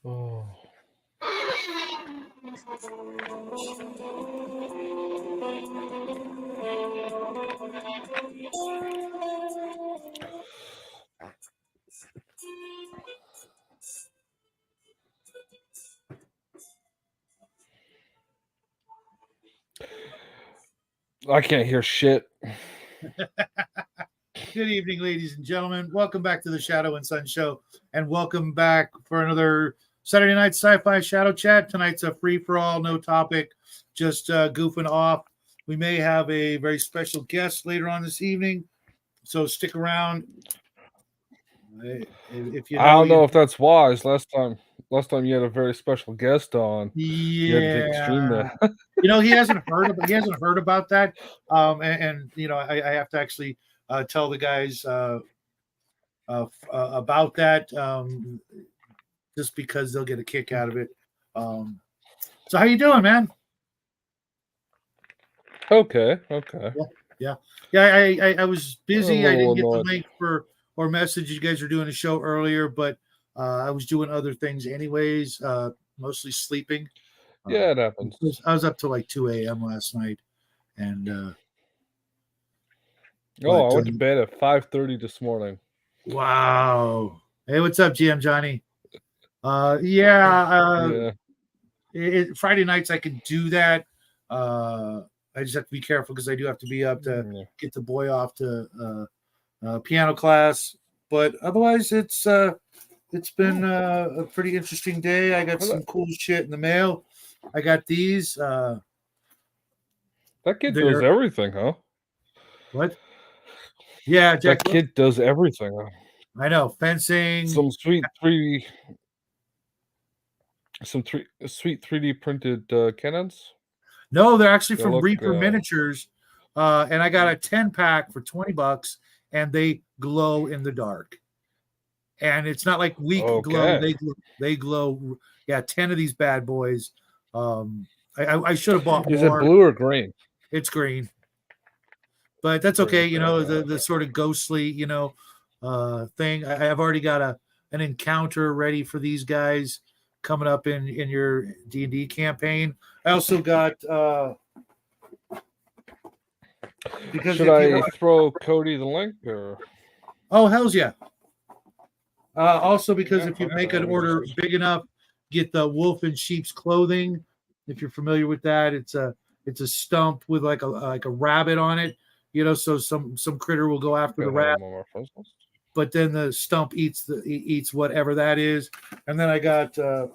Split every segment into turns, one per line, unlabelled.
Oh. I can't hear shit.
Good evening, ladies and gentlemen. Welcome back to the Shadow and Sun Show, and welcome back for another Saturday night sci-fi Shadow Chat. Tonight's a free-for-all, no topic, just goofing off. We may have a very special guest later on this evening, so stick around. If you know,
I don't know if that's wise. Last time you had a very special guest on. You had to take a stream
yeah,
there.
he hasn't heard about that. And I have to actually tell the guys about that, just because they'll get a kick out of it. So how you doing, man?
Okay.
Yeah. I was busy. I didn't get the
Annoyed.
link or message. You guys were doing a show earlier, but I was doing other things anyways. Mostly sleeping.
Yeah, it happens.
I was up till like 2 a.m. last night, and
I went to bed at 5:30 this morning.
Wow. Hey, what's up, GM Johnny? Friday nights I can do that. I just have to be careful because I do have to be up to get the boy off to piano class. But otherwise, it's been a pretty interesting day. I got some cool shit in the mail. I got these.
That kid does everything, huh?
What? Yeah, Jack.
That kid does everything. Huh?
I know, fencing.
Some sweet 3D printed cannons.
No, they're actually from Reaper Miniatures, and I got a 10-pack for $20, and they glow in the dark. And it's not like weak glow; they glow. Yeah, 10 of these bad boys. I should have bought more.
Is it blue or green?
It's green, but that's okay. The sort of ghostly, thing. I've already got an encounter ready for these guys coming up in your D&D campaign. I also got
because should I throw Cody the link or?
Oh, hells yeah. Also, because if you make an order big enough, get the wolf in sheep's clothing. If you're familiar with that, it's a stump with like a rabbit on it. So some critter will go after the rabbit, but then the stump eats whatever that is. And then I got a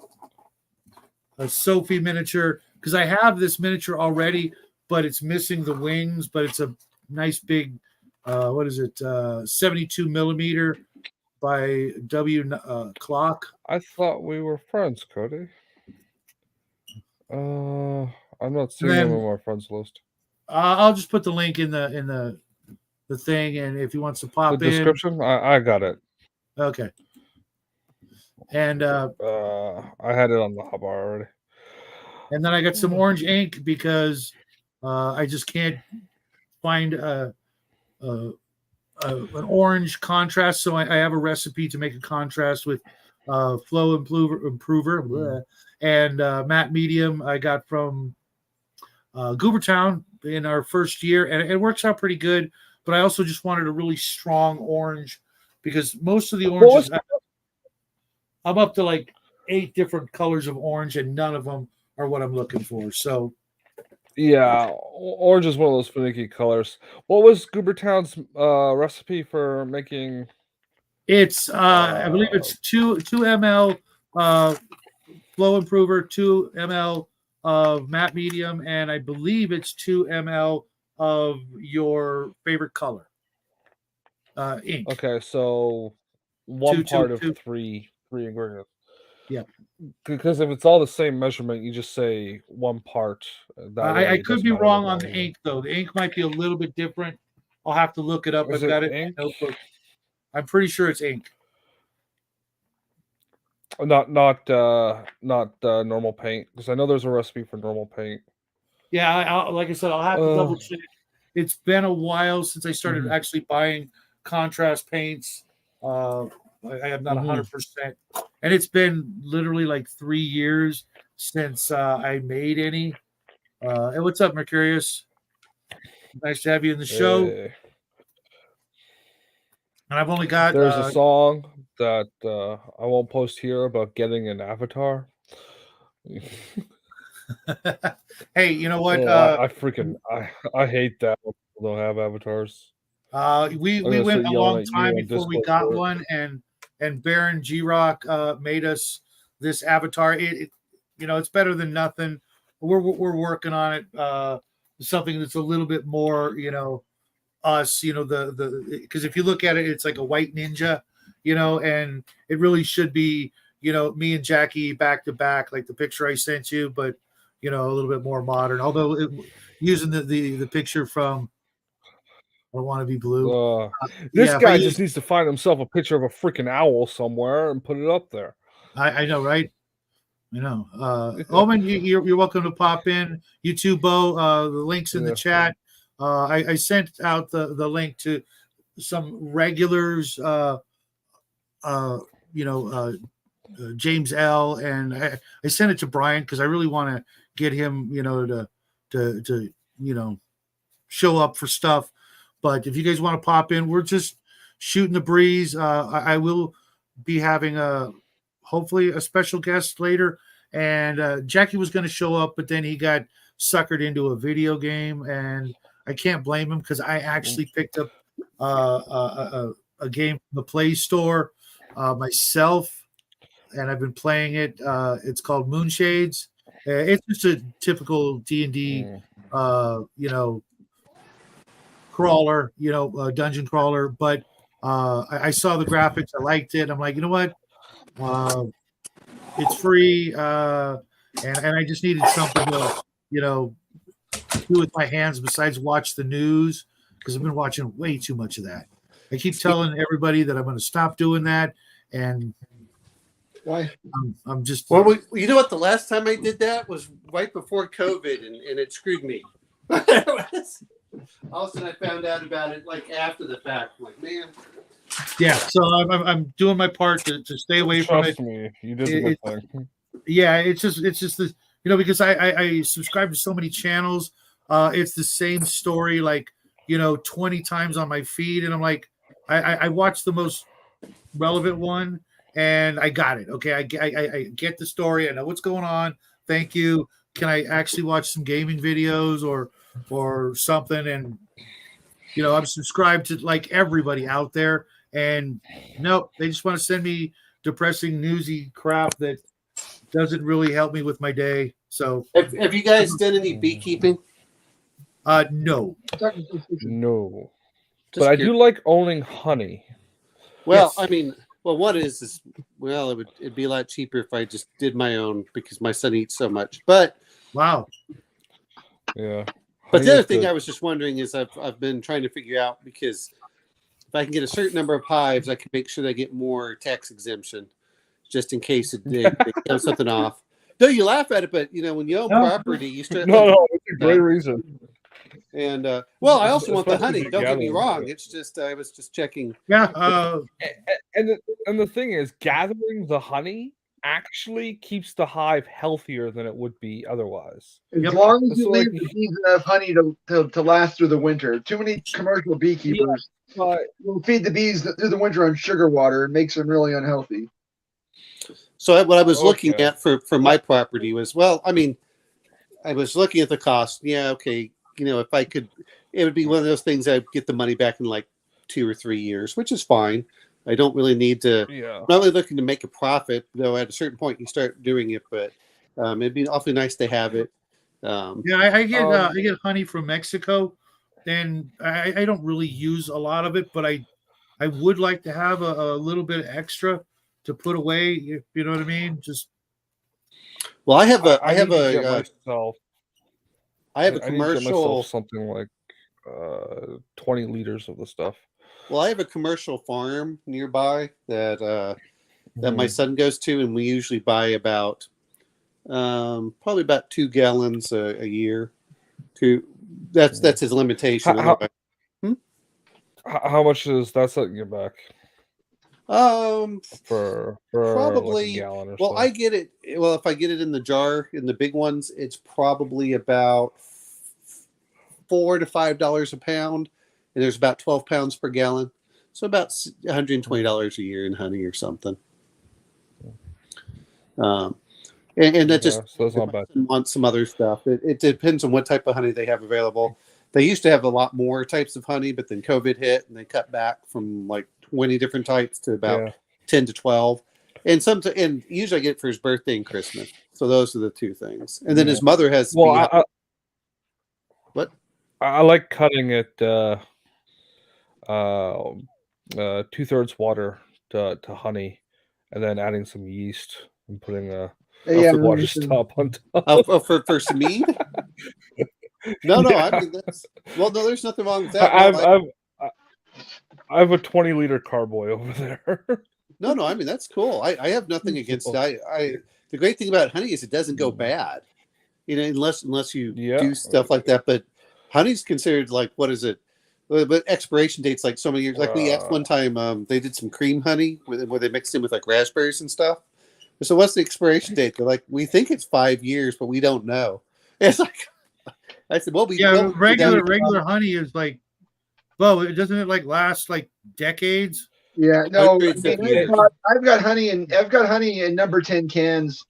Sophie miniature because I have this miniature already, but it's missing the wings. But it's a nice big, 72 millimeter by W clock.
I thought we were friends, Cody. I'm not seeing them on my friends list.
I'll just put the link in the thing, and if he wants to pop
the description, I got it.
Okay. And
I had it on the hotbar already.
And then I got some orange ink because I just can't find an orange contrast. So I have a recipe to make a contrast with Flow Improver and matte medium I got from Goobertown in our first year, and it works out pretty good. But I also just wanted a really strong orange because most of the oranges I'm up to like 8 different colors of orange, and none of them are what I'm looking for. So
yeah, orange is one of those finicky colors. What was Goobertown's recipe for making?
It's I believe it's 2 ml Flow Improver, 2 ml of matte medium, and I believe it's 2 ml of your favorite color ink.
Okay, so one part of three ingredients.
Yeah,
because if it's all the same measurement, you just say one part.
I could be wrong on the ink, though. The ink might be a little bit different. I'll have to look it up. I've got it in my notebook. I'm pretty sure it's ink.
Not normal paint, because I know there's a recipe for normal paint.
Yeah, like I said, I'll have to double check. It's been a while since I started actually buying contrast paints. I am not 100% and it's been literally like 3 years since I made any. Hey, what's up, Mercurius? Nice to have you in the show.
Hey.
And I've only got
There's a song that I won't post here about getting an avatar.
hey, you know what?
Oh, I hate that when people don't have avatars.
We
I'm gonna
went
start
a
yelling
long
at you
time
on
before we
Discord
got
for it.
one, and Baron G Rock made us this avatar. It's better than nothing. We're working on it. Something that's a little bit more, us. The because if you look at it, it's like a white ninja, and it really should be, me and Jackie back to back, like the picture I sent you, but a little bit more modern. Although using the picture from I don't want to be blue.
This
Yeah, if I
guy just
use,
needs to find himself a picture of a freaking owl somewhere and put it up there.
I know, right? I know. Omen, you're welcome to pop in. You too, Bo. The link's in the
Yeah.
chat. I sent out the link to some regulars. You know, James L. And I sent it to Brian because I really want to get him, to show up for stuff. But if you guys want to pop in, we're just shooting the breeze. I will be having hopefully a special guest later. And Jackie was going to show up, but then he got suckered into a video game, and I can't blame him because I actually picked up a game from the Play Store myself, and I've been playing it. It's called Moonshades. It's just a typical D&D, crawler, dungeon crawler. But I saw the graphics, I liked it. I'm like, you know what? It's free, and I just needed something to, do with my hands besides watch the news because I've been watching way too much of that. I keep telling everybody that I'm going to stop doing that, and
why?
I'm just.
Well, you know what? The last time I did that was right before COVID, and it screwed me. All of a sudden, I found out about it like after the fact. I'm like, man.
Yeah, so I'm doing my part to stay away from it.
Trust me, you did the good thing.
Yeah, it's just this, because I subscribe to so many channels. It's the same story, like 20 times on my feed, and I'm like, I watched the most relevant one, and I got it. Okay, I get the story. I know what's going on. Thank you. Can I actually watch some gaming videos or something? And I'm subscribed to like everybody out there, and nope, they just want to send me depressing, newsy crap that doesn't really help me with my day. So,
have you guys done any beekeeping?
No.
No.
Just
but I
curious.
do like owning honey.
Well,
Yes.
I mean, what is it'd be a lot cheaper if I just did my own because my son eats so much. But
wow.
Yeah.
But the other thing I was just wondering is I've been trying to figure out because if I can get a certain number of hives, I can make sure they get more tax exemption, just in case they kill something off. Though you laugh at it, but when you own property, you start.
No, it's a great reason.
And I also want the honey. Don't get me wrong. It's just I was just checking.
Yeah.
And the thing is, gathering the honey actually keeps the hive healthier than it would be otherwise.
As long as you leave the bees enough honey to last through the winter. Too many commercial beekeepers will feed the bees through the winter on sugar water. It makes them really unhealthy.
So what I was looking at for my property was, I was looking at the cost. Yeah, okay. If I could, it would be one of those things I'd get the money back in like 2 or 3 years, which is fine. I don't really need to.
Yeah.
I'm not really looking to make a profit, though. At a certain point, you start doing it, but it'd be awfully nice to have it.
I get honey from Mexico, and I don't really use a lot of it, but I would like to have a little bit extra to put away. If you know what I mean? Just.
Well, I have a commercial
something like 20 liters of the stuff.
Well, I have a commercial farm nearby that my son goes to, and we usually buy about probably about 2 gallons a year. That's his limitation.
How much is that setting you back? for like a
Probably.
gallon or
Well,
so.
I get it. Well, if I get it in the jar, in the big ones, it's probably about $4 to $5 a pound, and there's about 12 pounds per gallon, so about $120 a year in honey or something. And that just
so that's not bad.
want some other stuff. It depends on what type of honey they have available. They used to have a lot more types of honey, but then COVID hit and they cut back from like 20 different types to about 10 to 12. And usually I get it for his birthday and Christmas. So those are the two things. And then his mother has
Well,
what?
I like cutting it 2/3 water to honey, and then adding some yeast and putting a water stop on top.
For some mead? No, I mean no. There's nothing wrong with that.
I have a 20-liter carboy over there.
No, I mean that's cool. I have nothing against it. The great thing about honey is it doesn't go bad, unless you do stuff like that. But honey's considered like, what is it? But expiration dates like so many years. Like we asked one time, they did some cream honey where they mixed in with like raspberries and stuff. So what's the expiration date? They're like, we think it's 5 years, but we don't know. It's like, I said, well,
regular honey is like, well, doesn't it like last like decades?
Yeah, no. I've got honey in number 10 cans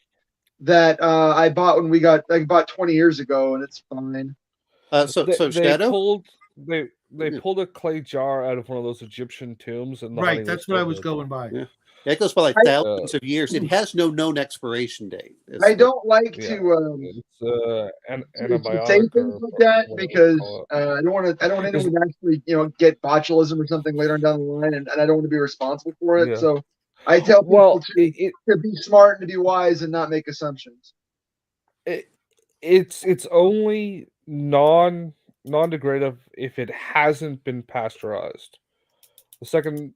that I bought when I bought 20 years ago, and it's fine.
They pulled a clay jar out of one of those Egyptian tombs, and
that's what I was going by.
Yeah. It goes by like thousands of years. It has no known expiration date.
I don't like to say things like that because I don't want anyone to actually get botulism or something later on down the line, and I don't want to be responsible for it. Yeah. So I tell people to be smart and to be wise and not make assumptions.
It's only non-degradative if it hasn't been pasteurized. The second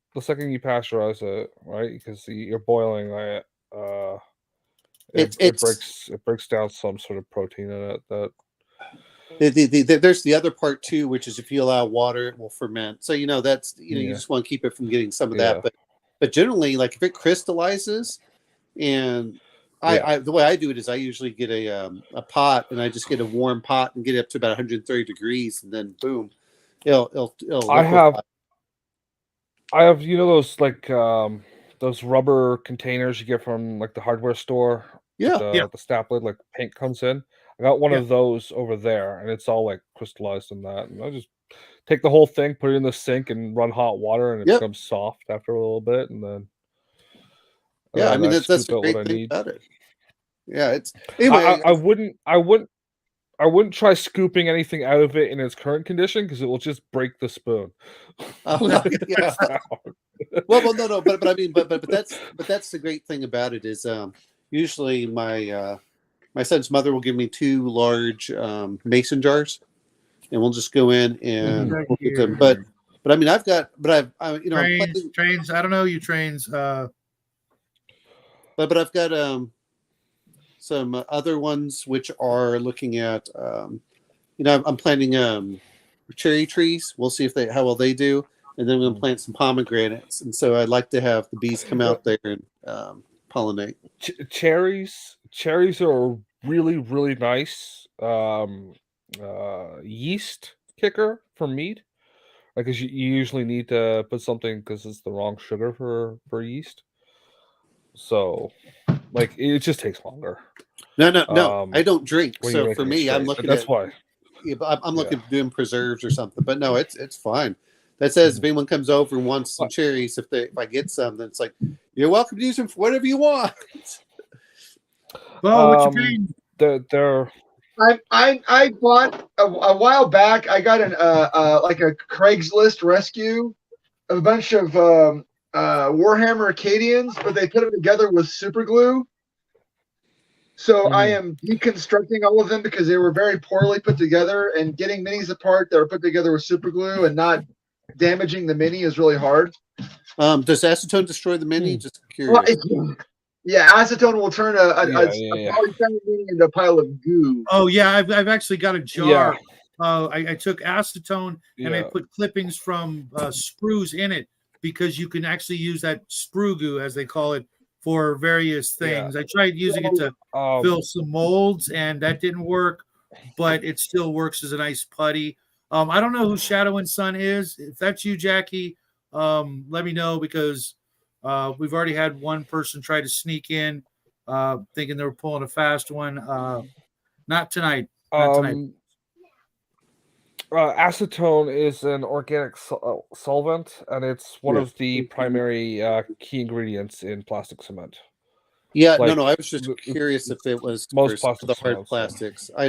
you pasteurize it, right, because you're boiling it, it breaks down some sort of protein in it. That
there's the other part too, which is if you allow water, it will ferment. So that's you just want to keep it from getting some of that. But generally, like if it crystallizes, and the way I do it is I usually get a pot, and I just get a warm pot and get it up to about 130 degrees, and then boom, it'll
I have those like those rubber containers you get from like the hardware store. The snap lid like paint comes in. I got one of those over there, and it's all like crystallized in that. And I just take the whole thing, put it in the sink, and run hot water, and it becomes soft after a little bit, and then
I mean that's the great thing about it. Yeah, it's anyway.
I wouldn't try scooping anything out of it in its current condition because it will just break the spoon.
Oh no, yeah. well, no, but I mean, but that's the great thing about it is usually my son's mother will give me 2 large mason jars, and we'll just go in and we'll get them. But I mean,
trains. I don't know you trains.
But I've got some other ones which are looking at I'm planting cherry trees. We'll see how well they do, and then we're gonna plant some pomegranates. And so I'd like to have the bees come out there and pollinate.
Cherries are really, really nice yeast kicker for mead. Like, cause you usually need to put something because it's the wrong sugar for yeast. So, like, it just takes longer.
No. I don't drink, so for me, I'm looking.
That's why.
Yeah, but I'm looking at doing preserves or something. But no, it's fine. That says if anyone comes over and wants some cherries, if I get some, then it's like you're welcome to use them for whatever you want.
Well, what you mean?
I bought a while back. I got like a Craigslist rescue of a bunch of Warhammer Acadians, but they put them together with super glue. So I am deconstructing all of them because they were very poorly put together, and getting minis apart that were put together with super glue and not damaging the mini is really hard.
Does acetone destroy the mini? Just curious.
Well, acetone will turn a polyphenol mini into a pile of goo.
Oh yeah, I've actually got a jar. I took acetone and I put clippings from sprues in it because you can actually use that sprue goo, as they call it, for various things. I tried using it to fill some molds, and that didn't work, but it still works as a nice putty. I don't know who Shadow and Sun is. If that's you, Jackie, let me know, because we've already had one person try to sneak in, thinking they were pulling a fast one. Not tonight. Not tonight.
Acetone is an organic solvent, and it's one of the primary key ingredients in plastic cement.
Yeah, like, no, I was just curious if it was
most
for the hard plastics.
I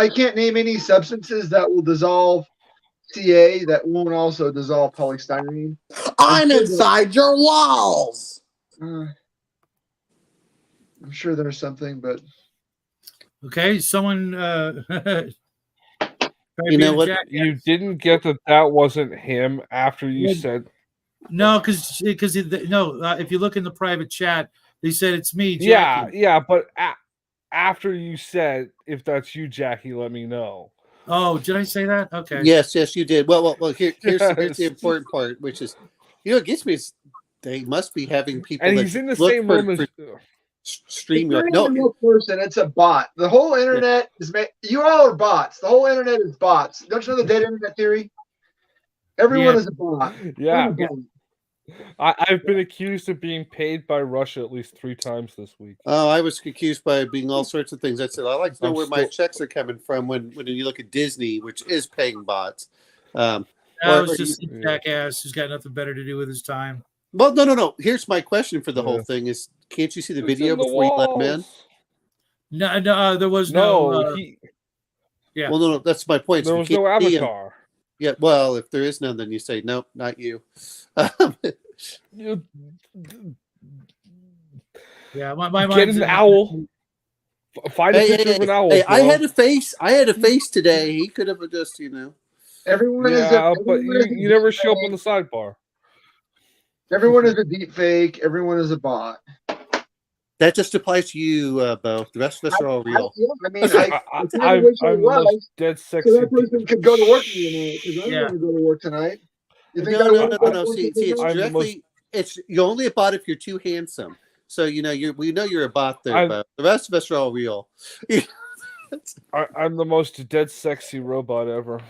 can't name any substances that will dissolve CA that won't also dissolve polystyrene.
I'm inside your walls.
I'm sure there's something, but
okay, someone.
You know what?
You didn't get that wasn't him after you said.
No, because if you look in the private chat, they said it's me,
Jackie. Yeah, but after you said, if that's you, Jackie, let me know.
Oh, did I say that? Okay.
Yes, you did. Well. Here's the important part, which is, it gets me. They must be having people.
And he's in the same room as.
StreamYard.
No, a real person. It's a bot. The whole internet is made. You all are bots. The whole internet is bots. Don't you know the dead internet theory? Everyone is a bot.
Yeah. I've been accused of being paid by Russia at least 3 times this week.
Oh, I was accused by being all sorts of things. I said I like to know where my checks are coming from when you look at Disney, which is paying bots.
I was just a jackass who's got nothing better to do with his time.
Well, no. Here's my question for the whole thing: is can't you see the video before you let him in?
No, there was no.
Yeah. Well, no, that's my point.
There was no avatar.
Yeah. Well, if there is none, then you say nope, not you.
Yeah, my
get an owl. Find a picture of an owl.
Hey, I had a face today. He could have just,
Everyone is
but you never show up on the sidebar.
Everyone is a deep fake. Everyone is a bot.
That just applies to you, Bo. The rest of us are all real.
I'm the most
dead sexy.
So that person could go to work tonight, because I'm going to go to work tonight. You think
no. See, it's directly. You're only a bot if you're too handsome. So we know you're a bot there, but the rest of us are all real.
I'm the most dead sexy robot ever.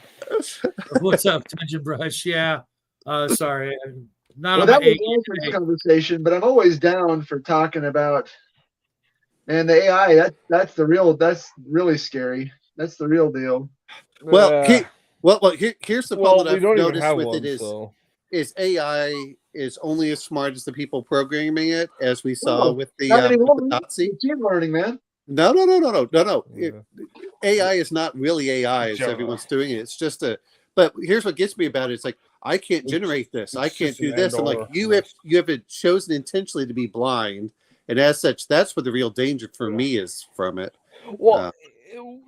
What's up, Dungeon Brush? Yeah. Sorry.
That was a conversation, but I'm always down for talking about. And the AI, that's really scary. That's the real deal.
Well, here's the problem that I've noticed with it is AI is only as smart as the people programming it, as we saw with the Nazi.
Machine learning, man.
No. Yeah. AI is not really AI as everyone's doing it. It's just But here's what gets me about it. It's like, I can't generate this. I can't do this. I'm like, you have chosen intentionally to be blind, and as such, that's what the real danger for me is from it.
Well,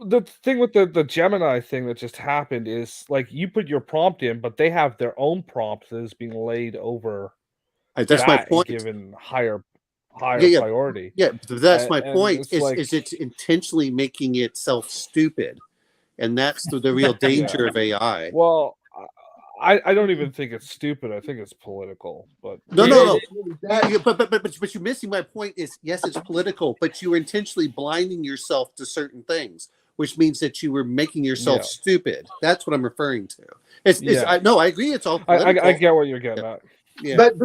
the thing with the Gemini thing that just happened is, like, you put your prompt in, but they have their own prompt that is being laid over.
That's my point.
Given higher priority.
Yeah, that's my point. It's intentionally making itself stupid, and that's the real danger of AI.
Well, I don't even think it's stupid. I think it's political. But
no. But you're missing my point. Is yes, it's political, but you're intentionally blinding yourself to certain things, which means that you were making yourself stupid. That's what I'm referring to. I agree. It's all political.
I get what you're getting at.
Yeah. But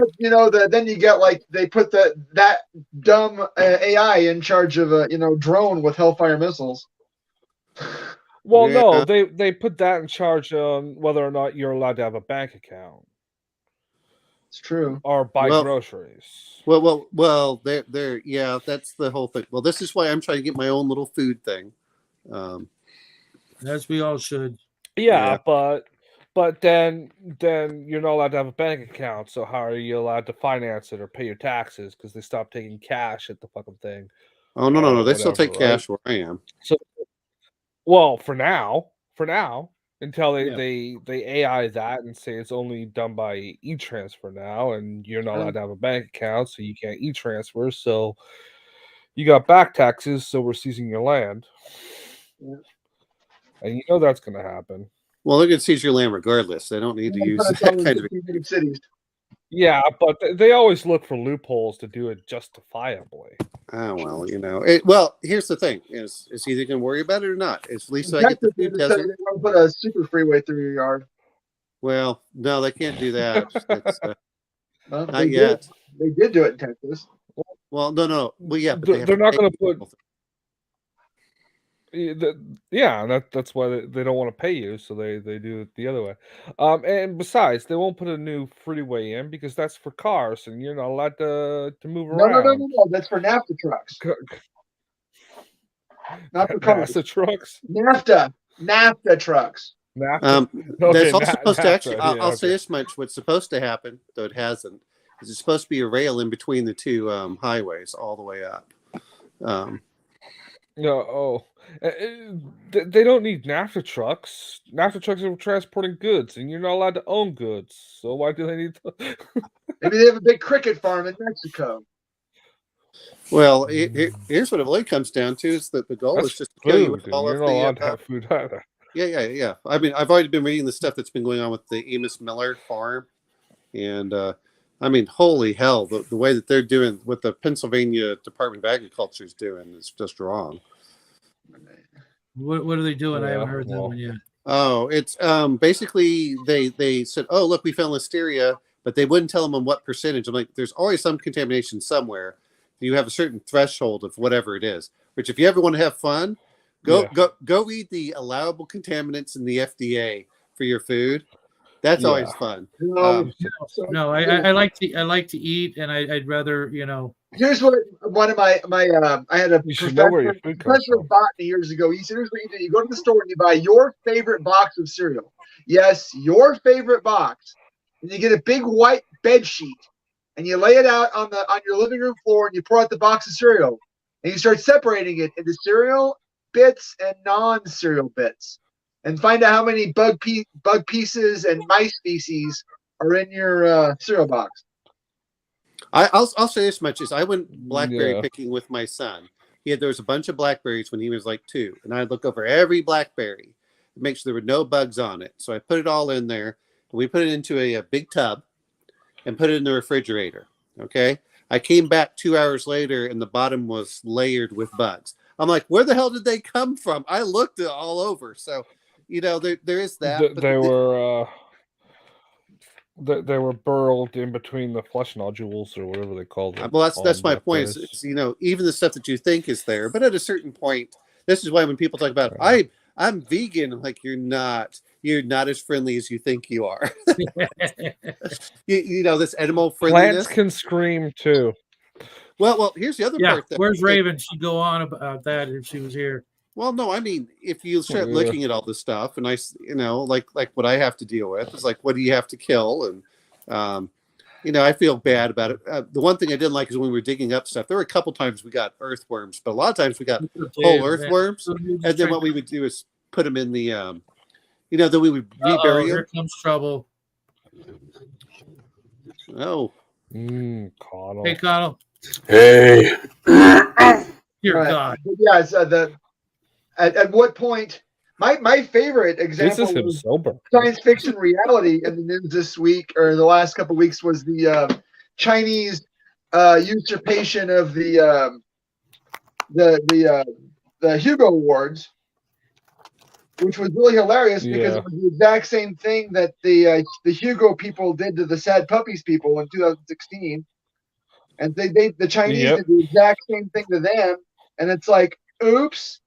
then you get, like, they put that dumb AI in charge of a drone with Hellfire missiles.
Well, no, they put that in charge on whether or not you're allowed to have a bank account.
It's true.
Or buy groceries.
Well, there. Yeah, that's the whole thing. Well, this is why I'm trying to get my own little food thing.
As we all should.
Yeah. But then you're not allowed to have a bank account. So how are you allowed to finance it or pay your taxes? Because they stopped taking cash at the fucking thing.
Oh no! They still take cash where I am.
So. Well, for now, until they AI that and say it's only done by e-transfer now, and you're not allowed to have a bank account, so you can't e-transfer. So you got back taxes, so we're seizing your land, and that's going to happen.
Well, they're going to seize your land regardless. They don't need to use that kind of
cities.
Yeah, but they always look for loopholes to do it justifiably.
Oh, well, well, here's the thing: is he going to worry about it or not? At least I get the food desert.
They want to put a super freeway through your yard.
Well, no, they can't do that. That's, not
yet. They did do it in Texas.
Well, no. Well, yeah, but
they're not going to put. Yeah, that's why they don't want to pay you, so they do it the other way. And besides, they won't put a new freeway in because that's for cars, and you're not allowed to move around.
No. That's for NAFTA trucks. Not for cars.
NAFTA trucks.
NAFTA trucks.
Okay, that's all supposed to actually. I'll say this much: what's supposed to happen, though it hasn't, is it's supposed to be a rail in between the two highways all the way up.
They don't need NAFTA trucks. NAFTA trucks are transporting goods, and you're not allowed to own goods. So why do they need to?
Maybe they have a big cricket farm in Mexico.
Well, here's what it really comes down to: is that the goal is just to kill you with all of the. You're not allowed to have food either. Yeah. I mean, I've already been reading the stuff that's been going on with the Amos Miller farm, and I mean, holy hell, the way that they're doing, what the Pennsylvania Department of Agriculture is doing is just wrong.
What are they doing? I haven't heard that one yet.
Oh, it's basically they said, oh, look, we found listeria, but they wouldn't tell them on what percentage. I'm like, there's always some contamination somewhere. You have a certain threshold of whatever it is, which if you ever want to have fun, go read the allowable contaminants in the FDA for your food. That's always fun.
No, I like to eat, and I'd rather,
Here's what one of my I had a professor of botany years ago. He said, here's what you do: you go to the store and you buy your favorite box of cereal. Yes, your favorite box, and you get a big white bed sheet, and you lay it out on your living room floor, and you pour out the box of cereal, and you start separating it into cereal bits and non-cereal bits, and find out how many bug pieces and mice species are in your cereal box.
I'll say this much: is I went blackberry picking with my son. There was a bunch of blackberries when he was like 2, and I'd look over every blackberry to make sure there were no bugs on it. So I put it all in there, and we put it into a big tub and put it in the refrigerator. Okay, I came back 2 hours later, and the bottom was layered with bugs. I'm like, where the hell did they come from? I looked it all over. So, there is that.
They were burrowed in between the flesh nodules or whatever they called it.
Well, that's my point. It's, even the stuff that you think is there, but at a certain point, this is why when people talk about I'm vegan, I'm like, you're not as friendly as you think you are. This animal friendliness.
Plants can scream too.
Well, here's the other part.
Where's Raven? She'd go on about that if she was here.
Well, no, I mean, if you start looking at all this stuff, and like what I have to deal with is like, what do you have to kill? And, I feel bad about it. The one thing I didn't like is when we were digging up stuff, there were a couple times we got earthworms, but a lot of times we got whole earthworms. And then what we would do is put them in the, then we would rebury them.
Here comes trouble.
Oh.
Connell.
Hey, Connell.
Hey.
Dear God.
Yeah, it's at what point my favorite example of science fiction reality in the news this week or the last couple of weeks was the Chinese usurpation of the Hugo Awards, which was really hilarious because it was the exact same thing that the Hugo people did to the Sad Puppies people in 2016, and the Chinese did the exact same thing to them, and it's like, oops.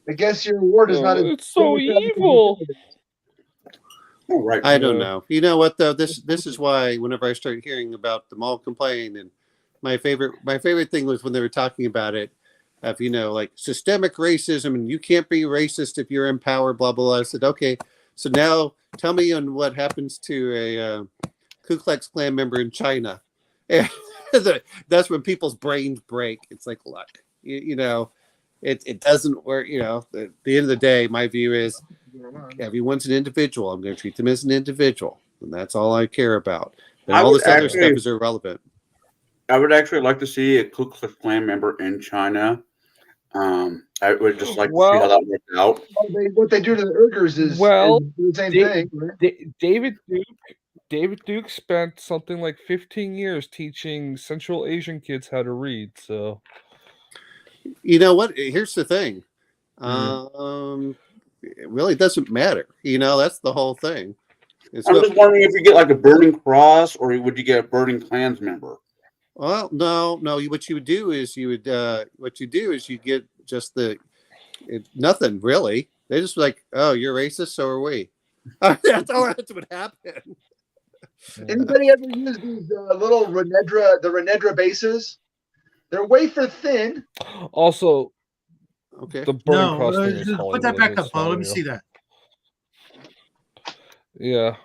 I guess your award is not.
It's so evil.
Right.
I don't know. You know what though? This is why whenever I start hearing about them all complain, and my favorite thing was when they were talking about it, of like systemic racism, and you can't be racist if you're in power. Blah blah blah. I said, okay, so now tell me on what happens to a Ku Klux Klan member in China. That's when people's brains break. It's like, look, It doesn't work, at the end of the day, my view is everyone's an individual. I'm going to treat them as an individual, and that's all I care about. And all this other stuff is irrelevant.
I would actually like to see a Ku Klux Klan member in China I would just like to see how that worked out.
What they do to the Urgers is the same thing. Right?
David Duke spent something like 15 years teaching Central Asian kids how to read. So,
you know what? Here's the thing. It really doesn't matter. That's the whole thing.
I'm just wondering if you get like a Burning Cross, or would you get a Burning Clans member?
Well, no. What you would do is you get just nothing really. They just like, oh, you're racist, so are we. That's what happened.
Anybody ever use these little the Renedra bases? They're wafer thin.
Also,
okay.
The Burning Cross thing is
put that back up, Paul. Let me see that.
Yeah.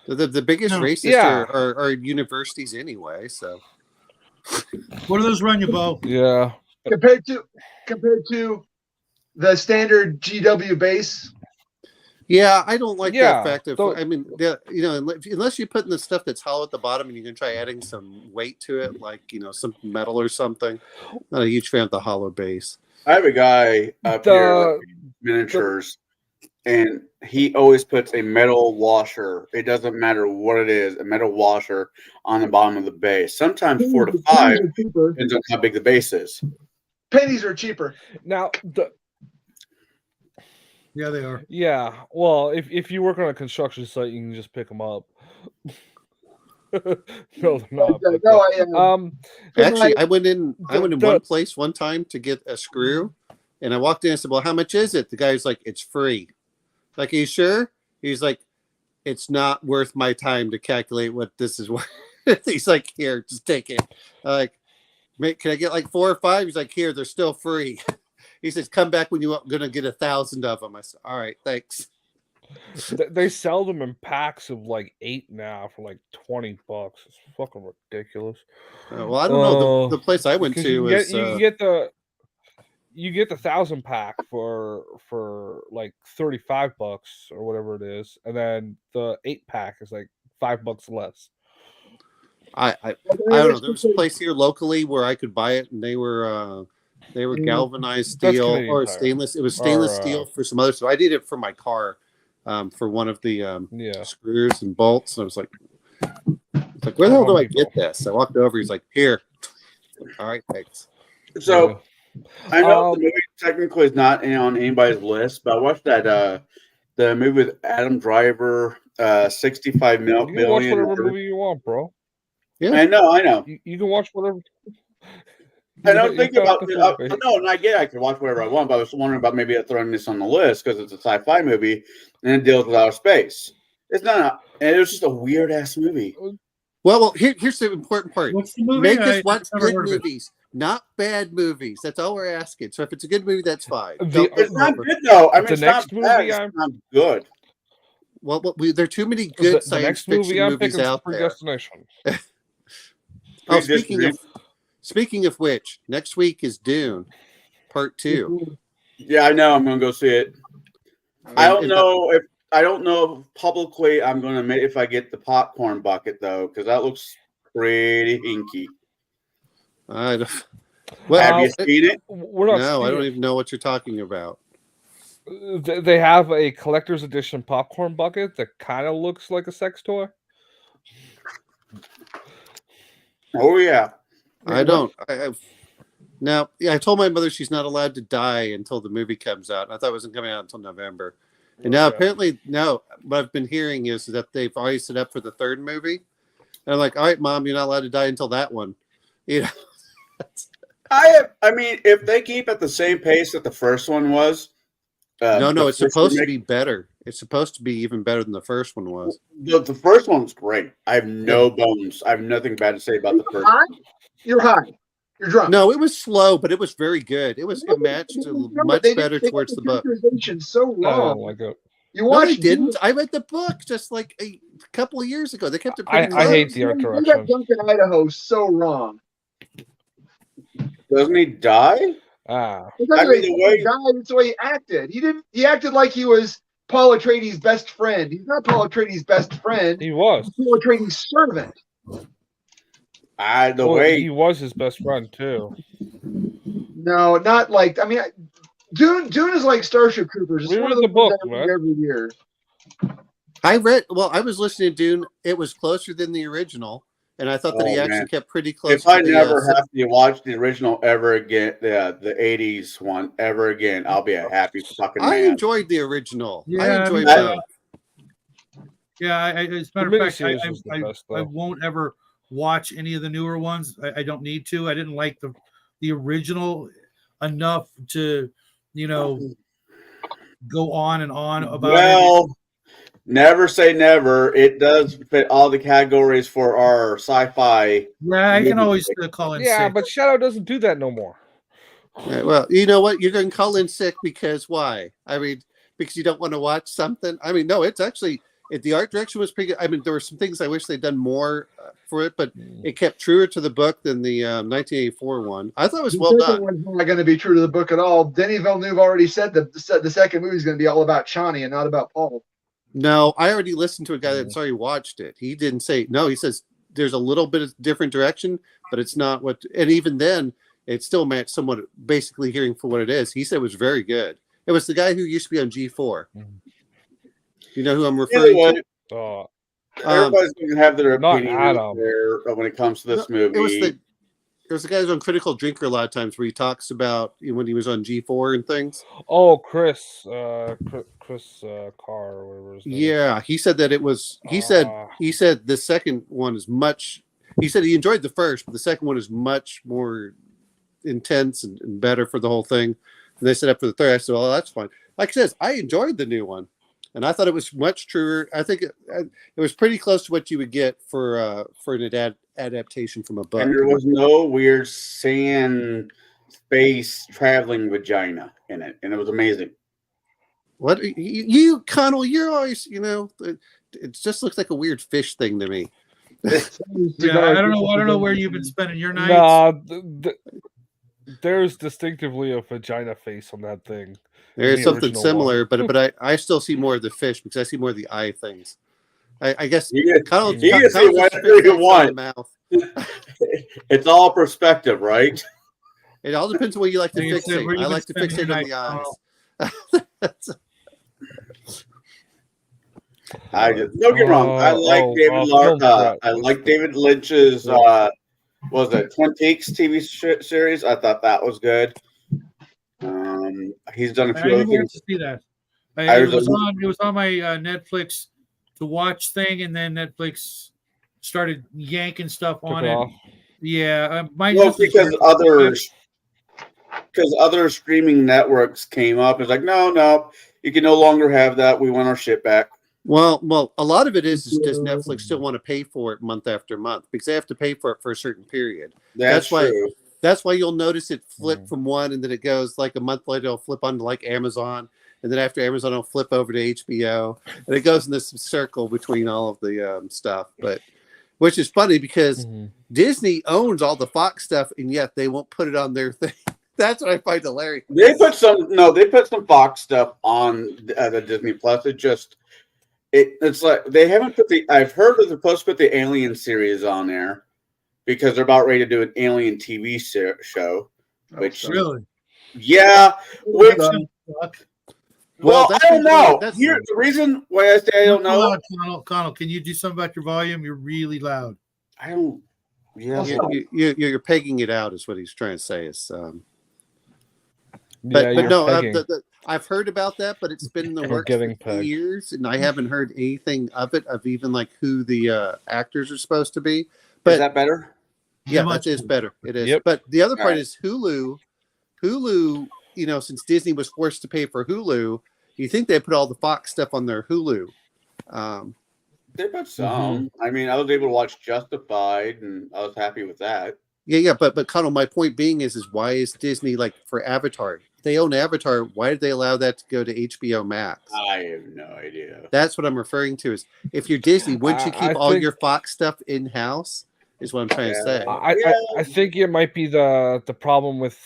The biggest racists are universities anyway. So,
what do those run you, Bo?
Yeah.
Compared to the standard GW base.
Yeah, I don't like that fact of. I mean, unless you put in the stuff that's hollow at the bottom and you can try adding some weight to it, like some metal or something. Not a huge fan of the hollow base.
I have a guy up here, miniatures, and he always puts a metal washer. It doesn't matter what it is, a metal washer on the bottom of the base. Sometimes 4 to 5 depends on how big the base is.
Pennies are cheaper.
Now
yeah, they are.
Yeah, well, if you work on a construction site, you can just pick them up. No, they're not.
Actually, I went in one place one time to get a screw, and I walked in and said, "Well, how much is it?" The guy's like, "It's free." Like, are you sure? He's like, "It's not worth my time to calculate what this is worth." He's like, "Here, just take it." I'm like, can I get like 4 or 5? He's like, "Here, they're still free." He says, "Come back when you're going to get 1,000 of them." I said, "All right, thanks."
They sell them in packs of like 8 now for like $20. It's fucking ridiculous.
Well, I don't know. The place I went to was
you get the 1,000 pack for like $35 or whatever it is, and then the 8 pack is like $5 less.
I don't know. There was a place here locally where I could buy it, and they were galvanized steel or stainless. It was stainless steel for some other stuff. I did it for my car, for one of the screws and bolts. And I was like, where the hell do I get this? I walked over. He's like, "Here." All right, thanks.
So I know the movie technically is not on anybody's list, but I watched that the movie with Adam Driver, 65 million.
You can watch whatever movie you want, bro.
Yeah,
I know.
You can watch whatever.
I don't think about it. No, and I get I can watch whatever I want, but I was wondering about maybe throwing this on the list because it's a sci-fi movie and it deals with outer space. It's not. It was just a weird ass movie.
Well, here's the important part.
What's the movie?
Make us watch good movies, not bad movies. That's all we're asking. So if it's a good movie, that's fine.
It's not good though. I mean,
the next movie
it's not good.
Well, there are too many good science fiction movies out there.
Destination.
Speaking of which, next week is Dune, Part 2.
Yeah, I know. I'm going to go see it. I don't know if publicly I'm going to make if I get the popcorn bucket though, because that looks pretty hinky.
Have
you seen it?
No, I don't even know what you're talking about.
They have a collector's edition popcorn bucket that kind of looks like a sex toy.
Oh yeah.
I don't. I told my mother she's not allowed to die until the movie comes out. I thought it wasn't coming out until November. And now apparently, what I've been hearing is that they've already set up for the 3rd movie. And I'm like, all right, Mom, you're not allowed to die until that one.
I mean, if they keep at the same pace that the first one was.
No, it's supposed to be better. It's supposed to be even better than the first one was.
The first one was great. I have no bones. I have nothing bad to say about the first one.
You're high. You're drunk.
No, it was slow, but it was very good. It matched much better towards the book.
So wrong.
You watched? No, didn't. I read the book just like a couple of years ago. They kept it pretty
I hate the art direction.
You got drunk in Idaho so wrong.
Doesn't he die?
I mean, the way he died, it's the way he acted. He acted like he was Paul Atreides' best friend. He's not Paul Atreides' best friend.
He was
Paul Atreides' servant.
He was his best friend too.
No, not like. I mean, Dune is like Starship Troopers. It's one of the
book,
every year.
I was listening to Dune. It was closer than the original, and I thought that he actually kept pretty close.
If I never have to watch the original ever again, the '80s one ever again, I'll be a happy fucking man.
I enjoyed the original.
Yeah,
I enjoyed both.
Yeah, as a matter of fact, I won't ever watch any of the newer ones. I don't need to. I didn't like the original enough to, go on and on about it.
Never say never. It does fit all the categories for our sci-fi.
Yeah, I can always call in sick.
Yeah, but Shadow doesn't do that no more.
Well, you know what? You're going to call in sick because why? I mean, because you don't want to watch something? I mean, no, it's actually... the art direction was pretty good. I mean, there were some things I wish they'd done more for it, but it kept truer to the book than the 1984 one. I thought it was well done.
It's not going to be true to the book at all. Denis Villeneuve already said that the second movie is going to be all about Chani and not about Paul.
No, I already listened to a guy that's already watched it. He didn't say no. He says there's a little bit of different direction, but it's not what. And even then, it still matched somewhat. Basically, hearing for what it is, he said it was very good. It was the guy who used to be on G4. You know who I'm referring to?
Everybody's going to have their opinion there when it comes to this movie.
There was the guy who's on Critical Drinker a lot of times where he talks about when he was on G4 and things.
Oh, Chris Carr or whatever his name is.
Yeah, he said that it was. He said the second one is much. He said he enjoyed the first, but the second one is much more intense and better for the whole thing. And they set up for the third. I said, "Well, that's fine." Like I said, I enjoyed the new one. And I thought it was much truer. I think it was pretty close to what you would get for an adaptation from a book.
And there was no weird sand space traveling vagina in it, and it was amazing.
What you Connell? You're always it just looks like a weird fish thing to me.
Yeah, I don't know where you've been spending your nights.
Nah, there's distinctively a vagina face on that thing.
There's something similar, but I still see more of the fish because I see more of the eye things. I guess
you can see whatever you want. It's all perspective, right?
It all depends on what you like to fixate. I like to fixate on the eyes.
Don't get wrong. I like David I like David Lynch's was it Twin Peaks TV series. I thought that was good. He's done a few other things.
To see that. It was on my Netflix to watch thing, and then Netflix started yanking stuff on it. Yeah,
because other streaming networks came up. It's like, no, you can no longer have that. We want our shit back.
Well, a lot of it is does Netflix still want to pay for it month after month because they have to pay for it for a certain period. That's why.
True.
That's why you'll notice it flip from one, and then it goes like a month later. It'll flip onto like Amazon, and then after Amazon, it'll flip over to HBO, and it goes in this circle between all of the stuff. But which is funny because Disney owns all the Fox stuff, and yet they won't put it on their thing. That's what I find hilarious.
They put some Fox stuff on the Disney Plus. It's like they haven't put I've heard that they're supposed to put the Alien series on there. Because they're about ready to do an Alien TV show, which
really,
yeah. Which, well, I don't know. Here's the reason why I say I don't know.
Connell, can you do something about your volume? You're really loud.
I don't. Yeah,
you're pegging it out, is what he's trying to say. Is but no, I've heard about that, but it's been in the works for years, and I haven't heard anything of it, of even like who the actors are supposed to be. But
is that better?
Yeah, that is better. It is. Yep. But the other part is Hulu. Hulu, since Disney was forced to pay for Hulu, you think they put all the Fox stuff on their Hulu?
They put some. I mean, I was able to watch Justified, and I was happy with that.
Yeah. But Connell, my point being is why is Disney like for Avatar? They own Avatar. Why did they allow that to go to HBO Max?
I have no idea.
That's what I'm referring to. Is if you're Disney, wouldn't you keep all your Fox stuff in house? Is what I'm trying to say.
I think it might be the problem with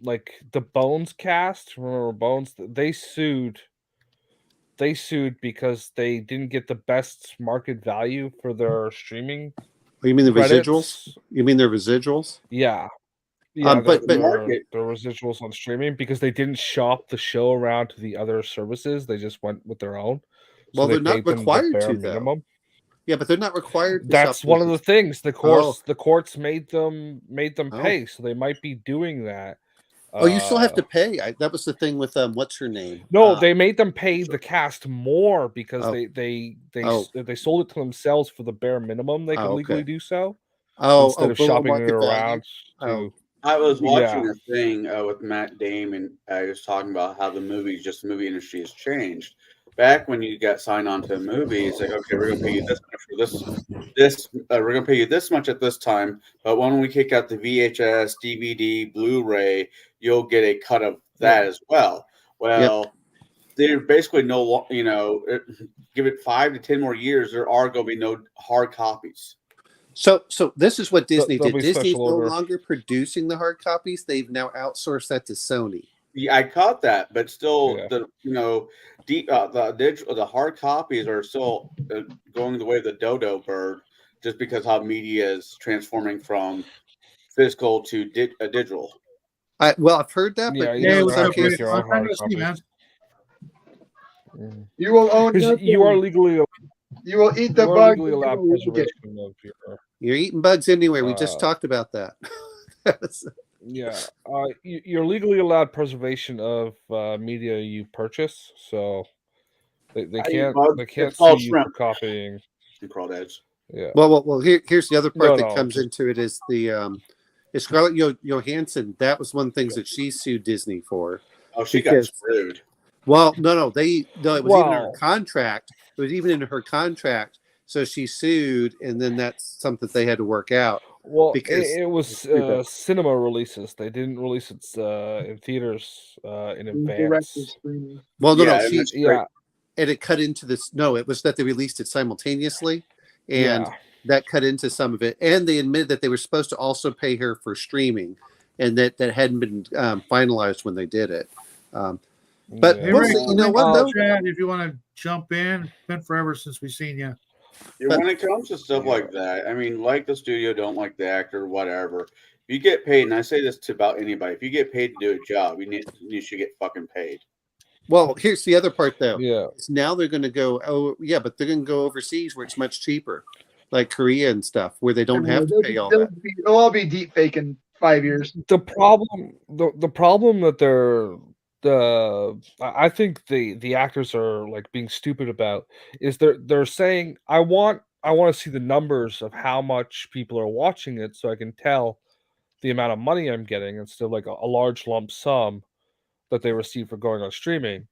like the Bones cast. Remember Bones? They sued because they didn't get the best market value for their streaming.
Oh, you mean the residuals? You mean their residuals?
Yeah. Yeah,
but
the residuals on streaming because they didn't shop the show around to the other services. They just went with their own. So
well,
they
they're not
paid them the
required
bare
to though.
minimum.
Yeah, but they're not required.
That's one of the things. The courts made them
Oh.
pay, so they might be doing that.
Oh, you still have to pay. That was the thing with what's her name?
No, they made them pay the cast more because
Oh.
they
Oh.
sold it to themselves for the bare minimum they could legally do so. Instead of
below
shopping it
market
around
value.
to.
I was watching a thing with Matt Damon. I was talking about how the movie industry has changed. Back when you got signed on to a movie, it's like, okay, we're going to pay you this much for this. We're going to pay you this much at this time. But when we kick out the VHS, DVD, Blu-ray, you'll get a cut of that as well. Well, they're basically give it 5 to 10 more years. There are going to be no hard copies.
So this is what Disney did. Disney's no
order.
longer producing the hard copies. They've now outsourced that to Sony.
Yeah, I caught that, but still, the hard copies are still going the way of the dodo bird, just because how media is transforming from physical to digital.
I've heard that, but
you will own.
You are legally.
You will eat the bug.
Allowed preservation of
You're eating bugs anyway. We just talked about that.
Yeah, you're legally allowed preservation of media you purchase, so they can't sue you for copying.
Crawdads.
Yeah.
Well. Here's the other part that comes into it is the Scarlett Johansson. That was one of the things that she sued Disney for.
Oh, she got screwed.
Well, no, it was even in her contract. It was even in her contract. So she sued, and then that's something they had to work out.
Well, because it was cinema releases. They didn't release it in theaters in advance.
Well, no, and it cut into this. No, it was that they released it simultaneously, and that cut into some of it. And they admitted that they were supposed to also pay her for streaming, and that hadn't been finalized when they did it. But you know what, though?
Chad, if you want to jump in, it's been forever since we've seen you.
Yeah, when it comes to stuff like that, I mean, like the studio, don't like the actor, whatever. If you get paid, and I say this to about anybody, if you get paid to do a job, you should get fucking paid.
Well, here's the other part, though.
Yeah.
Now they're going to go, but they're going to go overseas where it's much cheaper, like Korea and stuff, where they don't have to pay all that.
It'll all be deep fake in 5 years.
The problem that I think the actors are like being stupid about is they're saying I want to see the numbers of how much people are watching it so I can tell the amount of money I'm getting instead of like a large lump sum that they receive for going on streaming.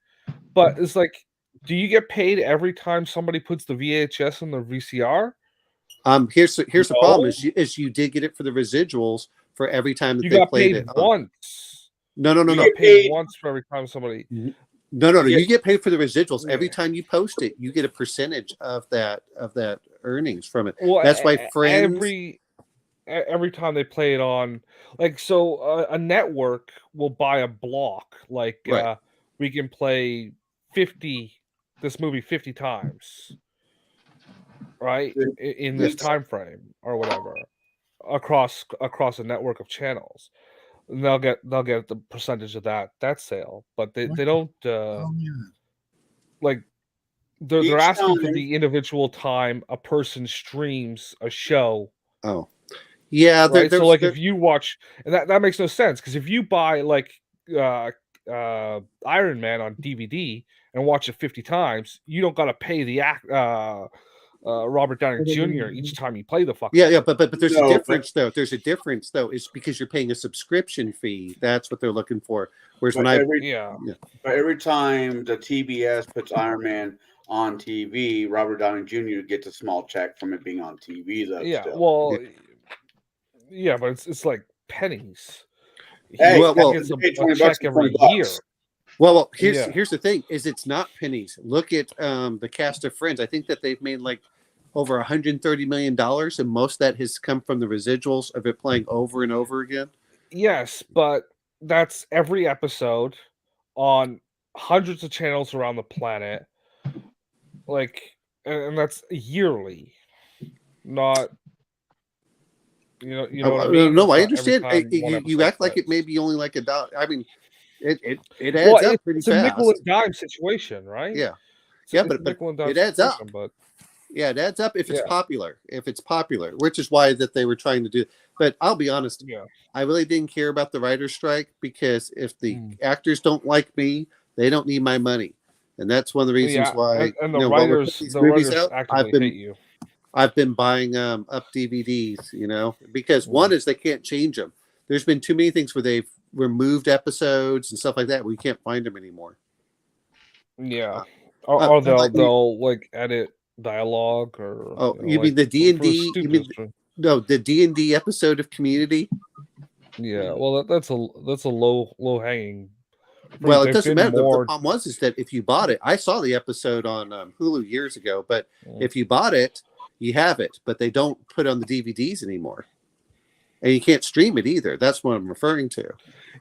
But it's like, do you get paid every time somebody puts the VHS in the VCR?
Here's the problem is you did get it for the residuals for every time that they played it
once.
No.
You get paid once for every time somebody.
No. You get paid for the residuals every time you post it. You get a percentage of that earnings from it.
Well,
that's why Friends.
Every time they play it on, like, so a network will buy a block. Like, we can play this movie 50 times, right, in this time frame or whatever, across a network of channels. And they'll get the percentage of that sale, but they don't like they're asking for the individual time a person streams a show.
Oh, yeah.
Right? So like if you watch, and that makes no sense, because if you buy like Iron Man on DVD and watch it 50 times, you don't got to pay the Robert Downey Jr. each time you play the fucking.
Yeah, but there's a difference though. There's a difference though. It's because you're paying a subscription fee. That's what they're looking for. Whereas
every time the TBS puts Iron Man on TV, Robert Downey Jr. gets a small check from it being on TV though.
Yeah,
still.
Well, yeah, but it's like pennies.
Hey,
he gets a check every year.
Well, here's the thing: is it's not pennies. Look at the cast of Friends. I think that they've made like over $130 million, and most of that has come from the residuals of it playing over and over again.
Yes, but that's every episode on hundreds of channels around the planet. Like, and that's yearly, not You know what I mean?
No, I
Not
understand.
every time one
You
episode
act like it
fits.
may be only like $1. I mean, it adds
Well,
up pretty
it's a nickel
fast.
and dime situation, right?
Yeah,
It's
yeah,
a
but
nickel and dime
it adds up.
situation, but
Yeah, it adds up if it's
yeah,
popular. If it's popular, which is why that they were trying to do. But I'll be honest,
yeah.
I really didn't care about the writer's strike because if the
Mm.
actors don't like me, they don't need my money, and that's one of the reasons
Yeah,
why.
and
you
the
know, while we're putting
writers,
these
the
movies
writers
out,
actively hate you.
I've been buying up DVDs, you know, because one is they can't change them. There's been too many things where they've removed episodes and stuff like that. We can't find them anymore.
Yeah, or
Like,
they'll like edit dialogue or
oh,
you know,
you mean
like
the
for
D&D?
the
You mean
stupidest reason.
no, the D&D episode of Community?
Yeah, well, that's a low hanging fruit.
Well, it
They've
doesn't
been
matter. The
more.
problem was is that if you bought it, I saw the episode on Hulu years ago, but
Mm.
if you bought it, you have it, but they don't put it on the DVDs anymore. And you can't stream it either. That's what I'm referring to.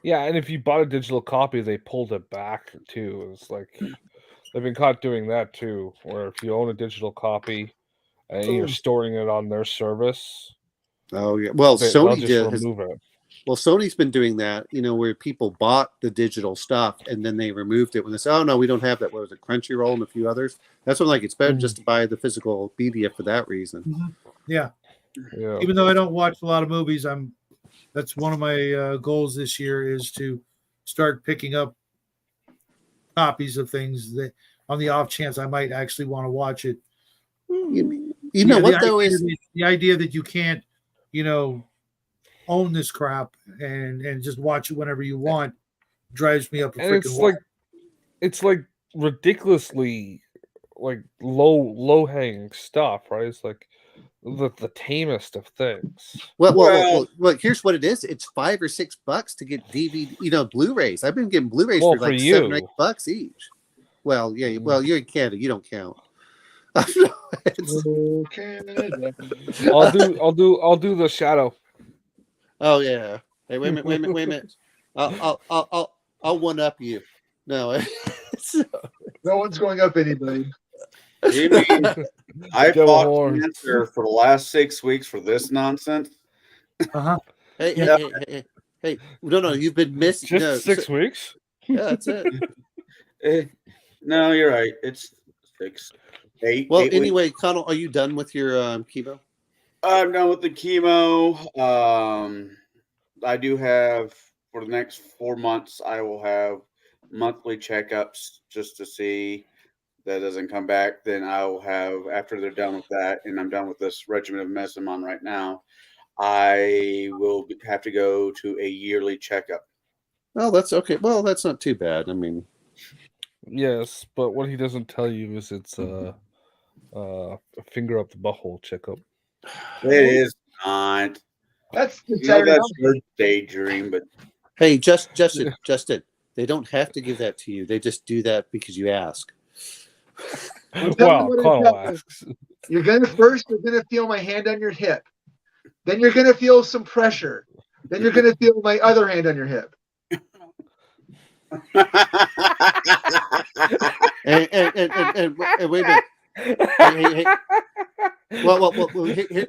Yeah, and if you bought a digital copy, they pulled it back too. It's like they've been caught doing that too, where if you own a digital copy and you're storing it on their service,
Oh yeah. Well,
they'll
Sony
just remove it.
Well, Sony's been doing that, you know, where people bought the digital stuff and then they removed it when they said, "Oh no, we don't have that." What was it, Crunchyroll and a few others? That's when, like, it's better just to buy the physical media for that reason.
Yeah.
Yeah.
Even though I don't watch a lot of movies, that's one of my goals this year is to start picking up copies of things that on the off chance I might actually want to watch it.
You know what though is
the idea that you can't, you know, own this crap and just watch it whenever you want drives me up a
And
freaking wall.
it's like ridiculously like low hanging stuff, right? It's like the tamest of things.
Well, here's what it is. It's $5 or $6 to get DVD, you know, Blu-rays. I've been getting Blu-rays for like $7 or $8 each. Well, yeah. Well, you're in Canada. You don't count.
I'll do the shadow.
Oh yeah. Hey, wait a minute. I'll one up you. No,
no one's going up anybody.
Jimmy, I fought cancer for the last 6 weeks for this nonsense.
Hey, no, you've been missing.
Just 6 weeks.
Yeah, that's it.
No, you're right. It's 6, 8.
Well,
8
anyway,
weeks.
Connell, are you done with your chemo?
I'm done with the chemo. I do have for the next 4 months. I will have monthly checkups just to see that doesn't come back. Then I will have after they're done with that, and I'm done with this regimen of medicine I'm on right now. I will have to go to a yearly checkup.
Well, that's okay. Well, that's not too bad. I mean,
yes, but what he doesn't tell you is it's a finger up the butthole checkup.
It is not.
That's the
that's your daydream, but
hey, Justin, they don't have to give that to you. They just do that because you ask.
Well, Connell asks.
You're gonna feel my hand on your hip. Then you're gonna feel some pressure. Then you're gonna feel my other hand on your hip.
and wait a minute. Hey. Well,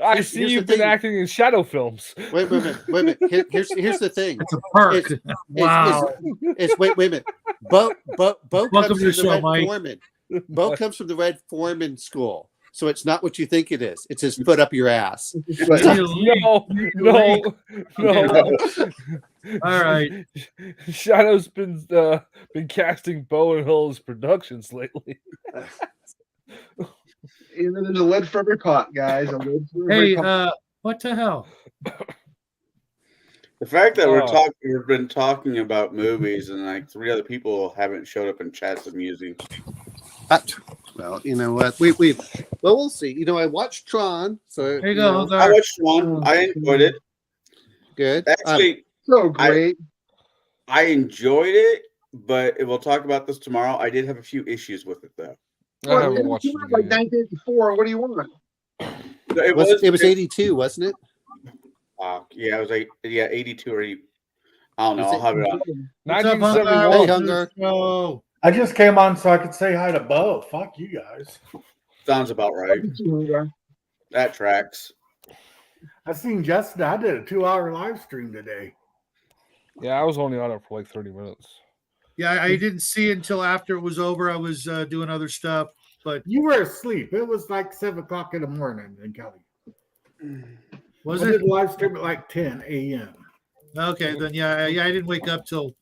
I see you've been acting in shadow films.
Wait a minute. Here's the thing.
It's a perk. Wow.
Wait a minute. Bo comes from the Red
Mike.
Foreman. Bo comes from the Red Foreman school. So it's not what you think it is. It's his foot up your ass.
No.
All right.
Shadow's been casting Bo in all his productions lately.
There's a lid for every pot, guys.
Hey, what the hell?
The fact that we've been talking about movies and like 3 other people haven't showed up in chats amusing.
Well, you know what? We'll see. You know, I watched Tron, so
there you go.
I watched Tron. I enjoyed it.
Good.
Actually,
so great.
I enjoyed it, but we'll talk about this tomorrow. I did have a few issues with it, though.
I haven't watched it
like 1984. What do you want?
It was 82, wasn't it?
Yeah, it was 82 or 80. I don't know. I'll have it on.
1971.
Hey, Hunger.
Oh.
I just came on so I could say hi to Bo. Fuck you guys.
Sounds about right. That tracks.
I seen Justin. I did a 2-hour live stream today.
Yeah, I was only on it for like 30 minutes.
Yeah, I didn't see it until after it was over. I was doing other stuff, but
You were asleep. It was like 7 o'clock in the morning in Cali.
was
I
it?
did a live stream at like 10 a.m.
Okay, then yeah, I didn't wake up till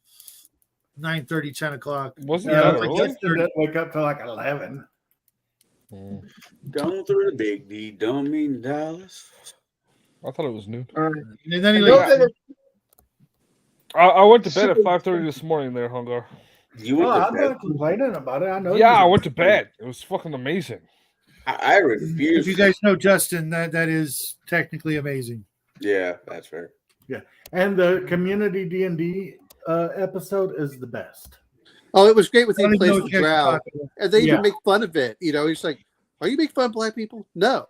9:30, 10 o'clock.
Wasn't
Yeah,
that
like
early?
Justin didn't wake up till like 11.
Going through the big D, don't mean Dallas.
I thought it was noon.
All right.
And then he
Another
like,
thing that-
I went to bed at 5:30 this morning there, Hungar.
You
Oh,
went
I'm
to bed.
not complaining about it. I know.
Yeah, I went to bed. It was fucking amazing.
I refuse.
if you guys know Justin, that is technically amazing.
Yeah, that's fair.
And the community D&D episode is the best.
Oh, it was great with
I don't
him
even know
plays
what
the
you guys are
drow,
talking about.
and they
Yeah.
even make fun of it. You know, he's like, "Are you making fun of black people?" No.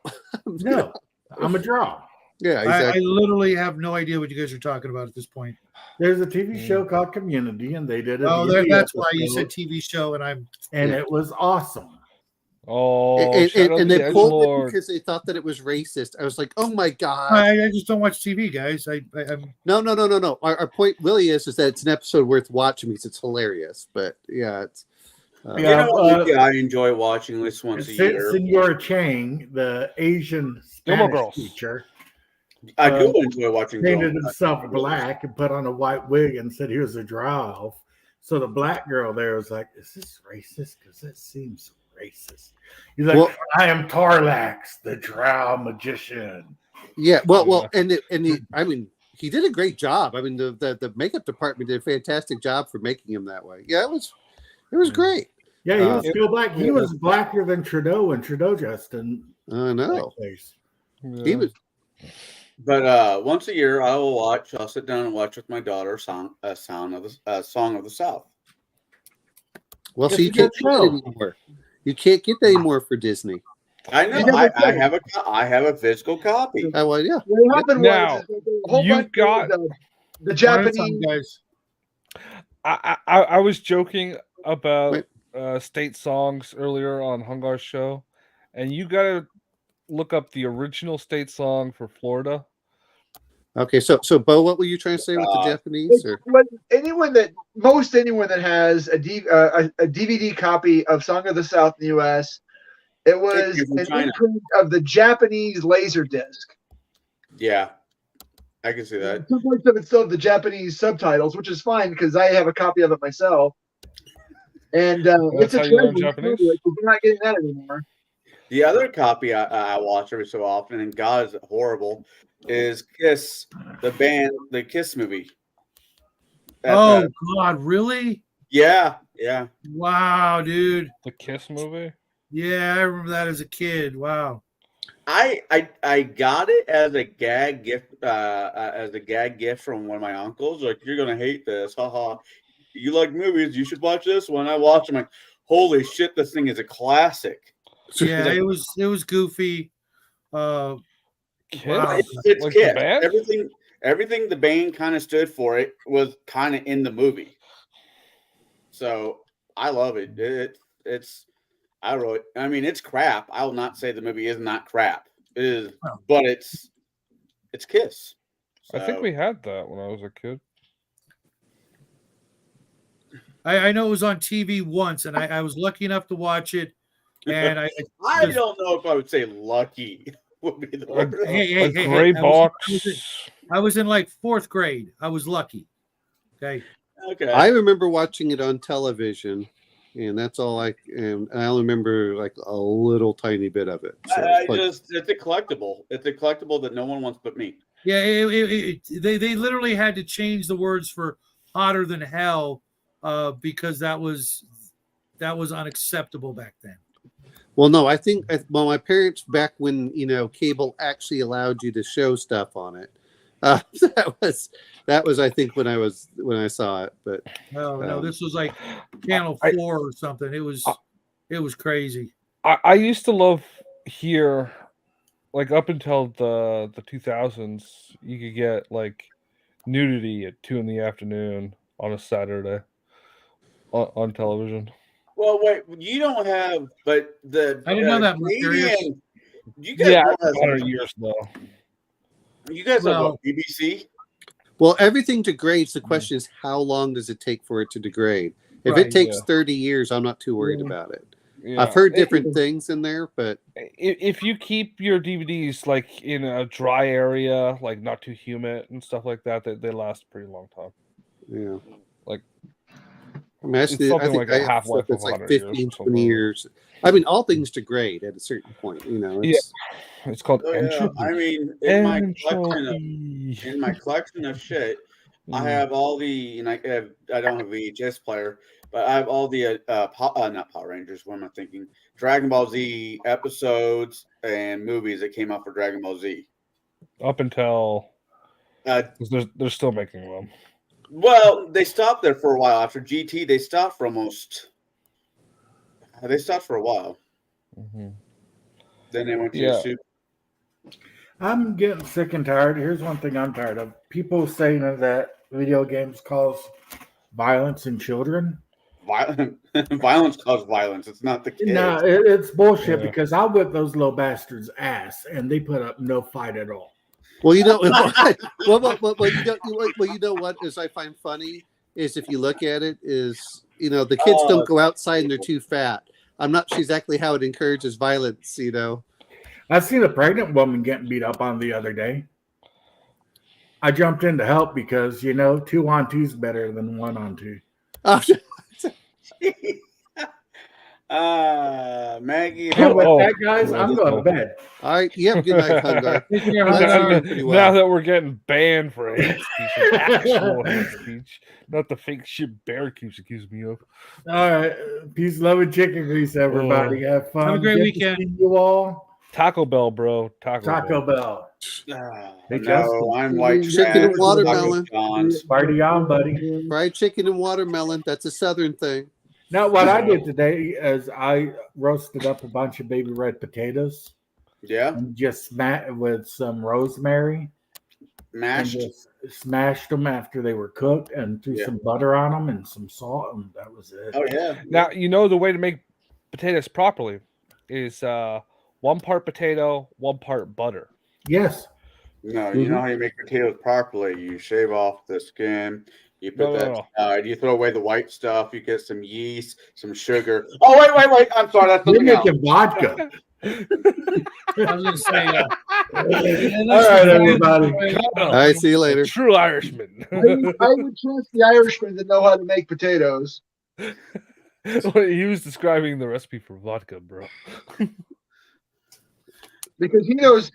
No, I'm a draw.
Yeah,
I
exactly.
literally have no idea what you guys are talking about at this point.
There's a TV show called Community, and they did a
Oh,
D&D
that's why you
episode,
said TV show, and I'm
and it was awesome.
Oh,
and
shout out
they
to
pulled it
Edgelord.
because they thought that it was racist. I was like, "Oh my god!"
I just don't watch TV, guys. I'm
No. Our point really is that it's an episode worth watching because it's hilarious. But yeah, it's
Yeah,
I enjoy watching this once a year.
Senor Chang, the Asian
Gilmore
Spanish
Girls.
teacher,
I do enjoy watching.
painted
Gilmore.
himself black and put on a white wig and said he was a drow elf. So the black girl there was like, "Is this racist? Because it seems racist." He's like,
Well-
"I am Tarlax, the drow magician."
yeah. Well, I mean, he did a great job. I mean, the makeup department did a fantastic job for making him that way. Yeah, it was great.
Yeah, he was
Uh,
still black. He was blacker than Trudeau and Trudeau Justin.
I know.
Blackface.
He was.
But once a year, I'll sit down and watch with my daughter Song of the South.
Well,
It's
so you
a
can't
good
get that
show.
anymore. You can't get that anymore for Disney.
I know. I have a physical copy.
Oh well, yeah.
what happened
Now,
was a whole
you
bunch
got-
of the
Japanese
Japanese.
guys.
I was joking about
Wait.
state songs earlier on Hungar's show, and you gotta look up the original state song for Florida.
Okay, so Bo, what were you trying to say with the Japanese? Or?
Most anyone that has a DVD copy of Song of the South in the U.S., it was
from
an
China.
imprint of the Japanese laser disc.
Yeah, I can see that.
Some parts of it still have the Japanese subtitles, which is fine because I have a copy of it myself. And it's a
how you learn
treasure.
Japanese?
You're not getting that anymore.
The other copy I watch every so often, and God is horrible, is Kiss, the band, the Kiss movie.
Oh God, really?
Yeah.
Wow, dude.
The Kiss movie.
Yeah, I remember that as a kid. Wow.
I got it as a gag gift from one of my uncles. Like, you're gonna hate this, haha. You like movies? You should watch this one. I watched. I'm like, holy shit, this thing is a classic.
Yeah, it was goofy.
Kiss?
Wow.
It's
Like the
Kiss.
band?
Everything the band kind of stood for it was kind of in the movie. So I love it. It's crap. I will not say the movie is not crap. It is, but it's Kiss.
I think
So-
we had that when I was a kid.
I know it was on TV once, and I was lucky enough to watch it. And I
don't know if I would say lucky would be the word.
hey,
Gray box.
I was in like 4th grade. I was lucky. Okay.
Okay.
I remember watching it on television, and that's all and I only remember like a little tiny bit of it. So
it's a collectible. It's a collectible that no one wants but me.
Yeah, they literally had to change the words for hotter than hell because that was unacceptable back then.
well, no, I think my parents back when cable actually allowed you to show stuff on it. That was I think when I saw it, but
No, this was like Channel 4 or something. It was crazy.
I used to love here, like up until the 2000s, you could get like nudity at 2 p.m. on a Saturday on television.
Well, wait, you don't have, but the
I didn't know that,
Canadian. You guys
Yeah,
don't have
100 years though.
You guys have what, BBC?
Well, everything degrades. The question is, how long does it take for it to degrade? If it takes 30 years, I'm not too worried about it. Yeah. I've heard different things in there, but
if you keep your DVDs like in a dry area, like not too humid and stuff like that, they last a pretty long time.
Yeah,
like
I mean, I think like a half-life of like 15, 20 years. I mean, all things degrade at a certain point. You know,
it's called
entropy. I mean, in my collection of shit, I have all the, and I don't have a VHS player, but I have all the not Power Rangers. What am I thinking? Dragon Ball Z episodes and movies that came out for Dragon Ball Z.
Up until they're still making them.
Well, they stopped there for a while after GT. They stopped for a while.
Mm-hmm.
Then they went to Super.
I'm getting sick and tired. Here's one thing I'm tired of: people saying that video games cause violence in children.
Violence causes violence. It's not the kids.
No, it's bullshit because I'll whip those little bastards' ass, and they put up no fight at all.
Well, you know, you know what is I find funny is if you look at it is, you know, the kids don't go outside and they're too fat. I'm not sure exactly how it encourages violence, you know.
I seen a pregnant woman getting beat up on the other day. I jumped in to help because, you know, 2-on-2 is better than 1-on-2.
Maggie.
And with that, guys, I'm going to bed.
All right. You have a good night, Hungar.
Now that we're getting banned for hate speech, actual hate speech, not the fake shit Bear keeps accusing me of.
All right. Peace, love, and chicken grease, everybody. Have fun.
Have a great weekend.
You all.
Taco Bell, bro. Taco
Bell.
Hey, no, I'm white
chicken and watermelon.
Party on, buddy.
Fried chicken and watermelon. That's a Southern thing.
Now, what I did today is I roasted up a bunch of baby red potatoes.
Yeah.
And just with some rosemary.
Mashed.
And just smashed them after they were cooked and threw some butter on them and some salt, and that was it.
Oh, yeah.
Now, you know the way to make potatoes properly is 1 part potato, 1 part butter.
Yes.
No, you know how you make potatoes properly. You shave off the skin. You put that aside. You throw away the white stuff. You get some yeast, some sugar. Oh, wait. I'm sorry. That's
You're making vodka.
I was going to say,
all right, everybody.
All right, see you later.
True Irishman.
I would trust the Irishman to know how to make potatoes.
He was describing the recipe for vodka, bro.
Because he knows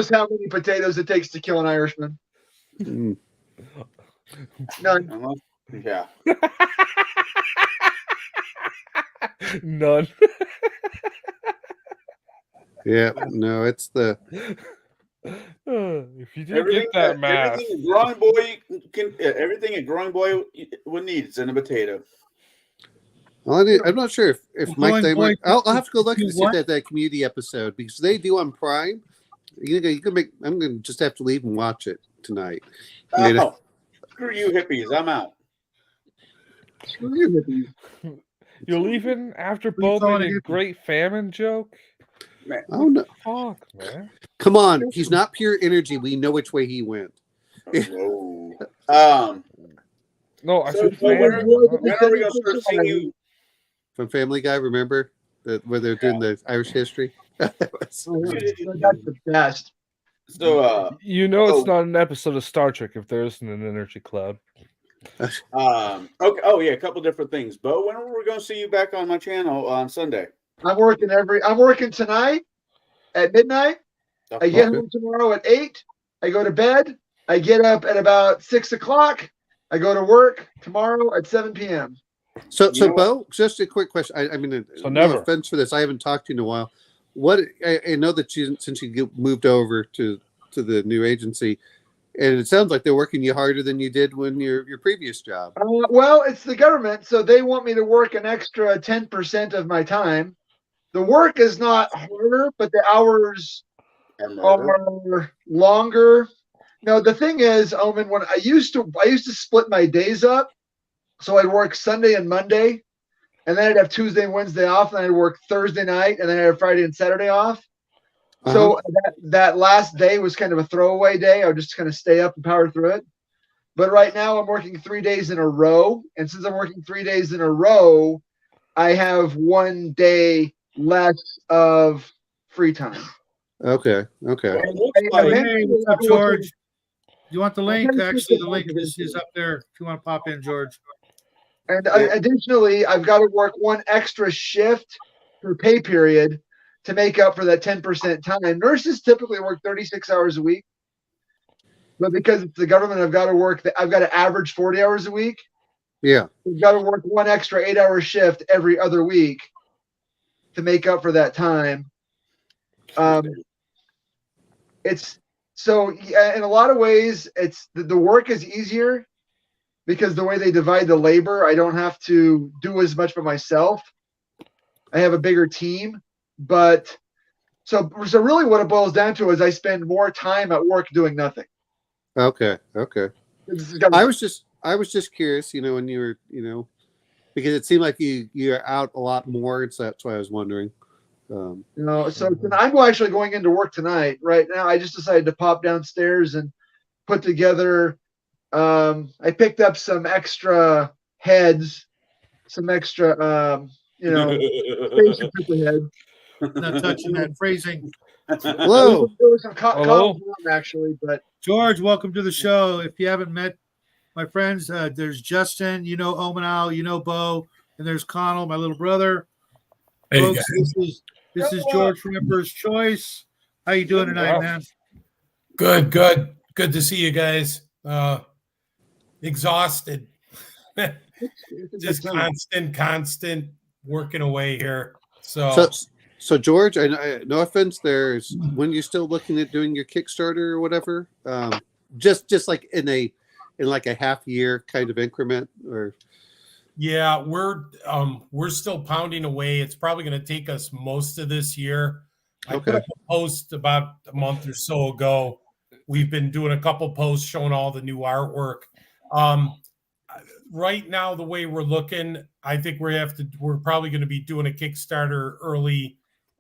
how many potatoes it takes to kill an Irishman. None.
Yeah.
None.
Yeah, no, it's the.
If you didn't get that math,
everything a growing boy would need is in a potato.
Well, I'm not sure if Mike. I'll have to go look and see that community episode because they do on Prime. You can make. I'm gonna just have to leave and watch it tonight.
Screw you, hippies! I'm out.
Screw you, hippies!
You're leaving after Bo made a great famine joke.
Man.
Oh no!
Fuck, man!
Come on, he's not pure energy. We know which way he went.
No.
No, I said
when are we gonna start seeing you?
From Family Guy, remember where they're doing the Irish history?
That's the best.
So,
you know, it's not an episode of Star Trek if there isn't an energy cloud.
Okay. Oh yeah, a couple different things. Bo, when are we going to see you back on my channel on Sunday?
I'm working tonight at midnight. I get home tomorrow at 8. I go to bed. I get up at about 6 o'clock. I go to work tomorrow at 7 p.m.
So Bo, just a quick question. I mean, no offense for this. I haven't talked to you in a while. I know that since you moved over to the new agency, and it sounds like they're working you harder than you did when your previous job.
Well, it's the government, so they want me to work an extra 10% of my time. The work is not harder, but the hours are longer. No, the thing is, Omen, when I used to split my days up, so I'd work Sunday and Monday, and then I'd have Tuesday and Wednesday off, and then I'd work Thursday night, and then I'd have Friday and Saturday off. So that last day was kind of a throwaway day. I would just kind of stay up and power through it. But right now I'm working 3 days in a row. And since I'm working 3 days in a row, I have 1 day less of free time.
Okay.
Hey, what's up, George? You want the link? Actually, the link is up there if you want to pop in, George.
And additionally, I've got to work 1 extra shift per pay period to make up for that 10% time. Nurses typically work 36 hours a week. But because it's the government, I've got to average 40 hours a week.
Yeah.
We've got to work 1 extra 8-hour shift every other week to make up for that time. It's so in a lot of ways, it's the work is easier because the way they divide the labor, I don't have to do as much by myself. I have a bigger team, but so really what it boils down to is I spend more time at work doing nothing.
Okay. I was just curious, when you were, because it seemed like you're out a lot more, so that's why I was wondering.
So I'm actually going into work tonight. Right now, I just decided to pop downstairs and put together. I picked up some extra heads, some extra, spaceship head.
Not touching that phrasing.
Hello.
There was some columns actually, but
George, welcome to the show. If you haven't met my friends, there's Justin, Omanal, Bo, and there's Connell, my little brother.
Hey,
folks, this is George from Emperor's Choice. How you doing tonight, man?
Good to see you guys. Exhausted. Just constant working away here.
So George, I no offense, there's when you're still looking at doing your Kickstarter or whatever, just like in a half year kind of increment, or
yeah, we're still pounding away. It's probably going to take us most of this year. I put up a post about a month or so ago. We've been doing a couple posts showing all the new artwork. Right now, the way we're looking, I think we're probably going to be doing a Kickstarter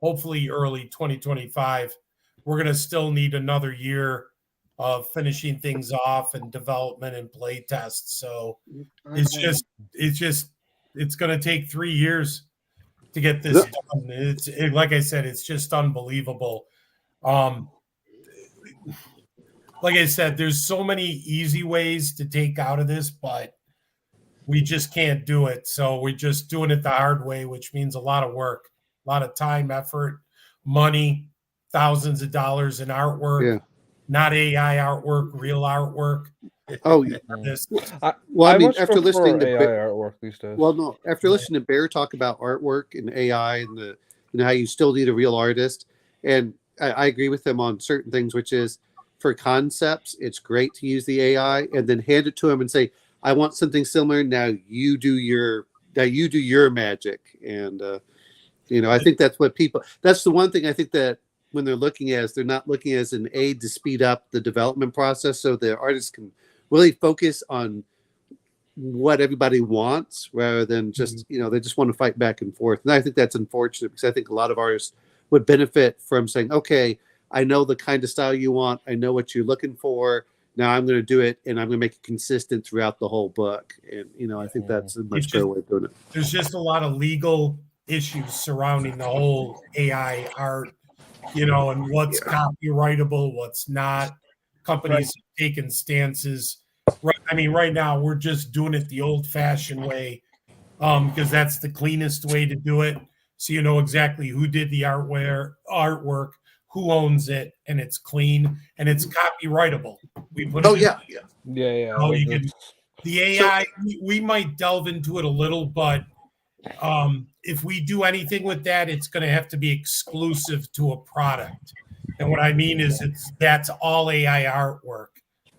hopefully early 2025. We're going to still need another year of finishing things off and development and play tests. So it's going to take 3 years to get this done. Like I said, it's just unbelievable. Like I said, there's so many easy ways to take out of this, but we just can't do it. So we're just doing it the hard way, which means a lot of work, a lot of time, effort, money, thousands of dollars in artwork, not AI artwork, real artwork.
Oh, I mean, after listening to
AI artwork these days.
Well, no, after listening to Bear talk about artwork and AI and how you still need a real artist, and I agree with him on certain things, which is for concepts, it's great to use the AI and then hand it to him and say, I want something similar. Now you do your magic. And, I think that's that's the one thing I think that when they're looking at, they're not looking as an aid to speed up the development process so the artists can really focus on what everybody wants rather than just, they just want to fight back and forth. And I think that's unfortunate because I think a lot of artists would benefit from saying, okay, I know the kind of style you want. I know what you're looking for. Now I'm going to do it, and I'm going to make it consistent throughout the whole book. And I think that's a much better way of doing it.
There's just a lot of legal issues surrounding the whole AI art, and what's copyrightable, what's not. Companies have taken stances. Right, I mean, right now we're just doing it the old-fashioned way, because that's the cleanest way to do it. So you know exactly who did the artwork, who owns it, and it's clean and it's copyrightable. We put
yeah.
The AI, we might delve into it a little, but if we do anything with that, it's going to have to be exclusive to a product. And what I mean is that's all AI artwork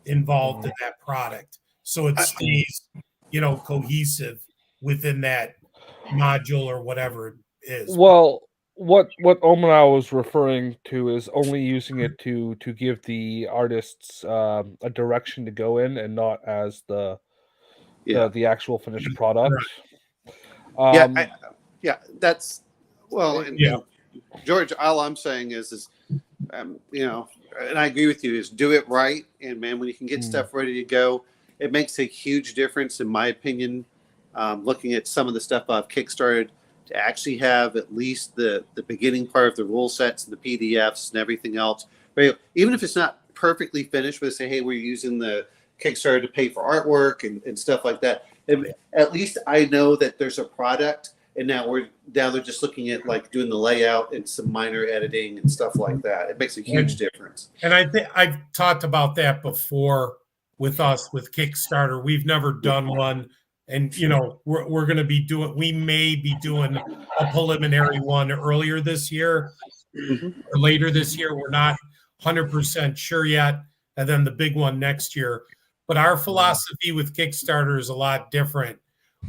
involved in that product. So it stays, cohesive within that module or whatever it is.
Well, what Omana was referring to is only using it to give the artists a direction to go in and not as the actual finished product.
That's and George, all I'm saying is you know, and I agree with you, is do it right. And man, when you can get stuff ready to go, it makes a huge difference, in my opinion. Looking at some of the stuff I've kickstarted, to actually have at least the beginning part of the rule sets and the PDFs and everything else. But even if it's not perfectly finished, but say, hey, we're using the Kickstarter to pay for artwork and stuff like that. And at least I know that there's a product, and now they're just looking at like doing the layout and some minor editing and stuff like that. It makes a huge difference.
And I think I've talked about that before with us with Kickstarter. We've never done one. And, you know, we're going to be we may be doing a preliminary one earlier this year or later this year. We're not 100% sure yet. And then the big one next year. But our philosophy with Kickstarter is a lot different.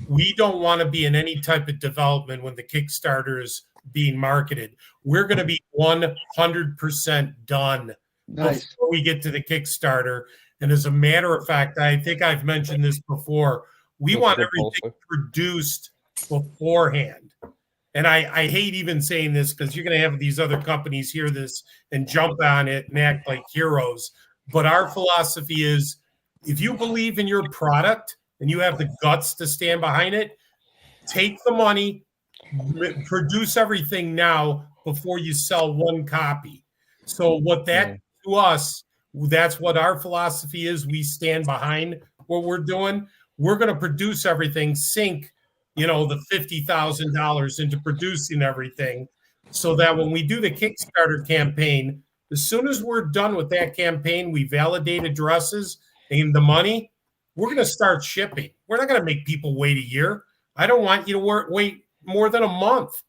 We don't want to be in any type of development when the Kickstarter is being marketed. We're going to be 100% done before we get to the Kickstarter. And as a matter of fact, I think I've mentioned this before, we want everything produced beforehand. And I hate even saying this because you're going to have these other companies hear this and jump on it and act like heroes. But our philosophy is, if you believe in your product and you have the guts to stand behind it, take the money, produce everything now before you sell one copy. So what that to us, that's what our philosophy is. We stand behind what we're doing. We're going to produce everything, sink, you know, the $50,000 into producing everything, so that when we do the Kickstarter campaign, as soon as we're done with that campaign, we validate addresses and the money, we're going to start shipping. We're not going to make people wait a year. I don't want you to wait more than a month.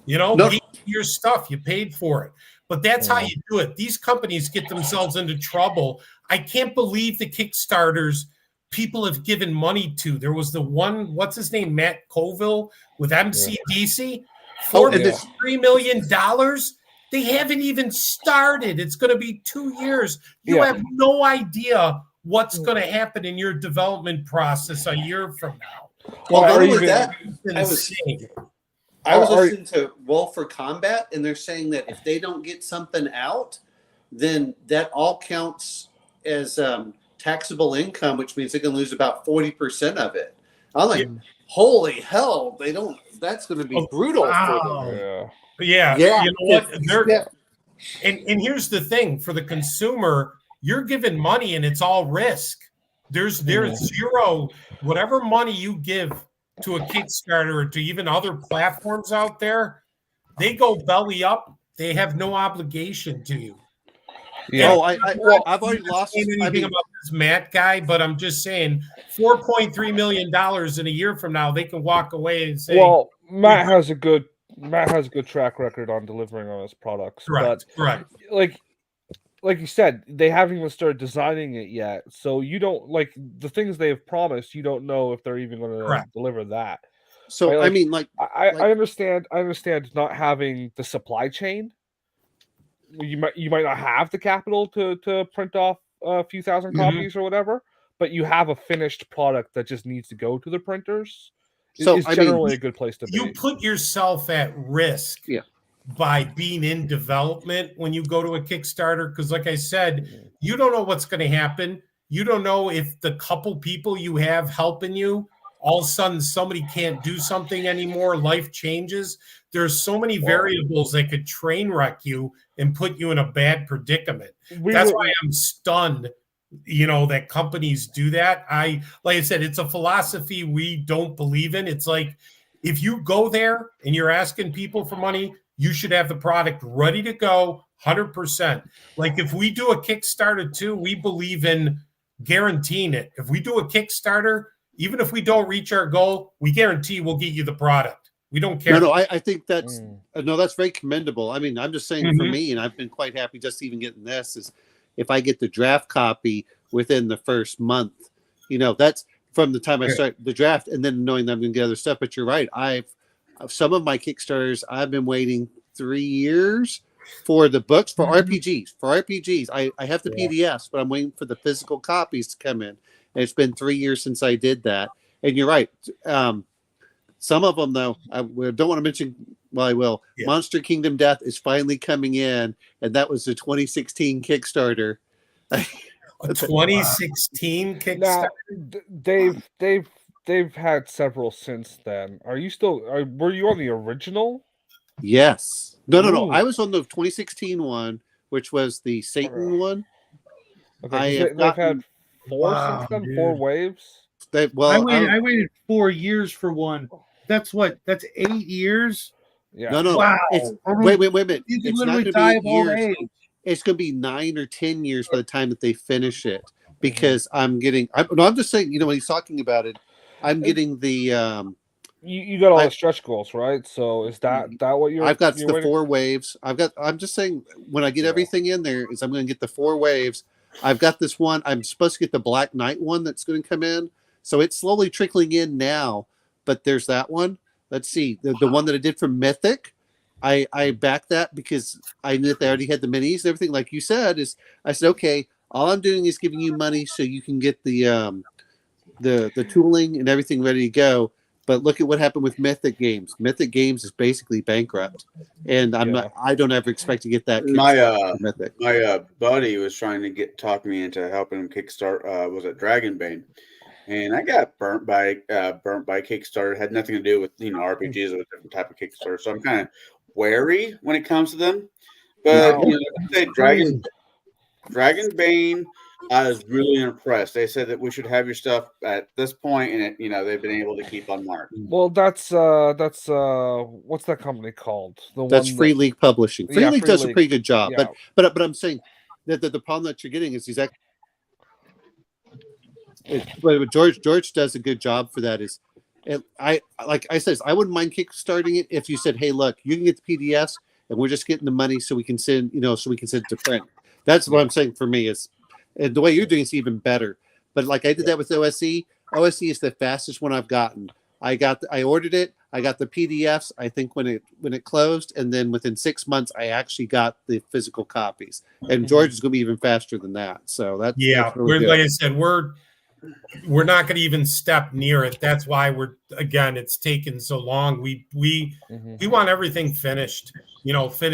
You know, get your stuff. You paid for it. But that's how you do it. These companies get themselves into trouble. I can't believe the Kickstarters people have given money to. There was the one, what's his name, Matt Colville with MCDC, $3 million. They haven't even started. It's going to be 2 years. You have no idea what's going to happen in your development process a year from now.
Well, not only that, I was listening to Wolf for Combat, and they're saying that if they don't get something out, then that all counts as taxable income, which means they can lose about 40% of it. I'm like, holy hell, they don't. That's going to be brutal for them.
Yeah. You know what? And here's the thing: for the consumer, you're giving money, and it's all risk. There's zero. Whatever money you give to a Kickstarter or to even other platforms out there, they go belly up. They have no obligation to you.
Yeah. I've already lost
anything about this Matt guy, but I'm just saying $4.3 million in a year from now, they can walk away and say,
well, Matt has a good track record on delivering on his products.
Correct.
Like you said, they haven't even started designing it yet. So you don't, like, the things they have promised, you don't know if they're even going to deliver that.
So right?
Like,
I mean,
I understand not having the supply chain. You might not have the capital to print off a few thousand copies or whatever, but you have a finished product that just needs to go to the printers. So it's generally a good place to be.
You put yourself at risk by being in development when you go to a Kickstarter, because like I said, you don't know what's going to happen. You don't know if the couple people you have helping you, all of a sudden somebody can't do something anymore, life changes. There's so many variables that could train wreck you and put you in a bad predicament. That's why I'm stunned, you know, that companies do that. Like I said, it's a philosophy we don't believe in. It's like, if you go there and you're asking people for money, you should have the product ready to go 100%. Like if we do a Kickstarter too, we believe in guaranteeing it. If we do a Kickstarter, even if we don't reach our goal, we guarantee we'll get you the product. We don't care.
No, I think that's that's very commendable. I mean, I'm just saying for me, and I've been quite happy just even getting this, is if I get the draft copy within the first month, you know, that's from the time I start the draft, and then knowing that I'm going to get other stuff. But you're right. Some of my Kickstarters, I've been waiting 3 years for the books for RPGs. For RPGs, I have the PDFs, but I'm waiting for the physical copies to come in. And it's been 3 years since I did that. And you're right. Some of them, though, I don't want to mention. Well, I will. Yeah. Monster Kingdom Death is finally coming in, and that was the 2016 Kickstarter.
A 2016 Kickstarter.
Now, they've had several since then. Are you still? Were you on the original?
Yes. No. I was on the 2016 one, which was the Satan one.
Okay, they've had 4 since then. Dude. 4 waves.
I waited 4 years for one. That's 8 years.
Yeah.
No.
Wow.
Wait a minute. It's not going to be 8 years. It's going to be 9 or 10 years by the time that they finish it. Because I'm just saying. When he's talking about it, I'm getting the.
You got all the stretch goals, right? So is that what you're?
I've got the 4 waves. I'm just saying when I get everything in there, is I'm going to get the 4 waves. I've got this one. I'm supposed to get the Black Knight one that's going to come in. So it's slowly trickling in now. But there's that one. Let's see. The one that I did from Mythic. I backed that because I knew that they already had the minis and everything. Like you said, I said, okay, all I'm doing is giving you money so you can get the tooling and everything ready to go. But look at what happened with Mythic Games. Mythic Games is basically bankrupt, and I don't ever expect to get that.
My buddy was trying to talk me into helping him kickstart. Was it Dragonbane? And I got burnt by Kickstarter. It had nothing to do with RPGs or a different type of Kickstarter. So I'm kind of wary when it comes to them. But Dragonbane, I was really impressed. They said that we should have your stuff at this point, and they've been able to keep on mark.
Well, that's what's that company called?
That's Free League Publishing. Free League does a pretty good job, but I'm saying that the problem that you're getting is exactly. But George does a good job for that. I wouldn't mind kickstarting it if you said, hey, look, you can get the PDFs, and we're just getting the money so we can send it to print. That's what I'm saying for me is. And the way you're doing is even better. But like I did that with OSE. OSE is the fastest one I've gotten. I ordered it. I got the PDFs. I think when it closed, and then within 6 months, I actually got the physical copies. And George is going to be even faster than that. So that's really
like I said, we're not going to even step near it. That's why it's taken so long. We want everything finished.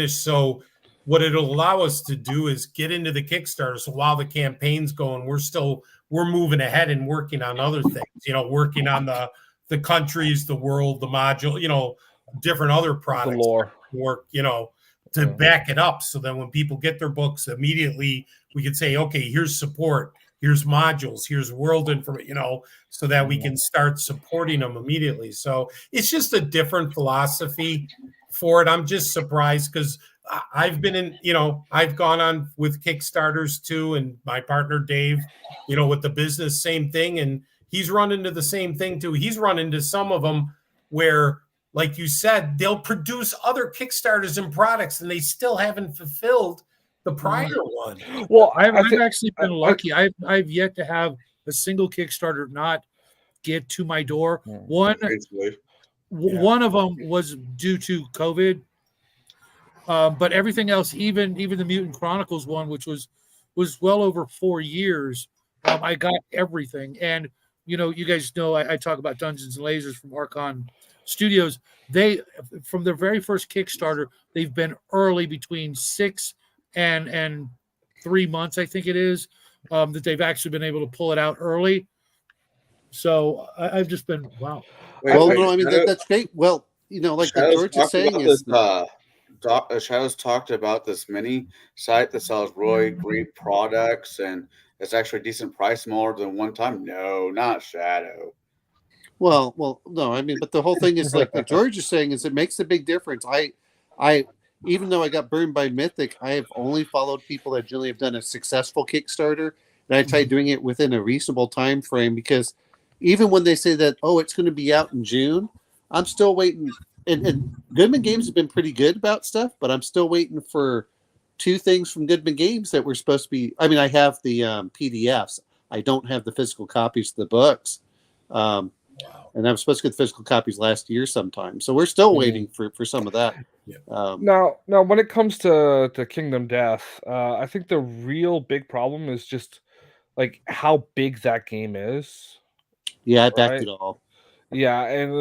So. What it'll allow us to do is get into the Kickstarter. So while the campaign's going, we're moving ahead and working on other things, working on the countries, the world, the module, different other products,
the lore.
Work, to back it up. So then when people get their books immediately, we can say, okay, here's support, here's modules, here's world information, so that we can start supporting them immediately. So it's just a different philosophy for it. I'm just surprised because I've been in, I've gone on with Kickstarters too, and my partner Dave, with the business, same thing, and he's run into the same thing too. He's run into some of them where, like you said, they'll produce other Kickstarters and products, and they still haven't fulfilled the prior one.
Well, I've actually been lucky. I've yet to have a single Kickstarter not get to my door. One of them was due to COVID. But everything else, even the Mutant Chronicles one, which was well over 4 years, I got everything. And you guys know I talk about Dungeons and Lasers from Archon Studios. They, from their very first Kickstarter, they've been early between 6 and 3 months, I think it is, that they've actually been able to pull it out early. So I've just been wow.
That's great. Well, like George is saying is.
Shadow's talked about this mini site that sells really great products, and it's actually a decent price more than one time. No, not Shadow.
Well, no. But the whole thing is like George is saying is it makes a big difference. I even though I got burned by Mythic, I have only followed people that generally have done a successful Kickstarter, and I tried doing it within a reasonable time frame because even when they say that it's going to be out in June, I'm still waiting. And Goodman Games have been pretty good about stuff, but I'm still waiting for 2 things from Goodman Games that were supposed to be. I have the PDFs. I don't have the physical copies of the books. And I was supposed to get the physical copies last year sometime. So we're still waiting for some of that.
Now, when it comes to Kingdom Death, I think the real big problem is just like how big that game is.
Yeah, I backed it all.
Yeah, and it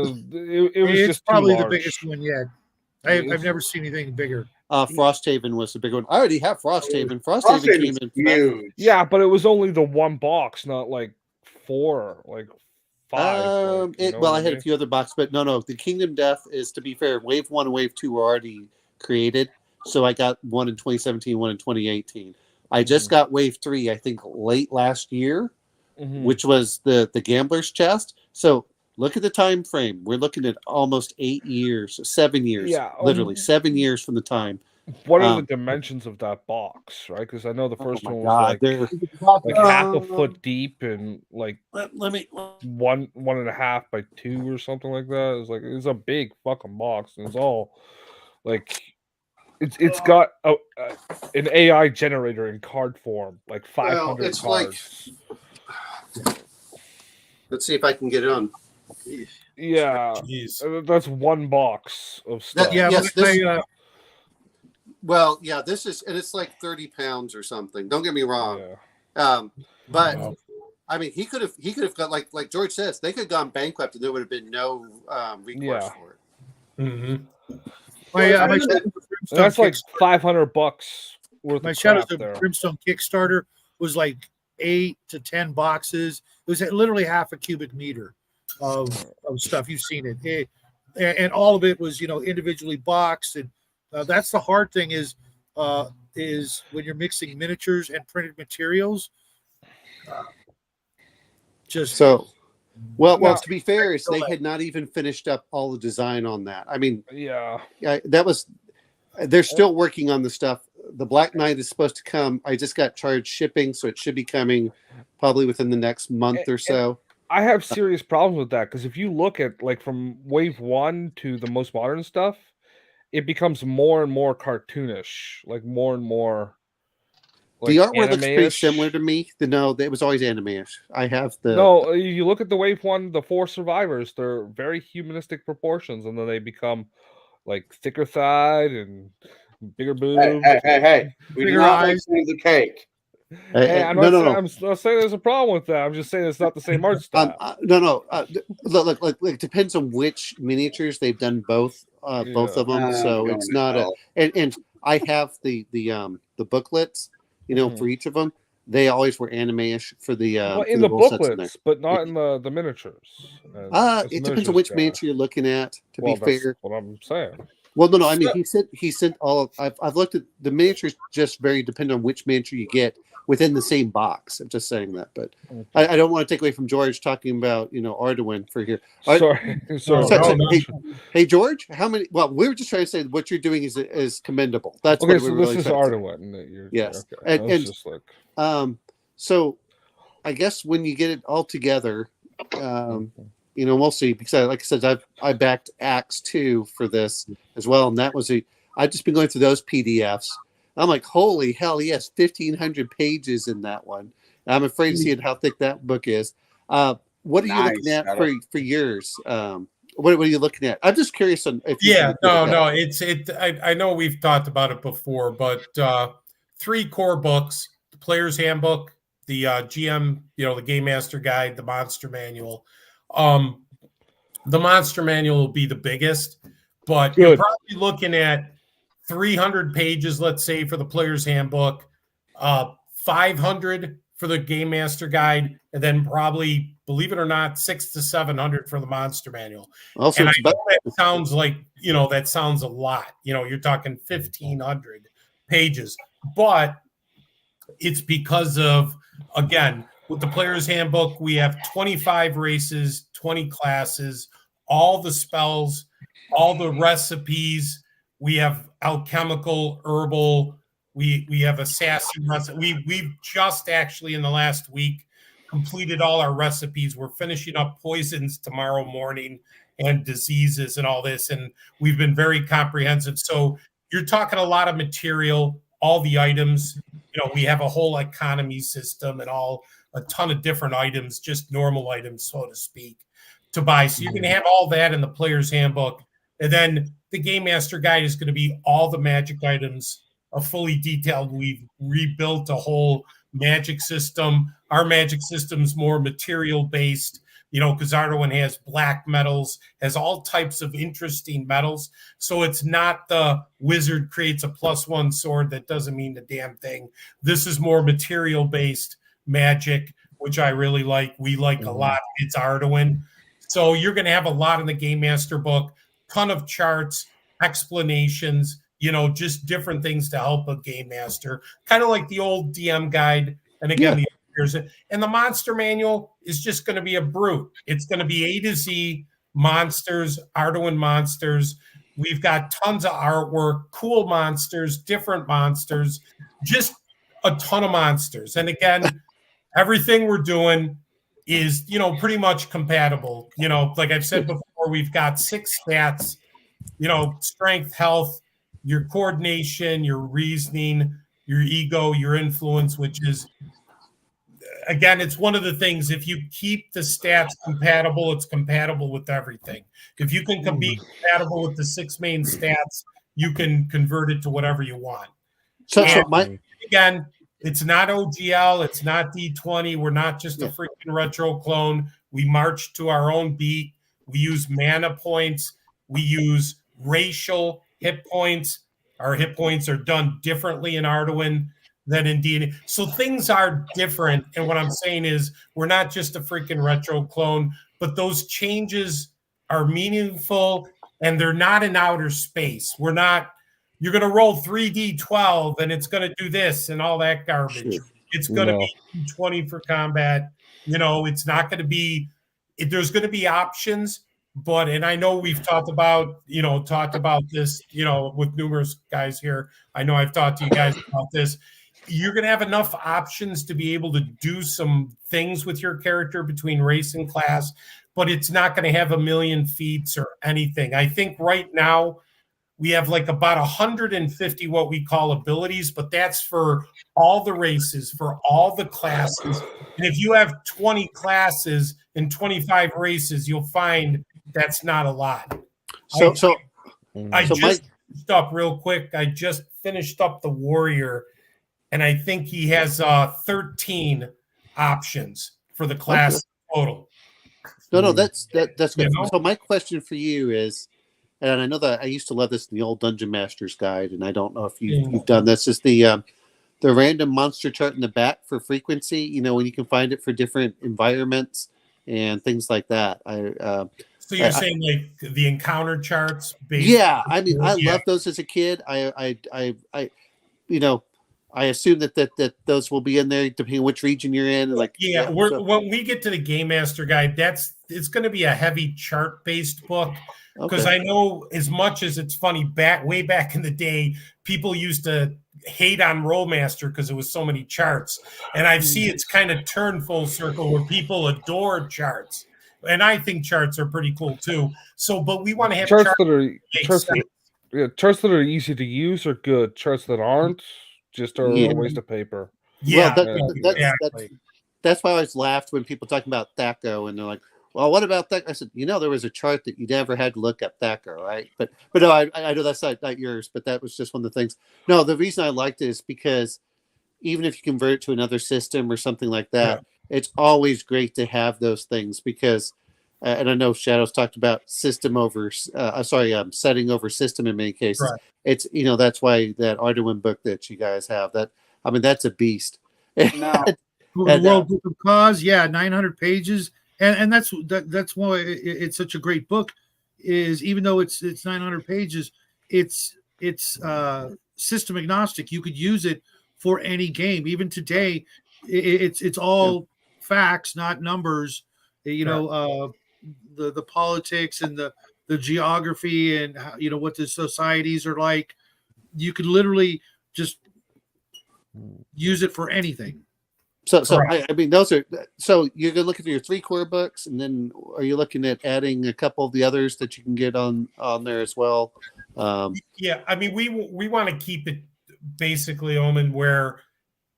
was
It's
just
probably
too
the
large.
biggest one yet. I've never seen anything bigger.
Frosthaven was the big one. I already have Frosthaven. Frosthaven came in
huge.
Yeah, but it was only the one box, not like 4, like 5.
Well, I had a few other boxes, but no. The Kingdom Death is, to be fair, Wave 1 and Wave 2 were already created. So I got one in 2017, one in 2018. I just got Wave 3, I think, late last year, which was the Gambler's Chest. So look at the time frame. We're looking at almost 8 years, 7 years.
Yeah,
literally 7 years from the time.
What are the dimensions of that box, right? Because I know the first one was like half a foot deep and like
let me
1.5 by 2 or something like that. It's a big fucking box, and it's all like it's got an AI generator in card form, like 500 cards.
Let's see if I can get it on.
Yeah, that's one box of stuff.
This is, and it's like 30 pounds or something. Don't get me wrong. Yeah. But I mean, he could have got, like George says, they could have gone bankrupt and there would have been no recourse for it.
Mm-hmm.
That's like $500 worth.
My Shadows of Brimstone Kickstarter was like 8 to 10 boxes. It was literally half a cubic meter of stuff. You've seen it, and all of it was individually boxed. And that's the hard thing is when you're mixing miniatures and printed materials.
Well, to be fair, they had not even finished up all the design on that. I mean, they're still working on the stuff. The Black Knight is supposed to come. I just got charged shipping, so it should be coming probably within the next month or so.
I have serious problems with that because if you look at like from Wave 1 to the most modern stuff, it becomes more and more cartoonish, like more and more.
Like the artwork looks pretty similar to me. No, it was always anime-ish. I have the
no. You look at the Wave 1, the 4 survivors; they're very humanistic proportions, and then they become like thicker thighed and bigger boobs.
Hey! We do not make the cake.
I'm not saying there's a problem with that. I'm just saying it's not the same art style.
Look, it depends on which miniatures they've done both of them. So it's not and I have the booklets, for each of them. They always were anime-ish for the
in the booklets, but not in the miniatures.
It depends on which miniature you're looking at. To be fair,
what I'm saying.
Well, no. I mean, he sent all. I've looked at the miniatures. Just very dependent on which miniature you get within the same box. I'm just saying that, but I don't want to take away from George talking about Arduin for here.
Sorry.
Hey, George, how many? Well, we were just trying to say what you're doing is commendable. That's
okay.
What
So
this
is Arduin.
Yes,
okay. And just like
so I guess when you get it all together, we'll see, because like I said, I backed Axe 2 for this as well, and that was I've just been going through those PDFs. I'm like, holy hell, he has 1,500 pages in that one. And I'm afraid to see how thick that book is. What are you looking at for yours? What are you looking at? I'm just curious on if
I know we've talked about it before, but 3 core books: the Player's Handbook, the GM, the Game Master Guide, the Monster Manual. The Monster Manual will be the biggest, but you're probably looking at 300 pages, let's say, for the Player's Handbook, 500 for the Game Master Guide, and then probably, believe it or not, 600 to 700 for the Monster Manual.
Also,
and I know that sounds like, that sounds a lot. You're talking 1,500 pages, but it's because of, again, with the Player's Handbook, we have 25 races, 20 classes, all the spells, all the recipes. We have alchemical, herbal. We have assassin recipe. We've just actually in the last week completed all our recipes. We're finishing up poisons tomorrow morning and diseases and all this. And we've been very comprehensive. So you're talking a lot of material, all the items. We have a whole economy system and a ton of different items, just normal items, so to speak, to buy. So you're going to have all that in the Player's Handbook. And then the Game Master Guide is going to be all the magic items, a fully detailed. We've rebuilt a whole magic system. Our magic system's more material based. because Ardoin has black metals, has all types of interesting metals. So it's not the wizard creates a +1 sword that doesn't mean the damn thing. This is more material-based magic, which I really like. We like a lot. It's Ardoin. So you're going to have a lot in the Game Master book, ton of charts, explanations, just different things to help a game master, kind of like the old DM guide. And again, and the monster manual is just going to be a brute. It's going to be A to Z monsters, Ardoin monsters. We've got tons of artwork, cool monsters, different monsters, just a ton of monsters. And again, everything we're doing is, pretty much compatible. Like I've said before, we've got 6 stats, strength, health, your coordination, your reasoning, your ego, your influence, which is, again, it's one of the things, if you keep the stats compatible, it's compatible with everything. If you can be compatible with the 6 main stats, you can convert it to whatever you want.
So
again, it's not OGL, it's not D20. We're not just a freaking retro clone. We march to our own beat. We use mana points. We use racial hit points. Our hit points are done differently in Ardoin than in D&D. So things are different. And what I'm saying is we're not just a freaking retro clone, but those changes are meaningful and they're not in outer space. We're not, you're going to roll 3d12 and it's going to do this and all that garbage. Sure. It's going to be 20 for combat. It's not going to be, there's going to be options. But, and I know we've talked about this, with numerous guys here. I know I've talked to you guys about this. You're going to have enough options to be able to do some things with your character between race and class, but it's not going to have a million feats or anything. I think right now we have like about 150 what we call abilities, but that's for all the races, for all the classes. And if you have 20 classes and 25 races, you'll find that's not a lot. I just finished up real quick. I just finished up the Warrior, and I think he has 13 options for the class total.
No, that's good. So my question for you is, and I know that I used to love this in the old Dungeon Master's Guide, and I don't know if you've done this, is the random monster chart in the back for frequency, when you can find it for different environments and things like that.
So you're saying like the encounter charts?
I mean, I loved those as a kid. I assume that those will be in there depending on which region you're in.
When we get to the Game Master Guide, it's going to be a heavy chart-based book. Because I know, as much as it's funny, way back in the day, people used to hate on Rollmaster because it was so many charts. And I see it's kind of turned full circle where people adore charts. And I think charts are pretty cool too. So, but we want to have charts
charts that are easy to use are good. Charts that aren't just are a waste of paper.
Yeah, that's why I always laughed when people talk about THAC0 and they're like, well, what about that? I said, there was a chart that you never had to look up THAC0, right? But no, I know that's not yours, but that was just one of the things. No, the reason I liked it is because even if you convert it to another system or something like that, it's always great to have those things because, and I know Shadow's talked about setting over system in many cases. Right. It's, that's why that Ardoin book that you guys have, that's a beast.
No. The World Book of Cause, 900 pages. And that's why it's such a great book. Is even though it's 900 pages, it's system agnostic. You could use it for any game. Even today, it's all facts, not numbers. The politics and the geography and what the societies are like. You could literally just use it for anything.
So I mean, those are, so you're going to look at your 3 core books, and then are you looking at adding a couple of the others that you can get on there as well?
I mean, we want to keep it basically, Omen, where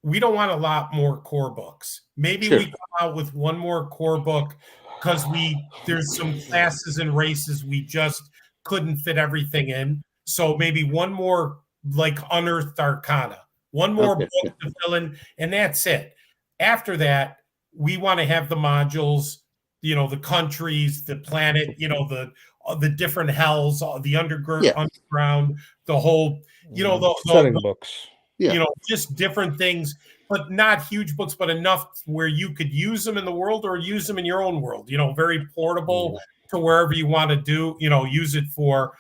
we don't want a lot more core books. Maybe we come out with one more core book because there's some classes and races we just couldn't fit everything in. So maybe one more like Unearthed Arcana, one more book to fill in, and that's it. After that, we want to have the modules the countries, the planet, the different hells, the underground, the whole,
setting books.
just different things, but not huge books, but enough where you could use them in the world or use them in your own world, very portable to wherever you want to do, use it for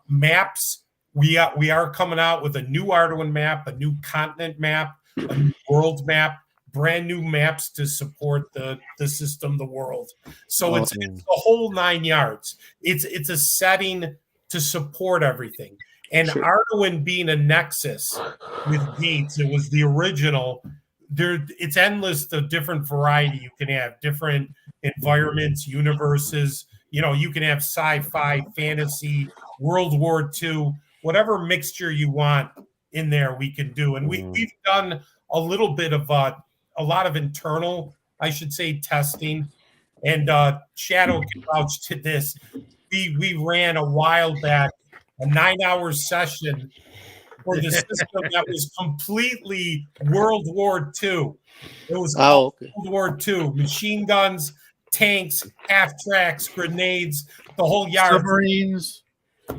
maps. We are coming out with a new Arduin map, a new continent map, a new world map, brand new maps to support the system, the world. So it's the whole 9 yards. It's a setting to support everything. And Arduin being a Nexus with gates, it was the original. It's endless, the different variety you can have, different environments, universes. You can have sci-fi, fantasy, World War II, whatever mixture you want in there, we can do. And we've done a little bit of a lot of internal, I should say, testing. And Shadow can vouch to this. We ran a while back a 9-hour session for the system that was completely World War II. It was World War II, machine guns, tanks, half tracks, grenades, the whole yard.
Submarines.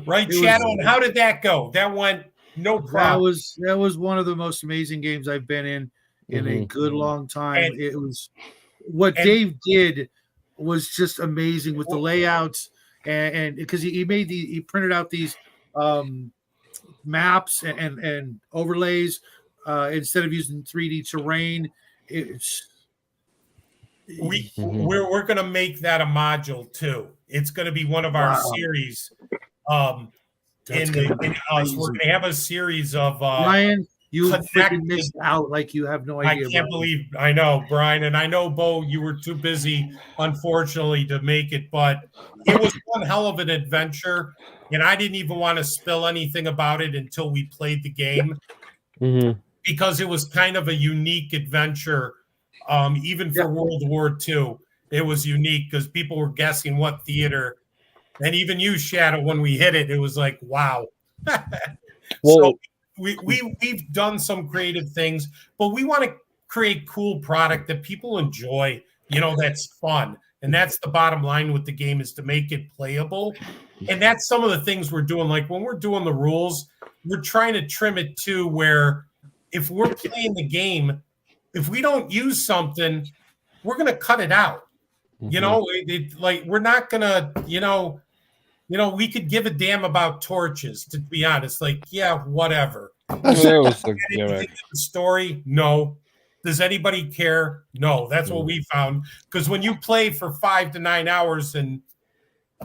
Right, Shadow? And how did that go? That went no problem.
That was one of the most amazing games I've been in a good long time. And it was what Dave did was just amazing with the layouts, and because he printed out these maps and overlays instead of using 3D terrain.
We're going to make that a module too. It's going to be one of our series. We're going to have a series of
Ryan, you freaking missed out like you have no idea.
I can't believe. I know, Brian, and I know, Bo, you were too busy, unfortunately, to make it, but it was one hell of an adventure, and I didn't even want to spill anything about it until we played the game, because it was kind of a unique adventure, even for World War II. It was unique because people were guessing what theater, and even you, Shadow, when we hit it, it was like, wow. So we've done some creative things, but we want to create cool product that people enjoy, that's fun. And that's the bottom line with the game, is to make it playable. And that's some of the things we're doing. Like when we're doing the rules, we're trying to trim it to where if we're playing the game, if we don't use something, we're going to cut it out. We're not going to, we could give a damn about torches, to be honest. Like, yeah, whatever.
The
story? No. Does anybody care? No. That's what we found. Because when you play for 5 to 9 hours and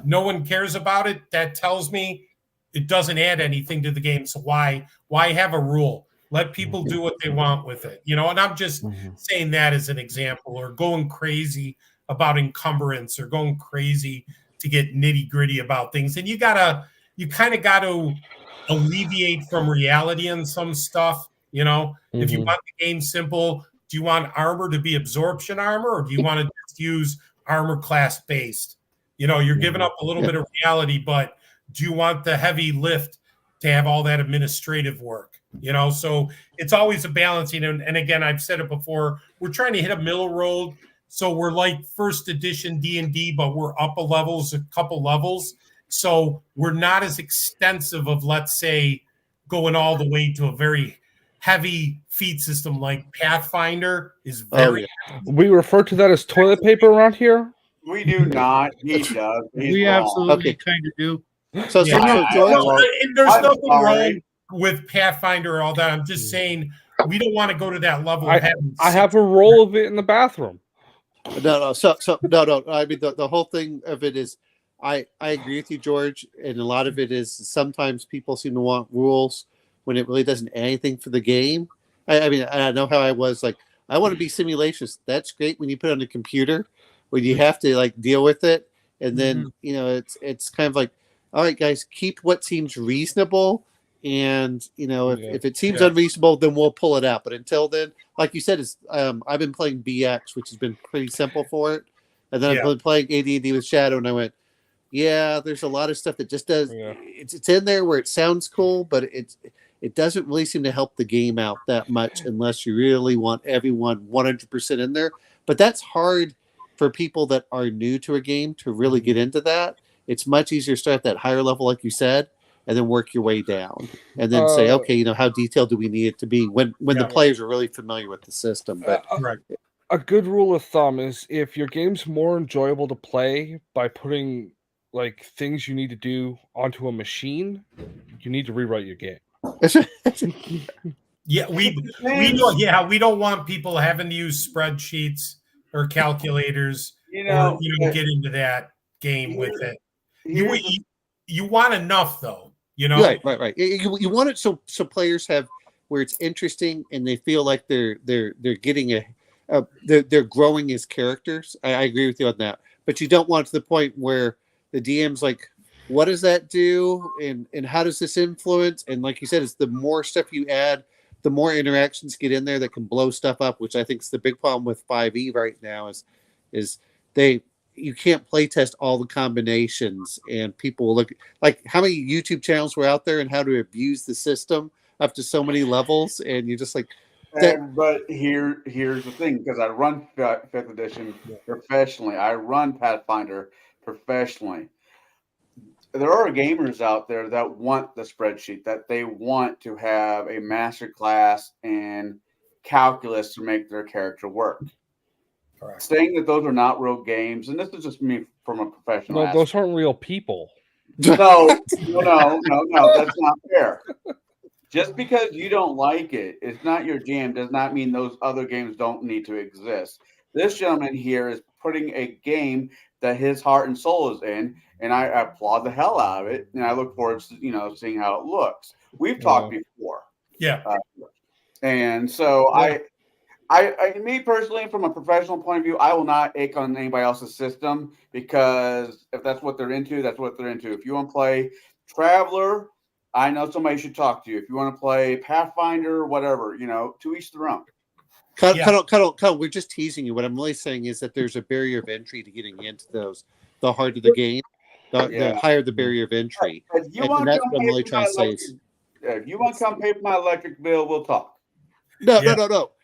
no one cares about it, that tells me it doesn't add anything to the game. So why have a rule? Let people do what they want with it. And I'm just saying that as an example, or going crazy about encumbrance, or going crazy to get nitty gritty about things. And you kind of got to alleviate from reality on some stuff. If you want the game simple, do you want armor to be absorption armor, or do you want to just use armor class based? You're giving up a little bit of reality, but do you want the heavy lift to have all that administrative work? So it's always a balancing. And again, I've said it before, we're trying to hit a middle road. So we're like first edition D&D, but we're up a couple levels. So we're not as extensive of, let's say, going all the way to a very heavy feat system like Pathfinder is very.
We refer to that as toilet paper around here.
We do not. He does.
We absolutely kind of do.
So,
there's nothing wrong with Pathfinder or all that. I'm just saying we don't want to go to that level.
I have a roll of it in the bathroom.
No. So no. I mean, the whole thing of it is, I agree with you, George, and a lot of it is sometimes people seem to want rules when it really doesn't add anything for the game. I mean, I know how I was like, I want to be simulations. That's great when you put it on the computer, when you have to like deal with it, and then it's kind of like, all right, guys, keep what seems reasonable, and if it seems unreasonable, then we'll pull it out. But until then, like you said, I've been playing BX, which has been pretty simple for it, and then I've been playing AD&D with Shadow, and I went, there's a lot of stuff that just does. It's in there where it sounds cool, but it doesn't really seem to help the game out that much unless you really want everyone 100% in there. But that's hard for people that are new to a game to really get into that, it's much easier to start at that higher level, like you said, and then work your way down, and then say, okay, how detailed do we need it to be when the players are really familiar with the system. But
a good rule of thumb is if your game's more enjoyable to play by putting like things you need to do onto a machine, you need to rewrite your game.
Yeah, we don't want people having to use spreadsheets or calculators or get into that game with it. You want enough though,
Right. You want it so players have where it's interesting and they feel like they're getting they're growing as characters. I agree with you on that, but you don't want it to the point where the DM's like, what does that do, and how does this influence? And like you said, it's the more stuff you add, the more interactions get in there that can blow stuff up, which I think is the big problem with 5e right now is you can't play test all the combinations, and people will look like how many YouTube channels were out there and how to abuse the system up to so many levels, and you're just like.
But here's the thing, because I run 5th edition professionally, I run Pathfinder professionally. There are gamers out there that want the spreadsheet, that they want to have a master class and calculus to make their character work. Correct. Saying that those are not real games, and this is just me from a professional aspect.
Those aren't real people.
No, that's not fair. Just because you don't like it, it's not your jam, does not mean those other games don't need to exist. This gentleman here is putting a game that his heart and soul is in, and I applaud the hell out of it, and I look forward to seeing how it looks. We've talked before, and so me personally, from a professional point of view, I will not ache on anybody else's system, because if that's what they're into, that's what they're into. If you want to play Traveler, I know somebody should talk to you. If you want to play Pathfinder, whatever, to each their own.
Cut. We're just teasing you. What I'm really saying is that there's a barrier of entry to getting into those. The harder the game, the higher the barrier of entry. And that's what I'm really trying to say.
If you want to come pay for my electric bill, we'll talk.
No.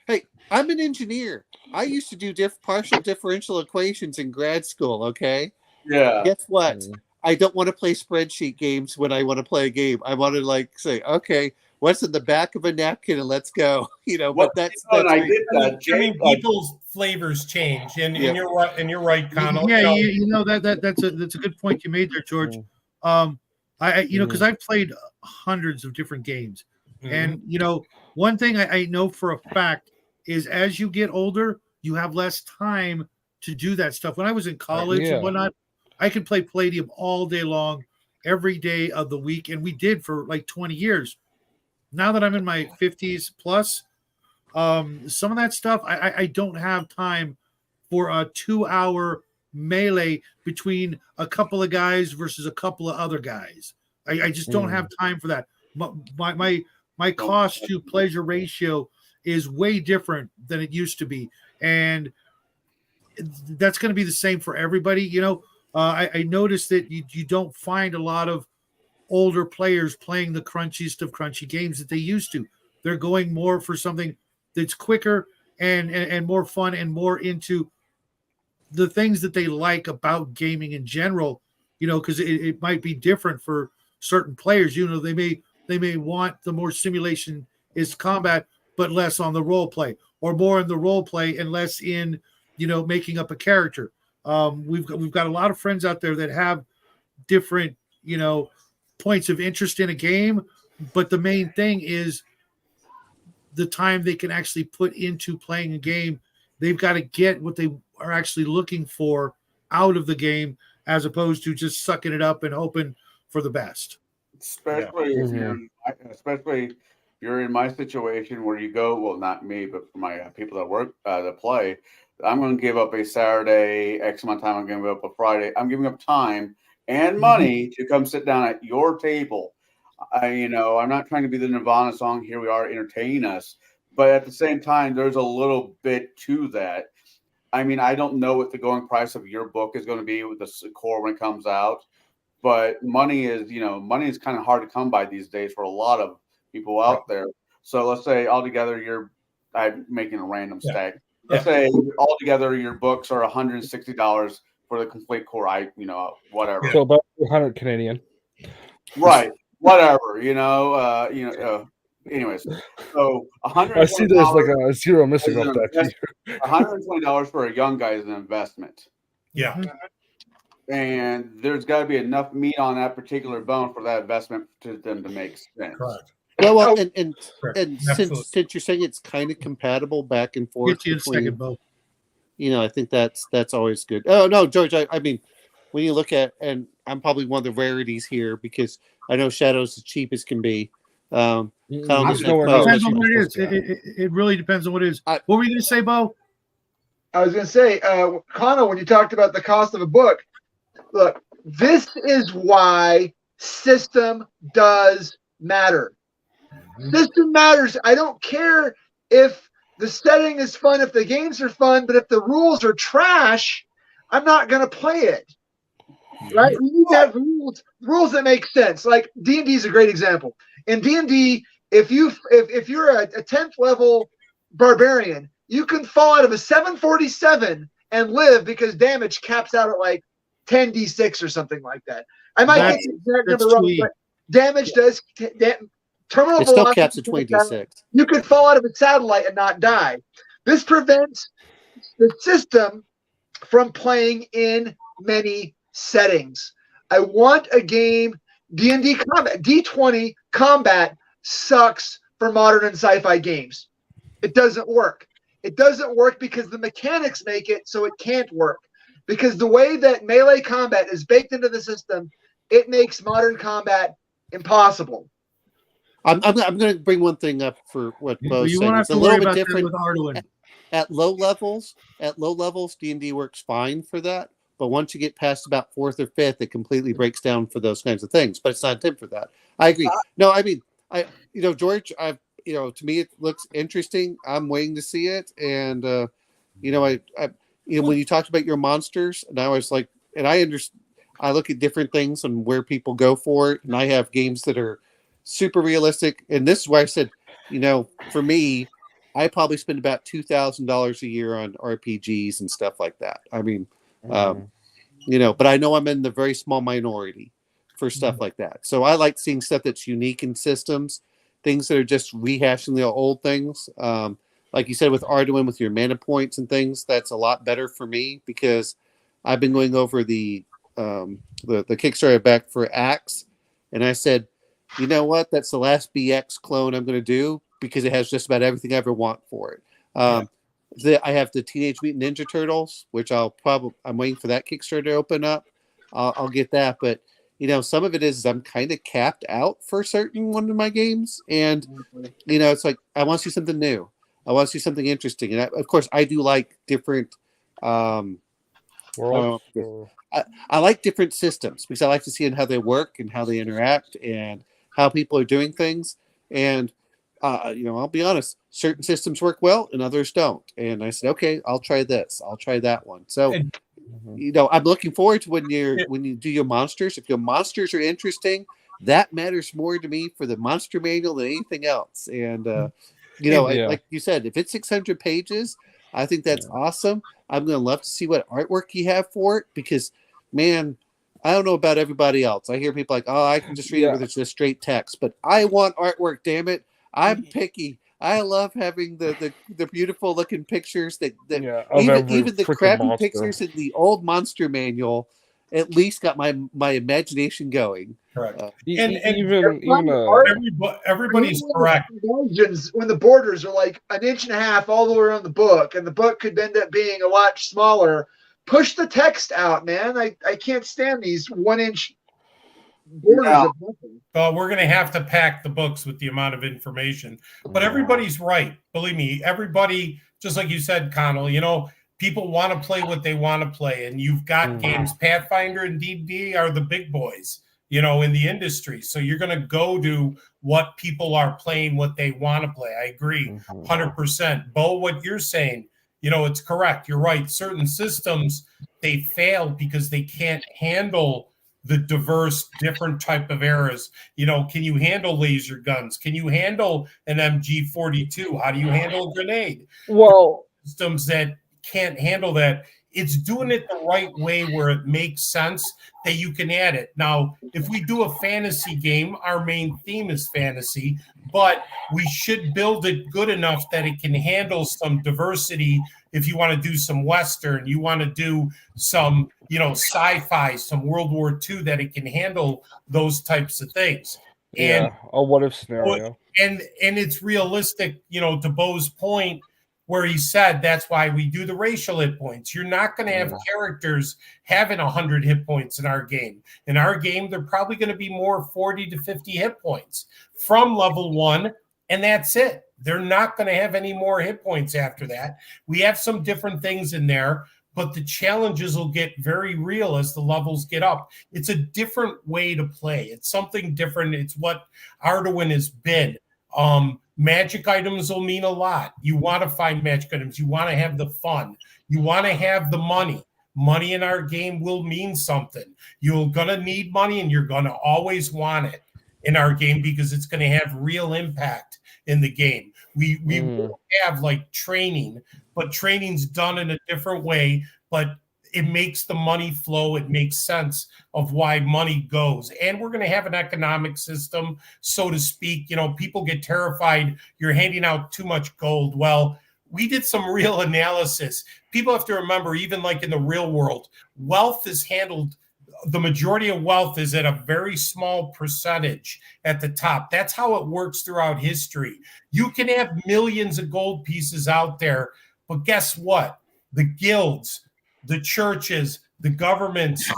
Hey, I'm an engineer. I used to do partial differential equations in grad school, okay?
Yeah.
Guess what? I don't want to play spreadsheet games when I want to play a game. I want to say, okay, what's in the back of a napkin and let's go. But that's
I get that.
I mean, people's flavors change, and you're right. And you're right, Connell.
Yeah, that's a good point you made there, George. Because I've played hundreds of different games, and one thing I know for a fact is as you get older, you have less time to do that stuff. When I was in college and whatnot, I could play Palladium all day long, every day of the week, and we did for like 20 years. Now that I'm in my 50s plus, some of that stuff, I don't have time for a 2-hour melee between a couple of guys versus a couple of other guys. I just don't have time for that. My cost to pleasure ratio is way different than it used to be, and that's going to be the same for everybody. I noticed that you don't find a lot of older players playing the crunchiest of crunchy games that they used to. They're going more for something that's quicker and more fun and more into the things that they like about gaming in general, because it might be different for certain players. They may want the more simulation is combat, but less on the role play, or more in the role play and less in, making up a character. We've got a lot of friends out there that have different, points of interest in a game, but the main thing is the time they can actually put into playing a game. They've got to get what they are actually looking for out of the game, as opposed to just sucking it up and hoping for the best.
Especially if you're in my situation where you go, well, not me, but for my people that work that play, I'm going to give up a Saturday, X amount of time. I'm going to give up a Friday. I'm giving up time and money to come sit down at your table. I'm not trying to be the Nirvana song, here we are, entertain us. But at the same time, there's a little bit to that. I mean, I don't know what the going price of your book is going to be with the core when it comes out. But money is kind of hard to come by these days for a lot of people out there. So let's say altogether I'm making a random stack. let's say altogether your books are $160 for the complete core. Whatever.
So about 200 Canadian.
Right. Whatever. Anyways, so $120.
I see there's like a zero missing off that.
$120 for a young guy is an investment.
Yeah.
And there's got to be enough meat on that particular bone for that investment to them to make sense.
Correct.
Well, and since you're saying it's kind of compatible back and forth
Get you in second, Bo.
I think that's always good. Oh no, George, I mean, when you look at, and I'm probably one of the rarities here because I know Shadow's as cheap as can be.
Depends on what it is. It really depends on what it is. What were you going to say, Bo?
I was going to say, Connell, when you talked about the cost of a book, look, this is why system does matter. System matters. I don't care if the setting is fun, if the games are fun, but if the rules are trash, I'm not going to play it. Right? We need to have rules that make sense. Like D&D is a great example. In D&D, if you're a 10th level barbarian, you can fall out of a 747 and live because damage caps out at like 10d6 or something like that. I might get the exact number wrong, but damage does terminal
it still
velocity
caps at 20d6.
You could fall out of a satellite and not die. This prevents the system from playing in many settings. I want a game. D&D combat, D20 combat sucks for modern and sci-fi games. It doesn't work. It doesn't work because the mechanics make it so it can't work. Because the way that melee combat is baked into the system, it makes modern combat impossible.
I'm going to bring one thing up for what Bo said. It's a little bit different with Arduin. At low levels, D&D works fine for that. But once you get past about 4th or 5th, it completely breaks down for those kinds of things. But it's not intended for that. I agree. No, I mean, George, to me it looks interesting. I'm waiting to see it. And when you talked about your monsters, and I was like, and I look at different things and where people go for it, and I have games that are super realistic. And this is why I said, for me, I probably spend about $2,000 a year on RPGs and stuff like that. I mean. But I know I'm in the very small minority for stuff like that. So I like seeing stuff that's unique in systems, things that are just rehashing the old things. Like you said, with Arduin, with your mana points and things, that's a lot better for me because I've been going over the Kickstarter back for Axe, and I said, you know what? That's the last BX clone I'm going to do because it has just about everything I ever want for it. I have the Teenage Mutant Ninja Turtles, which I'm waiting for that Kickstarter to open up. I'll get that, but some of it is I'm kind of capped out for certain one of my games, and it's like I want to see something new. I want to see something interesting, and of course I do like different.
Worlds.
I like different systems because I like to see how they work and how they interact and how people are doing things, and. I'll be honest, certain systems work well and others don't. And I said, okay, I'll try this. I'll try that one. So, I'm looking forward to when you do your monsters. If your monsters are interesting, that matters more to me for the monster manual than anything else. And, like you said, if it's 600 pages, I think that's awesome. I'm going to love to see what artwork you have for it because, man, I don't know about everybody else. I hear people like, oh, I can just read it with just straight text. But I want artwork, damn it. I'm picky. I love having the beautiful looking pictures that even the crappy pictures in the old monster manual at least got my imagination going.
Correct.
Everybody's correct. When the borders are like 1.5 inches all the way around the book, and the book could end up being a lot smaller, push the text out, man. I can't stand these 1-inch borders of nothing.
We're going to have to pack the books with the amount of information. But everybody's right. Believe me, everybody, just like you said, Connell, people want to play what they want to play. And you've got games. Pathfinder and D&D are the big boys, in the industry. So you're going to go to what people are playing, what they want to play. I agree 100%. Bo, what you're saying, it's correct. You're right. Certain systems, they fail because they can't handle the diverse, different type of eras. Can you handle laser guns? Can you handle an MG42? How do you handle a grenade?
Well,
systems that can't handle that. It's doing it the right way where it makes sense that you can add it. Now, if we do a fantasy game, our main theme is fantasy, but we should build it good enough that it can handle some diversity. If you want to do some Western, you want to do some, sci-fi, some World War II, that it can handle those types of things.
Yeah, a what-if scenario.
And it's realistic, to Bo's point, where he said that's why we do the racial hit points. You're not going to have characters having 100 hit points in our game. In our game, they're probably going to be more 40 to 50 hit points from level 1, and that's it. They're not going to have any more hit points after that. We have some different things in there, but the challenges will get very real as the levels get up. It's a different way to play. It's something different. It's what Arduin has been. Magic items will mean a lot. You want to find magic items. You want to have the fun. You want to have the money. Money in our game will mean something. You're going to need money, and you're going to always want it in our game because it's going to have real impact in the game. We will have like training, but training's done in a different way, but it makes the money flow. It makes sense of why money goes. And we're going to have an economic system, so to speak. People get terrified you're handing out too much gold. Well, we did some real analysis. People have to remember, even like in the real world, wealth is handled. The majority of wealth is at a very small percentage at the top. That's how it works throughout history. You can have millions of gold pieces out there, but guess what? The guilds, the churches, the governments,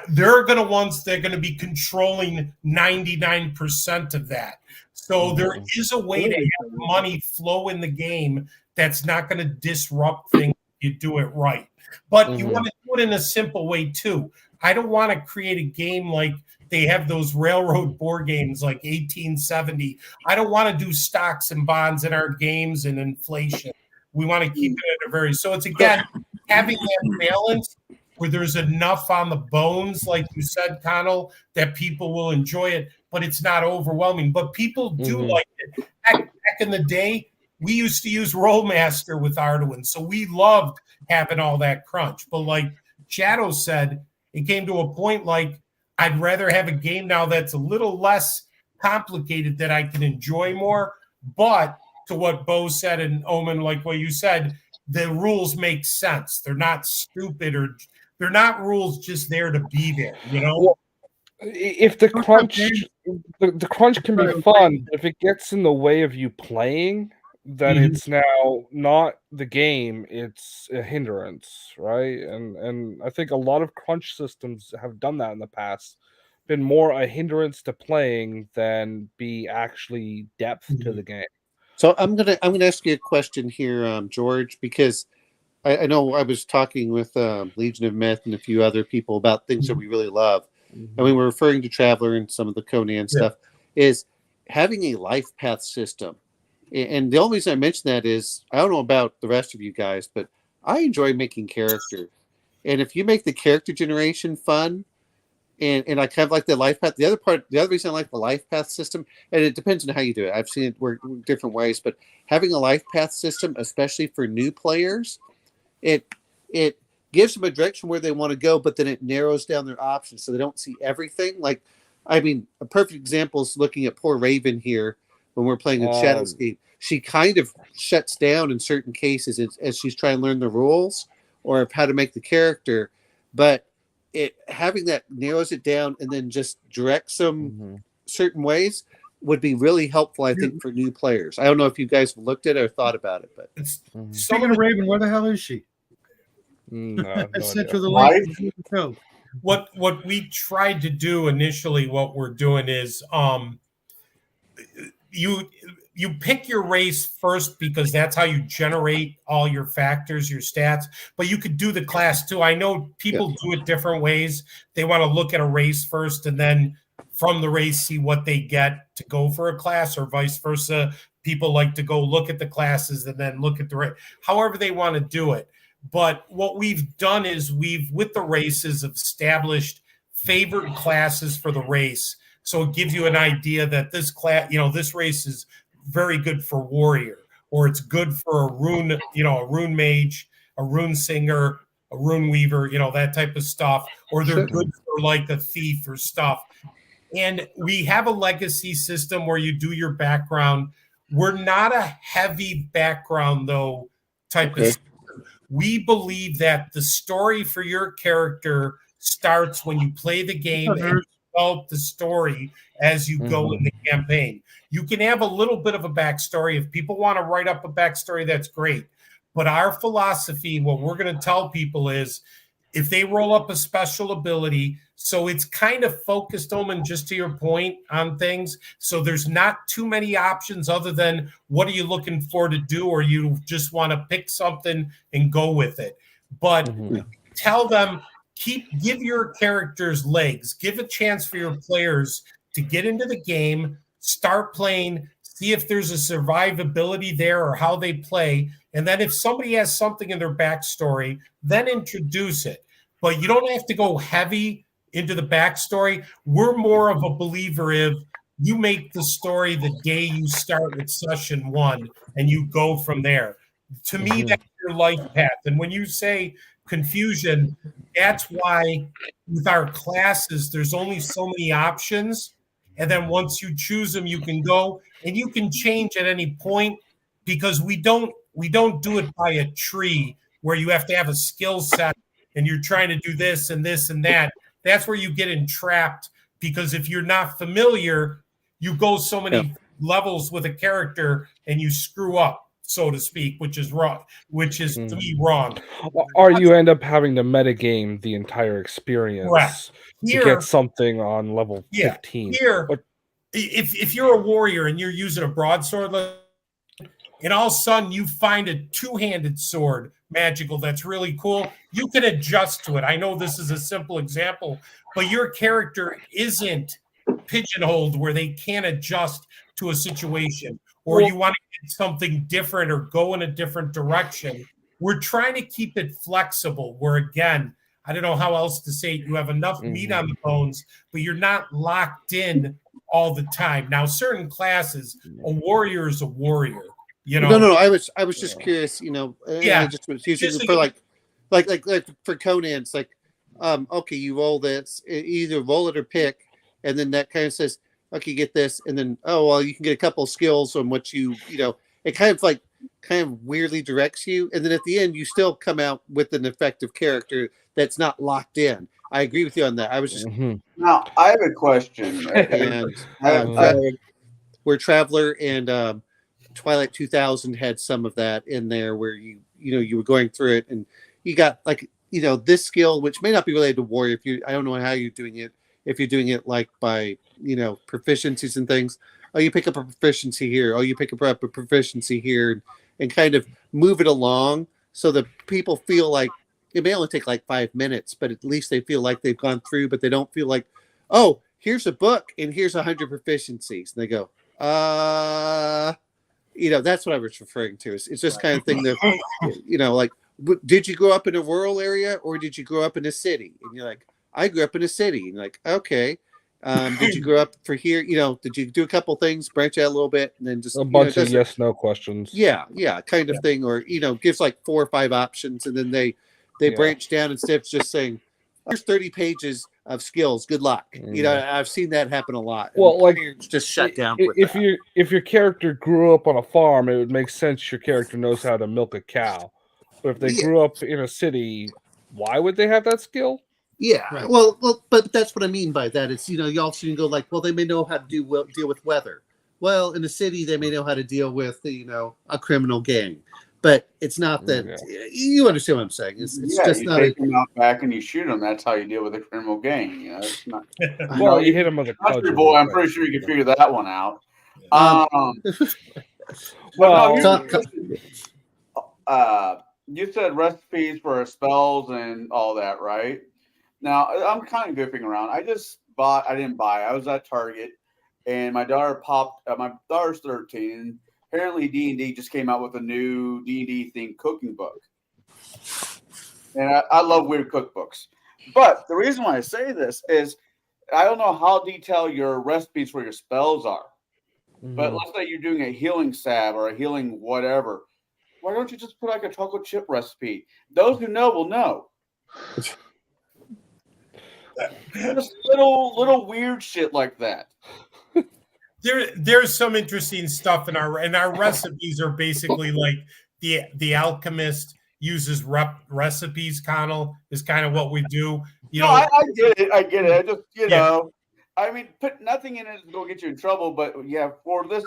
they're going to be controlling 99% of that. So there is a way to have money flow in the game that's not going to disrupt things if you do it right. But you want to do it in a simple way too. I don't want to create a game like they have those railroad board games like 1870. I don't want to do stocks and bonds in our games and inflation. We want to keep it at a so it's, again, having that balance where there's enough on the bones, like you said, Connell, that people will enjoy it, but it's not overwhelming. But people do like it. Back in the day, we used to use Rollmaster with Arduin, so we loved having all that crunch. But like Shadow said, it came to a point like I'd rather have a game now that's a little less complicated that I can enjoy more. But to what Bo said, and Omen, like what you said, the rules make sense. They're not stupid, or they're not rules just there to be there,
Well, if the crunch can be fun, if it gets in the way of you playing, then it's now not the game, it's a hindrance, right? And I think a lot of crunch systems have done that in the past, been more a hindrance to playing than be actually depth to the game.
So I'm gonna ask you a question here, George, because I know I was talking with Legion of Myth and a few other people about things that we really love, and we were referring to Traveler and some of the Conan stuff. Is having a life path system. And the only reason I mention that is, I don't know about the rest of you guys, but I enjoy making characters. And if you make the character generation fun, and I kind of like the life path. The other reason I like the life path system, and it depends on how you do it. I've seen it work different ways, but having a life path system, especially for new players, it gives them a direction where they want to go, but then it narrows down their options so they don't see everything. Like, I mean, a perfect example is looking at poor Raven here. When we're playing in Shadowscape, she kind of shuts down in certain cases as she's trying to learn the rules or of how to make the character. But having that narrows it down and then just directs them certain ways would be really helpful, I think, for new players. I don't know if you guys have looked at it or thought about it, but
speaking of Raven, where the hell is she?
No,
I sent her the link.
What we tried to do initially, what we're doing is you pick your race first because that's how you generate all your factors, your stats, but you could do the class too. I know people do it different ways. They want to look at a race first and then from the race see what they get to go for a class, or vice versa. People like to go look at the classes and then look at the race, however they want to do it. But what we've done is with the races, established favored classes for the race. So it gives you an idea that this class, this race is very good for warrior, or it's good for a rune, a rune mage, a rune singer, a rune weaver, that type of stuff, or they're good for like a thief or stuff. And we have a legacy system where you do your background. We're not a heavy background, though, type of system. We believe that the story for your character starts when you play the game and develop the story as you go in the campaign. You can have a little bit of a backstory. If people want to write up a backstory, that's great. But our philosophy, what we're going to tell people is, if they roll up a special ability, so it's kind of focused, Omen, just to your point on things. So there's not too many options other than what are you looking for to do, or you just want to pick something and go with it. But tell them, give your characters legs, give a chance for your players to get into the game, start playing, see if there's a survivability there or how they play. And then if somebody has something in their backstory, then introduce it. But you don't have to go heavy into the backstory. We're more of a believer if you make the story the day you start with session 1 and you go from there. To me, that's your life path. And when you say confusion, that's why with our classes, there's only so many options. And then once you choose them, you can go and you can change at any point, because we don't do it by a tree where you have to have a skill set and you're trying to do this and this and that. That's where you get entrapped, because if you're not familiar, you go so many levels with a character and you screw up, so to speak, which is wrong, which is to me wrong.
Or you end up having to metagame the entire experience to get something on level 15.
If you're a warrior and you're using a broadsword, and all of a sudden you find a two-handed sword magical that's really cool, you can adjust to it. I know this is a simple example, but your character isn't pigeonholed where they can't adjust to a situation, or you want to get something different or go in a different direction. We're trying to keep it flexible, where, again, I don't know how else to say it. You have enough meat on the bones, but you're not locked in all the time. Now, certain classes, a warrior is a warrior.
No. I was just curious. I just was using for like for Conan. It's like, okay, you roll this, either roll it or pick, and then that kind of says, okay, get this, and then you can get a couple of skills on what it kind of weirdly directs you, and then at the end you still come out with an effective character that's not locked in. I agree with you on that. I was just
now I have a question.
And where Traveler and Twilight 2000 had some of that in there, where you were going through it and you got this skill, which may not be related to warrior. I don't know how you're doing it. If you're doing it like by proficiencies and things, you pick up a proficiency here. You pick up a proficiency here, and kind of move it along so that people feel like it may only take like 5 minutes, but at least they feel like they've gone through, but they don't feel like, oh, here's a book and here's 100 proficiencies. And they go, that's what I was referring to. It's just kind of thing that, like, did you grow up in a rural area or did you grow up in a city? And you're like, I grew up in a city. And you're like, okay. Did you grow up for here? Did you do a couple things, branch out a little bit, and then just
a bunch of yes/no questions?
Yeah, kind of thing. Or gives like 4 or 5 options, and then they branch down instead of just saying, "Here's 30 pages of skills. Good luck." I've seen that happen a lot.
Well, like
just shut down.
If your character grew up on a farm, it would make sense your character knows how to milk a cow. But if they grew up in a city, why would they have that skill?
Yeah, right. Well, but that's what I mean by that. It's you also can go like, well, they may know how to deal with weather. Well, in the city, they may know how to deal with a criminal gang, but it's not that. You understand what I'm saying? It's just
you
not.
Take them out back and you shoot them. That's how you deal with a criminal gang. It's not.
Well, you hit them with a
country boy. I'm pretty sure you can figure that one out. You said recipes for spells and all that, right? Now, I'm kind of goofing around. I didn't buy. I was at Target, and my daughter my daughter's 13. Apparently, D&D just came out with a new D&D themed cooking book. And I love weird cookbooks. But the reason why I say this is I don't know how detailed your recipes for your spells are. But let's say you're doing a healing salve or a healing whatever. Why don't you just put like a chocolate chip recipe? Those who know will know. Just little weird shit like that.
There's some interesting stuff in our recipes are basically like the alchemist uses recipes. Connell is kind of what we do.
I get it. I just know. I mean, put nothing in it is going to get you in trouble. But yeah, for this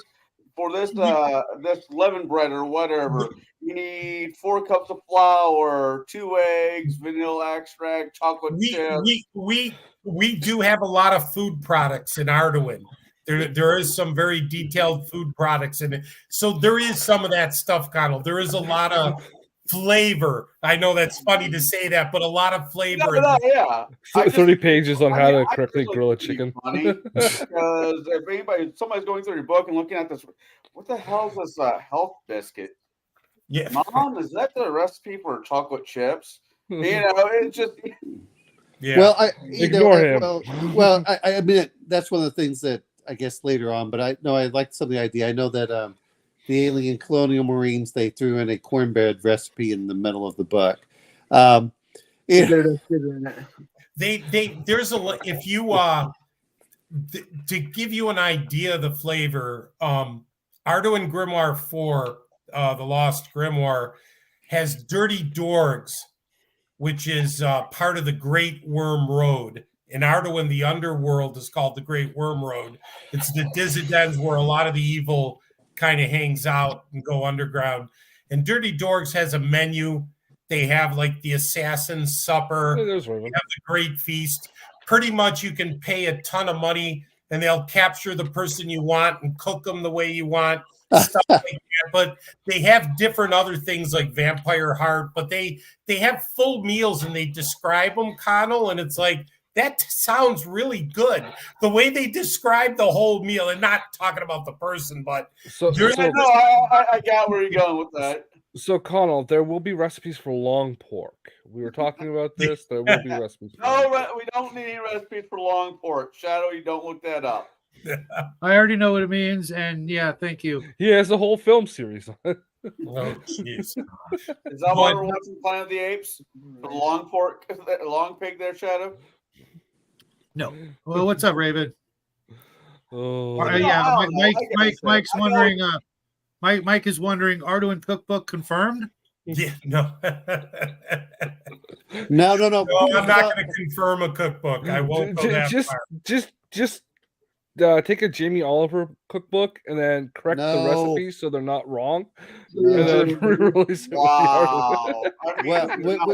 leaven bread or whatever, you need 4 cups of flour, 2 eggs, vanilla extract, chocolate chips.
We do have a lot of food products in Arduin. There is some very detailed food products in it. So there is some of that stuff, Connell. There is a lot of flavor. I know that's funny to say that, but a lot of flavor.
Yeah.
30 pages on how to correctly grill a chicken.
Funny because if somebody's going through your book and looking at this, what the hell is this health biscuit?
Yeah,
Mom, is that the recipe for chocolate chips? It's just.
Yeah. Well,
ignore him.
I mean, that's one of the things that I guess later on, but I like some of the idea. I know that the alien colonial marines, they threw in a cornbread recipe in the middle of the book.
There's if you to give you an idea of the flavor, Arduin Grimoire 4, the Lost Grimoire, has Dirty Dorgs, which is part of the Great Worm Road. In Arduin, the underworld is called the Great Worm Road. It's the dissidents where a lot of the evil kind of hangs out and go underground. And Dirty Dorgs has a menu. They have like the Assassin's Supper. They have the Great Feast. Pretty much you can pay a ton of money and they'll capture the person you want and cook them the way you want. Stuff like that. But they have different other things like Vampire Heart, but they have full meals and they describe them, Connell, and it's like, that sounds really good. The way they describe the whole meal, and not talking about the person, but
I got where you're going with that.
So, Connell, there will be recipes for long pork. We were talking about this. There will be recipes.
We don't need any recipes for long pork. Shadow, you don't look that up.
I already know what it means, and yeah, thank you.
He has a whole film series.
Oh, jeez.
Is that why we're watching Planet of the Apes? The long pork, long pig there, Shadow?
No. Well, what's up, Raven?
Oh,
yeah, Mike's wondering. Mike is wondering. Arduin cookbook confirmed?
Yeah, no.
No.
I'm not going to confirm a cookbook. I won't go that far.
Just take a Jamie Oliver cookbook and then correct the recipes so they're not wrong, and then re-release it.
Wow.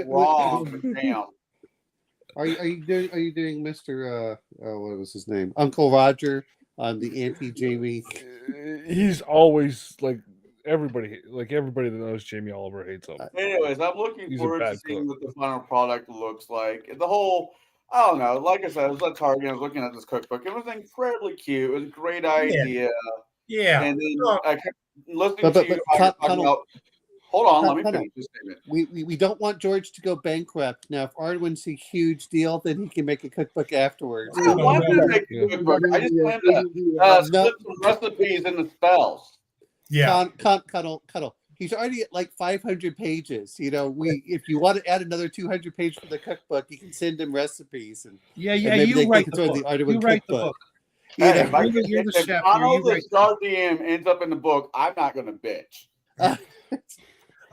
Wrong. Damn.
Are you doing Mr. What was his name? Uncle Roger on the anti-Jamie?
He's always like everybody that knows Jamie Oliver hates him.
Anyways, I'm looking forward to seeing what the final product looks like. The whole, I don't know. Like I said, I was at Target. I was looking at this cookbook. It was incredibly cute. It was a great idea.
Yeah.
And then I kept listening to you talking about. Hold on, let me finish this statement.
We don't want George to go bankrupt. Now, if Arduin's a huge deal, then he can make a cookbook afterwards.
I want to make a cookbook. I just plan to slip some recipes in the spells.
Yeah.
Cuddle. He's already at like 500 pages. If you want to add another 200 pages for the cookbook, you can send him recipes. And
you write the book.
Hey, if Donald Star DM ends up in the book, I'm not going to bitch.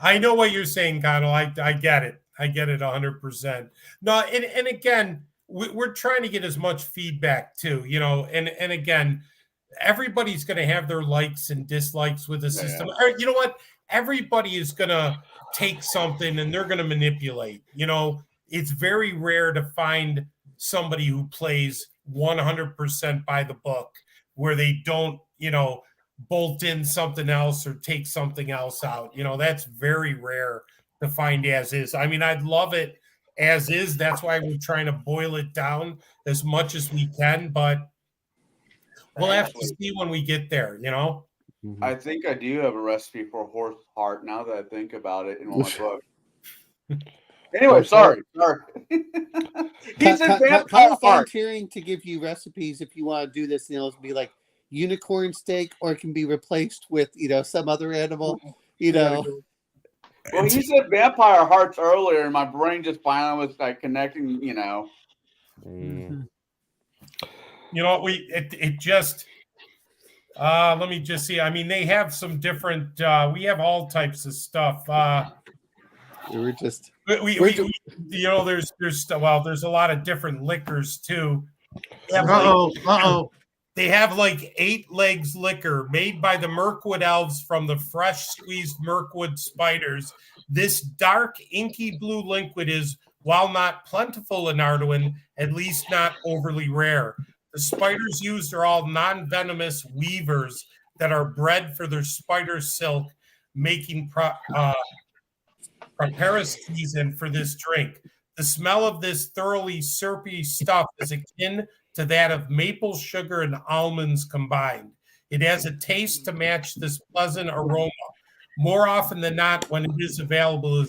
I know what you're saying, Connell. I get it. I get it 100%. No, and again, we're trying to get as much feedback too, and again, everybody's going to have their likes and dislikes with the system.
Yeah.
Or, you know what? Everybody is going to take something and they're going to manipulate. It's very rare to find somebody who plays 100% by the book where they don't, bolt in something else or take something else out. That's very rare to find as is. I mean, I'd love it as is. That's why we're trying to boil it down as much as we can, but we'll have to see when we get there,
I think I do have a recipe for horse heart now that I think about it in my book. Anyway, sorry.
He's volunteering to give you recipes if you want to do this. It'll be like, unicorn steak, or it can be replaced with some other animal. Well,
you said vampire hearts earlier, and my brain just finally was like connecting.
Mm-hmm.
It just. Let me just see. I mean, they have some different. We have all types of stuff.
We're just.
There's a lot of different liquors too. They have like 8 legs liquor made by the Mirkwood elves from the fresh squeezed Mirkwood spiders. This dark, inky blue liquid is, while not plentiful in Arduin, at least not overly rare. The spiders used are all non-venomous weavers that are bred for their spider silk, making season for this drink. The smell of this thoroughly syrupy stuff is akin to that of maple sugar and almonds combined. It has a taste to match this pleasant aroma. More often than not, when it is available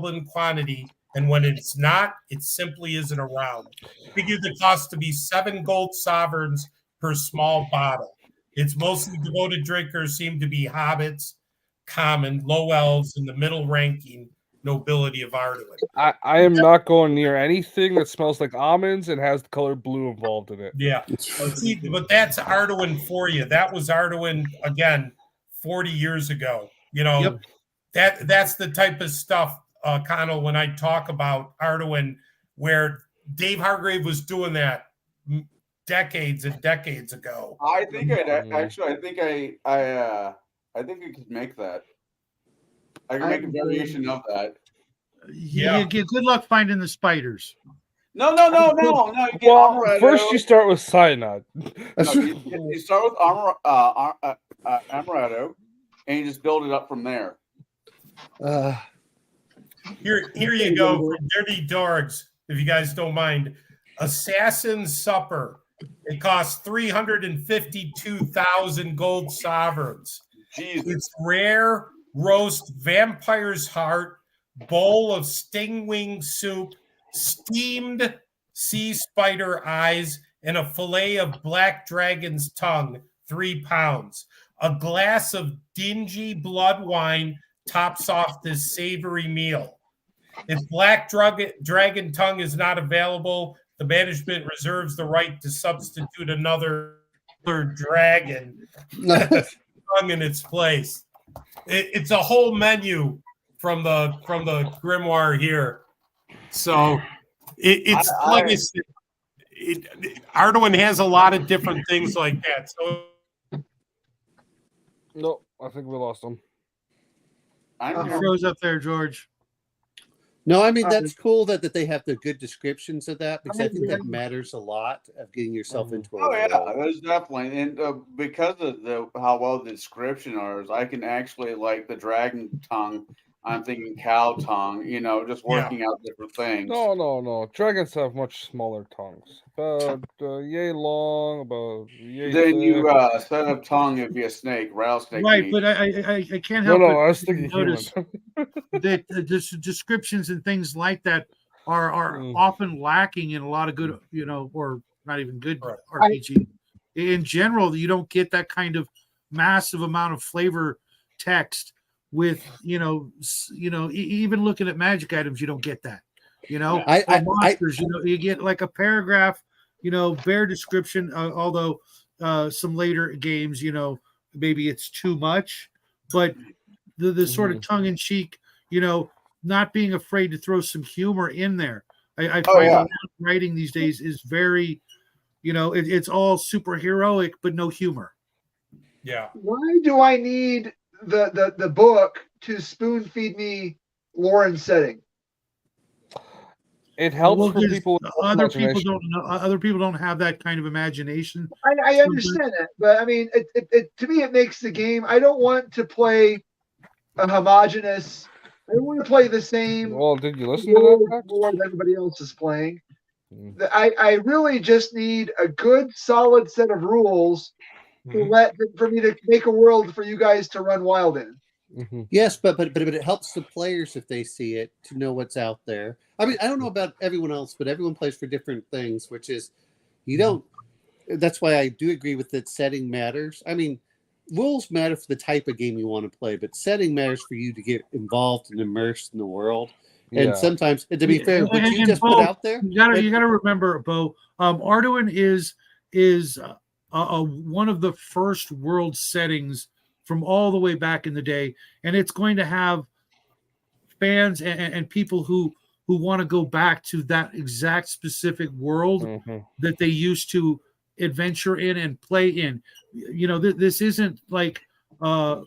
in quantity, and when it's not, it simply isn't around. Figure the cost to be 7 gold sovereigns per small bottle. Its mostly devoted drinkers seem to be hobbits, common, low elves, and the middle ranking nobility of Arduin.
I am not going near anything that smells like almonds and has the color blue involved in it.
Yeah. But that's Arduin for you. That was Arduin, again, 40 years ago. That's the type of stuff, Connell, when I talk about Arduin, where Dave Hargrave was doing that decades and decades ago.
I think I think I could make that. I can make a variation of that.
Yeah. Good luck finding the spiders.
No. Well,
first you start with cyanide.
You start with Amaretto, and you just build it up from there.
Here you go from Dirty Dorgs, if you guys don't mind. Assassin's Supper. It costs 352,000 gold sovereigns.
Jesus.
It's rare roast vampire's heart, bowl of stingwing soup, steamed sea spider eyes, and a fillet of black dragon's tongue, 3 pounds. A glass of dingy blood wine tops off this savory meal. If black dragon tongue is not available, the management reserves the right to substitute another dragon tongue in its place. It's a whole menu from the grimoire here. So it's like I said, Arduin has a lot of different things like that. So
no, I think we lost him.
You froze up there, George.
No, I mean that's cool that they have the good descriptions of that, because I think that matters a lot of getting yourself into a world.
There's definitely, and because of how well the description is, I can actually like the dragon tongue. I'm thinking cow tongue, just working out different things.
No. Dragons have much smaller tongues. About yay long, about yay
Then
thick.
you set up tongue, it'd be a snake, rattlesnake.
Right, but I can't help
I was thinking
notice that the descriptions and things like that are often lacking in a lot of good, or not even good RPG. In general, you don't get that kind of massive amount of flavor text. With even looking at magic items, you don't get that. Monsters, you get like a paragraph, bare description. Although some later games, maybe it's too much, but the sort of tongue in cheek, not being afraid to throw some humor in there. I find writing these days is very, it's all super heroic, but no humor.
Yeah.
Why do I need the book to spoon feed me Lauren's setting?
It helps for people.
Other people don't know. Other people don't have that kind of imagination.
I understand that, but I mean, it to me, it makes the game. I don't want to play a homogenous. I don't want to play the same.
Well, did you listen to that?
That everybody else is playing. I really just need a good, solid set of rules for me to make a world for you guys to run wild in.
Yes, but it helps the players if they see it to know what's out there. I mean, I don't know about everyone else, but everyone plays for different things, which is you don't that's why I do agree with that. Setting matters. I mean, rules matter for the type of game you want to play, but setting matters for you to get involved and immersed in the world. And sometimes, and to be fair, what you just put out there,
you gotta remember, Bo. Arduin is one of the first world settings from all the way back in the day, and it's going to have fans and people who want to go back to that exact specific world that they used to adventure in and play in. You know, this isn't like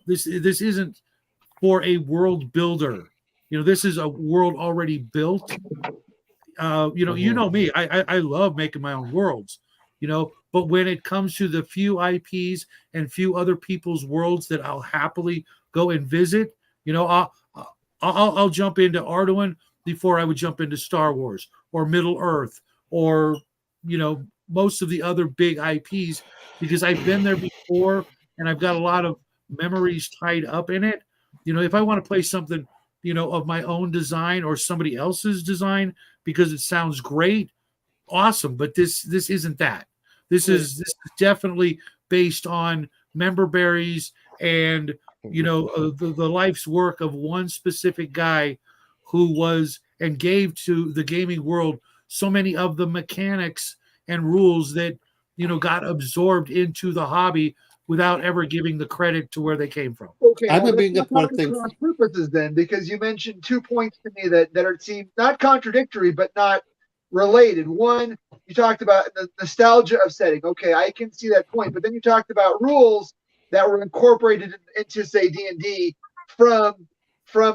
this isn't for a world builder. You know, this is a world already built. You know me. I love making my own worlds. You know, but when it comes to the few IPs and few other people's worlds that I'll happily go and visit, you know, I'll jump into Arduin before I would jump into Star Wars or Middle Earth or, you know, most of the other big IPs, because I've been there before and I've got a lot of memories tied up in it. You know, if I want to play something, you know, of my own design or somebody else's design because it sounds great, awesome. But this isn't that. This is definitely based on member berries and, you know, the life's work of one specific guy who was and gave to the gaming world so many of the mechanics and rules that, you know, got absorbed into the hobby without ever giving the credit to where they came from.
Okay,
I'm going to bring up one thing.
Cross purposes then, because you mentioned 2 points to me that are seem not contradictory but not related. One, you talked about the nostalgia of setting. Okay, I can see that point, but then you talked about rules that were incorporated into, say, D&D from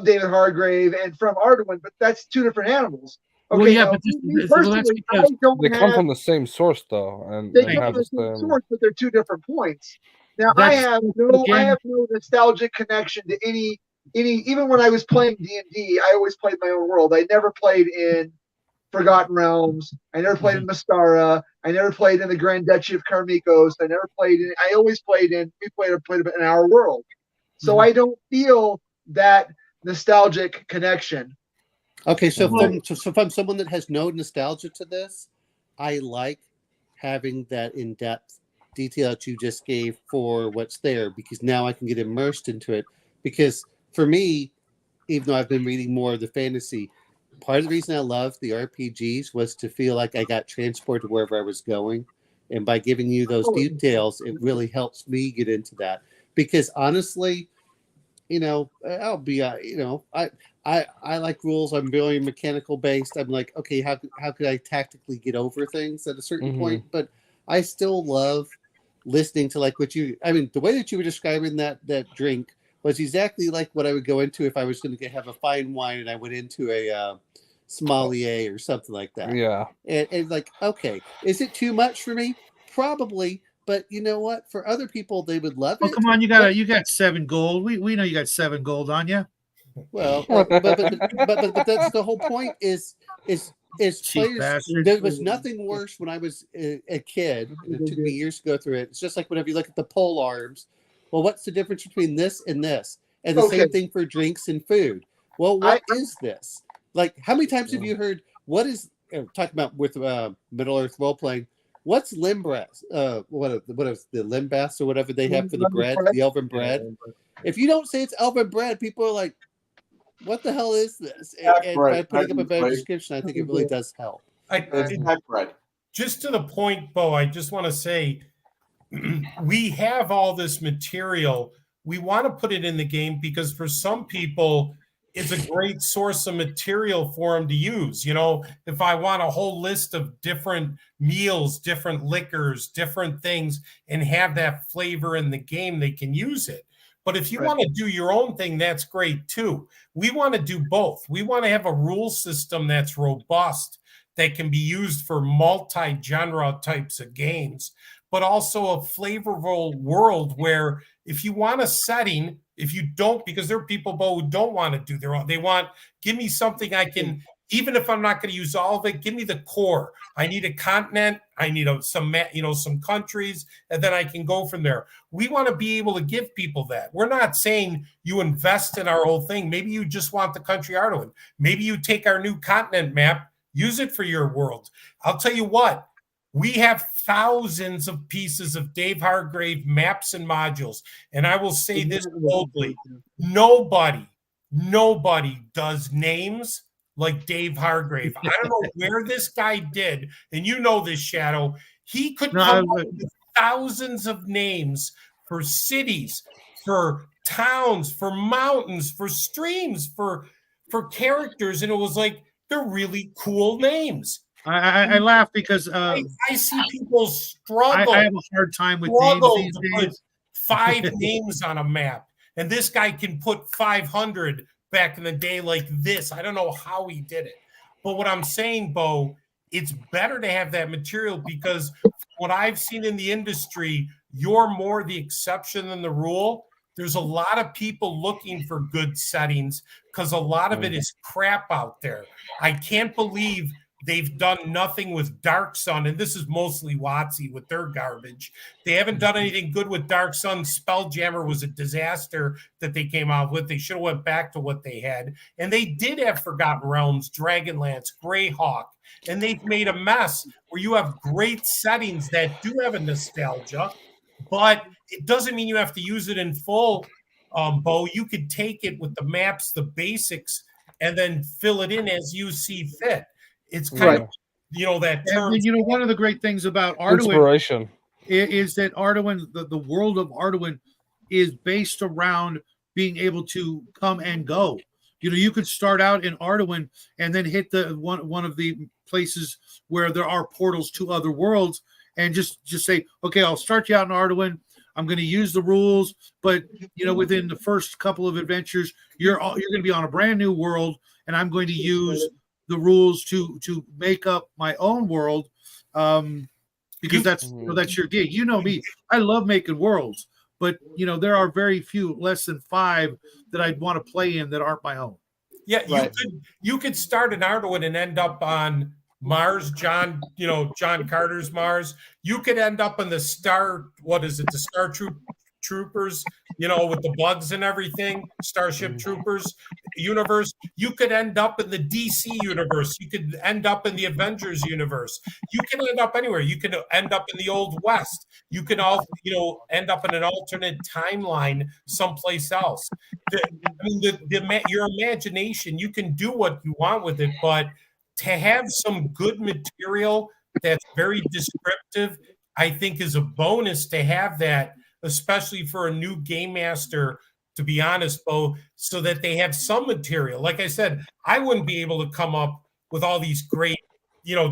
David Hargrave and from Arduin, but that's 2 different animals. Okay,
well, yeah,
now,
but
personally, I don't
they come from the same source, though, and
they come from the same source, but they're 2 different points. Now, I have no nostalgic connection to any. Even when I was playing D&D, I always played my own world. I never played in Forgotten Realms. I never played in Mystara. I never played in the Grand Duchy of Karmikos. I never played in. I always played in. We played in our world, so I don't feel that nostalgic connection.
Okay, so from someone that has no nostalgia to this, I like having that in-depth detail that you just gave for what's there, because now I can get immersed into it. Because for me, even though I've been reading more of the fantasy, part of the reason I love the RPGs was to feel like I got transported to wherever I was going. And by giving you those details, it really helps me get into that. Because honestly, you know, I'll be, you know, I like rules. I'm really mechanical based. I'm like, okay, how could I tactically get over things at a certain point? But I still love listening to like what you. I mean, the way that you were describing that drink was exactly like what I would go into if I was going to have a fine wine and I went into a sommelier or something like that.
Yeah.
And like, okay, is it too much for me? Probably. But you know what? For other people, they would love it.
Oh, come on, you got 7 gold. We know you got 7 gold on you.
Well, but that's the whole point. Is players? There was nothing worse when I was a kid, and it took me years to go through it. It's just like whenever you look at the pole arms. Well, what's the difference between this and this? And the same thing for drinks and food. Well, what is this? Like, how many times have you heard? What is talking about with Middle Earth role playing? What's limbras? What is the limbas or whatever they have for the bread, the elven bread? If you don't say it's elven bread, people are like, "What the hell is this?" And by putting up a better description, I think it really does help.
Just to the point, Bo, I just want to say, we have all this material. We want to put it in the game because for some people, it's a great source of material for them to use. You know, if I want a whole list of different meals, different liquors, different things, and have that flavor in the game, they can use it. But if you want to do your own thing, that's great too. We want to do both. We want to have a rule system that's robust, that can be used for multi-genre types of games, but also a flavorful world where if you want a setting, if you don't, because there are people, Bo, who don't want to do their own. They want, give me something I can, even if I'm not going to use all of it, give me the core. I need a continent. I need some countries, and then I can go from there. We want to be able to give people that. We're not saying you invest in our whole thing. Maybe you just want the country Arduin. Maybe you take our new continent map, use it for your world. I'll tell you what, We have thousands of pieces of Dave Hargrave maps and modules. And I will say this boldly, nobody does names like Dave Hargrave. I don't know where this guy did, and you know this, Shadow. He could come up with thousands of names for cities, for towns, for mountains, for streams, for characters, and it was like they're really cool names.
I laugh because
I see people struggle.
I have a hard time with names these days.
5 names on a map, and this guy can put 500 back in the day like this. I don't know how he did it, but what I'm saying, Bo, it's better to have that material because what I've seen in the industry, you're more the exception than the rule. There's a lot of people looking for good settings because a lot of it is crap out there. I can't believe they've done nothing with Dark Sun, and this is mostly WotC with their garbage. They haven't done anything good with Dark Sun. Spelljammer was a disaster that they came out with. They should have went back to what they had. And they did have Forgotten Realms, Dragonlance, Greyhawk, and they've made a mess where you have great settings that do have a nostalgia, but it doesn't mean you have to use it in full, Bo. You could take it with the maps, the basics, and then fill it in as you see fit. It's kind of, that term.
And, one of the great things about Arduin
inspiration
is that Arduin, the world of Arduin is based around being able to come and go. You could start out in Arduin and then hit the one of the places where there are portals to other worlds and just say, okay, I'll start you out in Arduin. I'm going to use the rules, but within the first couple of adventures, you're going to be on a brand new world, and I'm going to use the rules to make up my own world, because that's your gig. You know me, I love making worlds, but there are very few, less than 5 that I'd want to play in that aren't my own.
Yeah, you could start an Arduin and end up on Mars, John Carter's Mars. You could end up in the Star Troopers, with the bugs and everything, Starship Troopers universe. You could end up in the DC universe. You could end up in the Avengers universe. You can end up anywhere. You can end up in the Old West. You can end up in an alternate timeline someplace else. Your imagination, you can do what you want with it, but to have some good material that's very descriptive, I think is a bonus to have that, especially for a new game master, to be honest, Bo, so that they have some material. Like I said, I wouldn't be able to come up with all these great,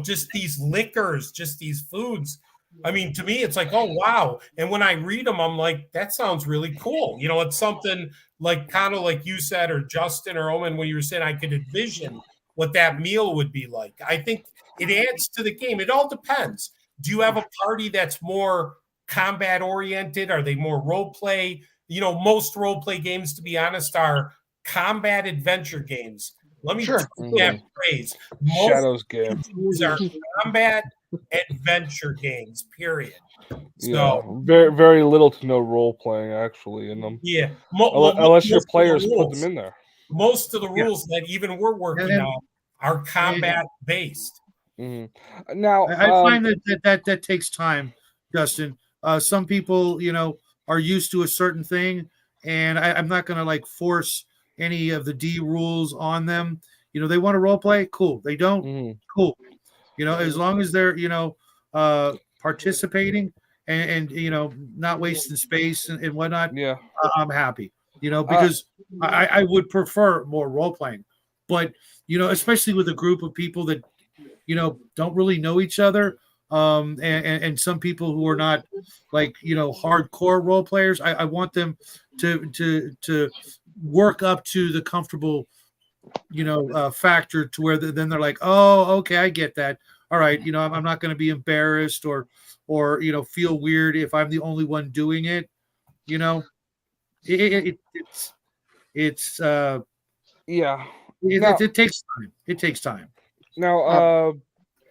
just these liquors, just these foods. I mean, to me, it's like, oh, wow. And when I read them, I'm like, that sounds really cool. It's something like kind of like you said, or Justin or Omen, when you were saying I could envision what that meal would be like. I think it adds to the game. It all depends. Do you have a party that's more combat oriented? Are they more role play? Most role play games, to be honest, are combat adventure games. Let me take that phrase. Most
Shadows game
are combat adventure games, period.
So very, very little to no role playing actually in them.
Yeah.
Unless your players put them in there.
Most of the rules that even we're working on are combat based.
Mm-hmm. Now
I find that takes time, Justin. Some people, are used to a certain thing, and I'm not going to force any of the D rules on them. They want to role play, cool. They don't, cool. As long as they're participating and not wasting space and whatnot.
Yeah,
I'm happy. Because I would prefer more role playing, but especially with a group of people that don't really know each other, and some people who are not hardcore role players. I want them to work up to the comfortable factor to where then they're like, oh, okay, I get that. All right, I'm not going to be embarrassed or feel weird if I'm the only one doing it. It's
yeah.
It takes time. It takes time.
Now,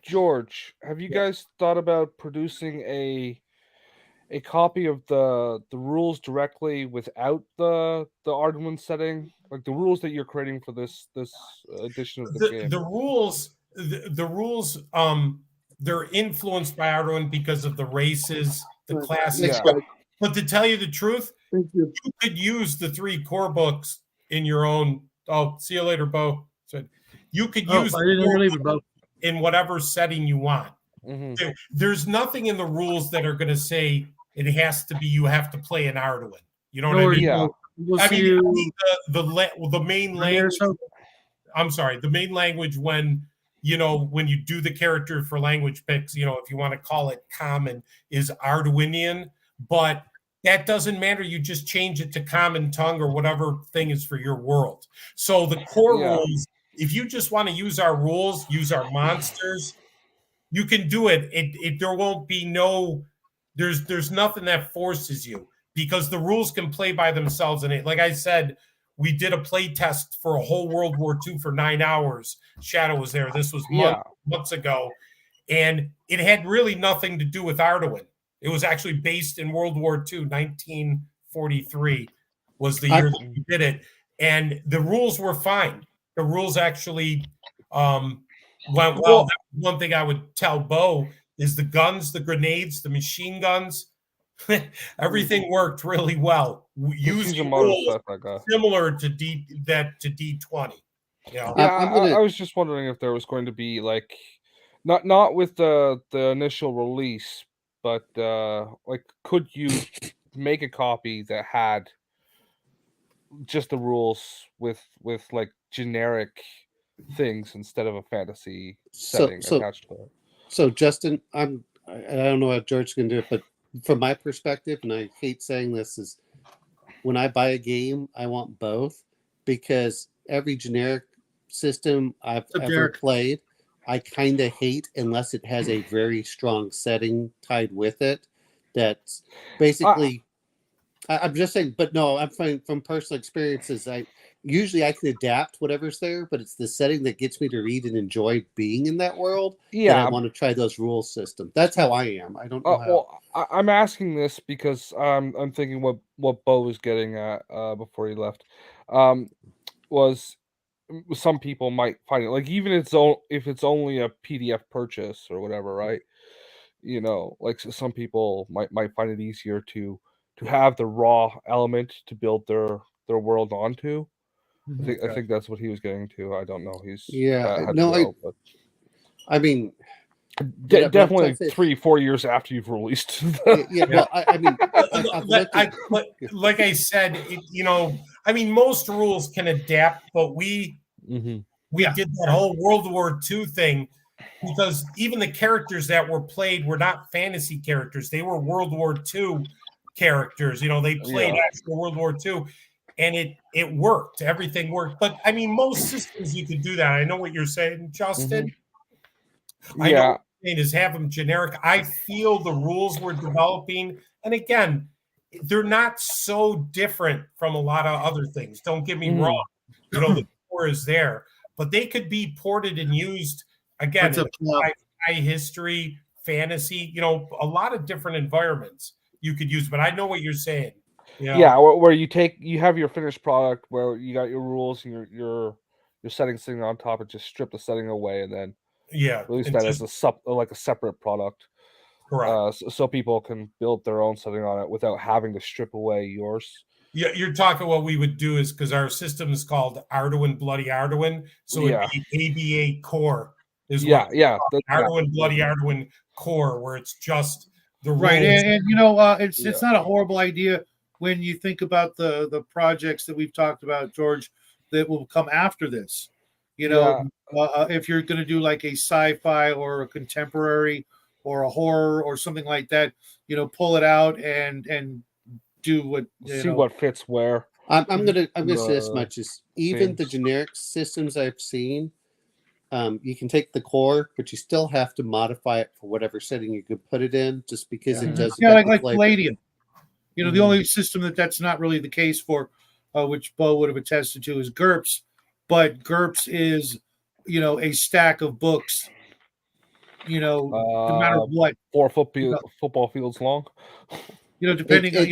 George, have you guys thought about producing a copy of the rules directly without the Arduin setting, like the rules that you're creating for this edition of the game?
The rules they're influenced by Arduin because of the races, the classes.
Yeah.
But to tell you the truth,
Thank you.
you could use the 3 core books in your own. Oh, see you later, Bo. So you could use
I didn't believe it, Bo.
in whatever setting you want.
Mm-hmm.
There's nothing in the rules that are going to say it has to be you have to play an Arduin. You know what I mean?
Yeah.
We'll
I
see
mean,
you
the main language. I'm sorry, the main language when you do the character for language picks, if you want to call it common, is Arduinian, but that doesn't matter. You just change it to common tongue or whatever thing is for your world. So the core rules, if you just want to use our rules, use our monsters, you can do it. There won't be there's nothing that forces you because the rules can play by themselves. And like I said, we did a play test for a whole World War II for 9 hours. Shadow was there. This was months ago. And it had really nothing to do with Arduin. It was actually based in World War II, 1943 was the year that we did it. And the rules were fine. The rules actually well, one thing I would tell Bo is the guns, the grenades, the machine guns, everything worked really well. Using rules similar to D20.
Yeah, I was just wondering if there was going to be like, not with the initial release, but like, could you make a copy that had just the rules with like generic things instead of a fantasy setting attached to it?
So Justin, I don't know how George can do it, but from my perspective, and I hate saying this, is when I buy a game, I want both, because every generic system I've ever played, I kind of hate unless it has a very strong setting tied with it. That's basically, I'm just saying, but no, I'm finding from personal experiences, I can adapt whatever's there, but it's the setting that gets me to read and enjoy being in that world.
Yeah,
that I want to try those rule systems. That's how I am. I don't know how.
Well, I'm asking this because I'm thinking what Bo was getting at before he left, was some people might find it like, even if it's only a PDF purchase or whatever, right? Like, some people might find it easier to have the raw element to build their world onto. I think that's what he was getting to. I don't know. But
I mean,
definitely 3-4 years after you've released.
Well, I mean,
like I said, I mean, most rules can adapt, but we did that whole World War II thing because even the characters that were played were not fantasy characters; they were World War II characters. They played actual World War II. And it worked. Everything worked. But I mean, most systems you could do that. I know what you're saying, Justin. I know what you're saying is have them generic. I feel the rules we're developing, and again, they're not so different from a lot of other things. Don't get me wrong. The core is there, but they could be ported and used again in high history, fantasy. A lot of different environments you could use. But I know what you're saying.
Where you have your finished product where you got your rules and your settings sitting on top, and just strip the setting away and then release that as a separate product.
Correct.
So people can build their own setting on it without having to strip away yours.
Yeah, you're talking what we would do is, because our system is called Arduin Bloody Arduin, so it'd be ABA core. Arduin Bloody Arduin core, where it's just the rules.
Right, and it's not a horrible idea when you think about the projects that we've talked about, George, that will come after this. If you're going to do like a sci-fi or a contemporary or a horror or something like that, pull it out and do what
what fits where.
I'm gonna say as much as even the generic systems I've seen, you can take the core, but you still have to modify it for whatever setting you could put it in, just because it does.
Like Palladium. The only system that's not really the case for, which Bo would have attested to, is GURPS. But GURPS is, a stack of books, no matter what.
4 football fields long.
Depending on,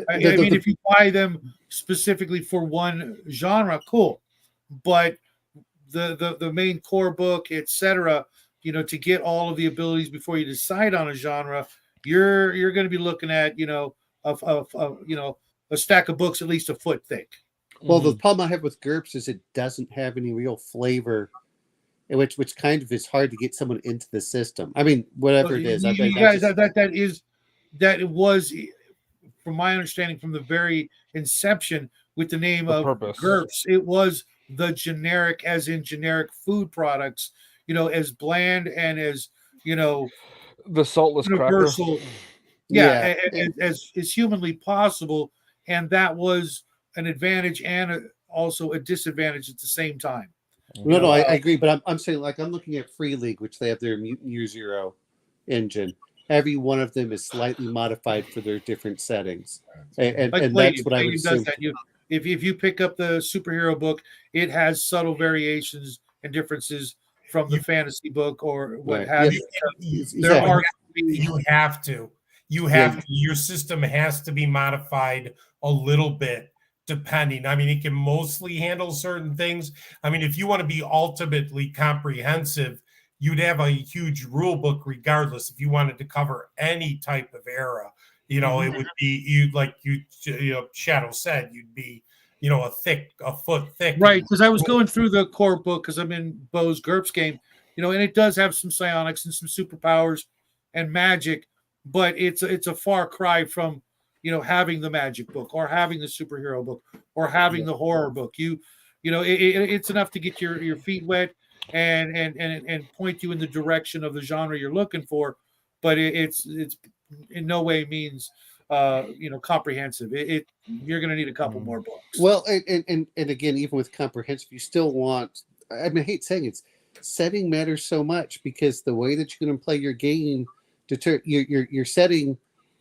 if you buy them specifically for one genre, cool. But the main core book, etc., to get all of the abilities before you decide on a genre, you're going to be looking at a stack of books at least a foot thick.
Well, the problem I have with GURPS is it doesn't have any real flavor, which kind of is hard to get someone into the system. I mean, whatever it is,
that was, from my understanding, from the very inception with the name of GURPS, it was the generic, as in generic food products, as bland and as
the saltless
universal,
cracker.
as humanly possible, and that was an advantage and also a disadvantage at the same time.
No, I agree, but I'm saying, like, I'm looking at Free League, which they have their Mutant Year Zero engine. Every one of them is slightly modified for their different settings, and that's what I would assume.
If you pick up the superhero book, it has subtle variations and differences from the fantasy book or what have you.
You have to. Your system has to be modified a little bit, depending. I mean, it can mostly handle certain things. I mean, if you want to be ultimately comprehensive, you'd have a huge rule book regardless. If you wanted to cover any type of era, it would be Shadow said, you'd be a foot thick.
Right, because I was going through the core book because I'm in Bo's GURPS game, and it does have some psionics and some superpowers and magic, but it's a far cry from having the magic book or having the superhero book or having the horror book. It's enough to get your feet wet and point you in the direction of the genre you're looking for, but it's in no way means comprehensive. You're going to need a couple more books.
Well, and again, even with comprehensive, you still want. I mean, I hate saying it's setting matters so much because the way that you're going to play your game, your setting,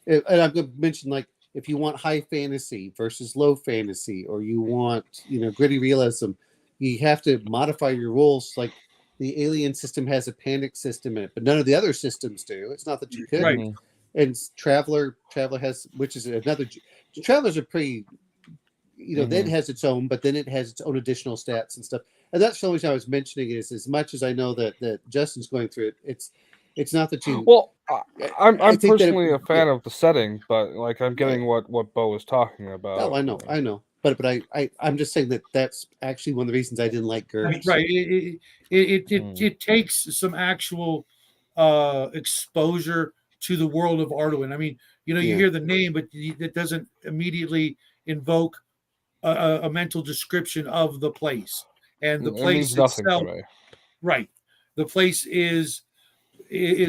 and I'm going to mention, like, if you want high fantasy versus low fantasy, or you want gritty realism, you have to modify your rules. Like the Alien system has a panic system in it, but none of the other systems do. It's not that you couldn't.
Right.
And Traveler has, which is another. Travelers are pretty, then has its own, but then it has its own additional stats and stuff. And that's the only reason I was mentioning is as much as I know that Justin's going through it, it's not that you.
Well, I'm personally a fan of the setting, but like I'm getting what Bo was talking about.
Oh, I know. But I'm just saying that's actually one of the reasons I didn't like GURPS.
Right. It takes some actual exposure to the world of Arduin. I mean, you hear the name, but it doesn't immediately invoke a mental description of the place. And the place itself, right? The place is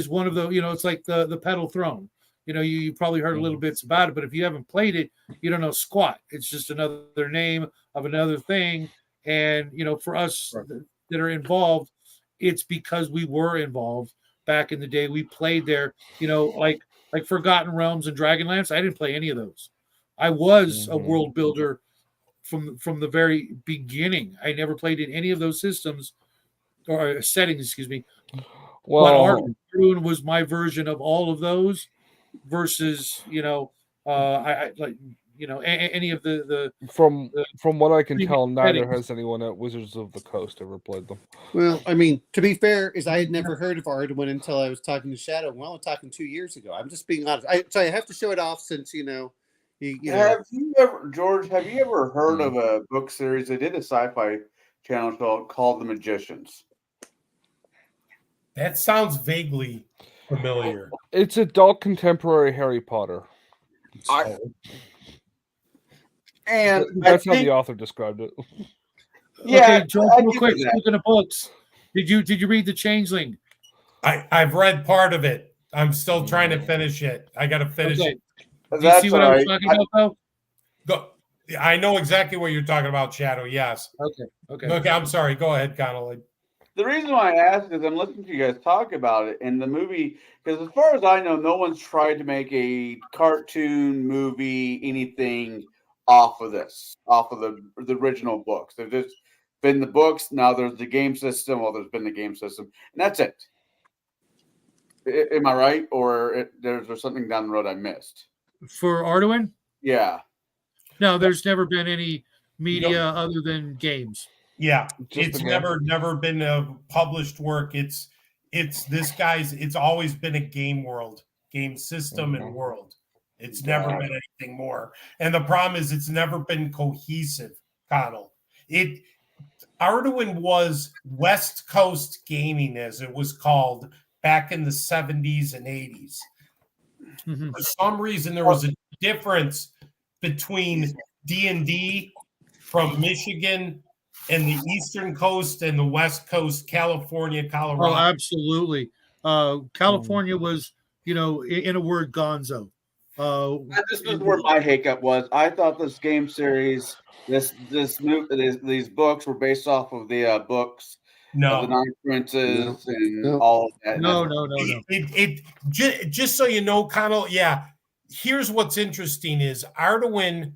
one of the, it's like the Pedal Throne. You probably heard a little bits about it, but if you haven't played it, you don't know squat. It's just another name of another thing. And for us that are involved, it's because we were involved back in the day. We played there. Like Forgotten Realms and Dragonlance. I didn't play any of those. I was a world builder from the very beginning. I never played in any of those systems or settings, excuse me. Well, but Arduin was my version of all of those versus, I like, any of the
from what I can tell, neither has anyone at Wizards of the Coast ever played them.
Well, I mean, to be fair, is I had never heard of Arduin until I was talking to Shadow. Well, I'm talking 2 years ago. I'm just being honest. So I have to show it off since
Have you ever, George? Have you ever heard of a book series? They did a sci-fi channel show called The Magicians.
That sounds vaguely familiar.
It's adult contemporary Harry Potter.
And
that's how the author described it.
Yeah, okay, George, real quick, speaking of books, did you read The Changeling?
I've read part of it. I'm still trying to finish it. I got to finish it.
Do you see what I was talking about, though?
Go. I know exactly what you're talking about, Shadow. Yes. Okay. I'm sorry. Go ahead, Connolly.
The reason why I asked is I'm listening to you guys talk about it in the movie, because as far as I know, no one's tried to make a cartoon, movie, anything off of the original books. There's just been the books. Now there's the game system. Well, there's been the game system, and that's it. Am I right? Or there's something down the road I missed?
For Arduin?
Yeah.
No, there's never been any media other than games.
Yeah, it's never been a published work. It's It's always been a game world, game system and world. It's never been anything more. And the problem is it's never been cohesive, Connell. Arduin was West Coast gaming, as it was called back in the 70s and 80s.
Mm-hmm.
For some reason, there was a difference between D&D from Michigan and the Eastern Coast and the West Coast, California, Colorado.
Oh, absolutely. California was, in a word, gonzo.
This is where my hiccup was. I thought this game series, these books were based off of the books of the Nine Princes and all of that.
No.
Just so you know, Connell, here's what's interesting is Arduin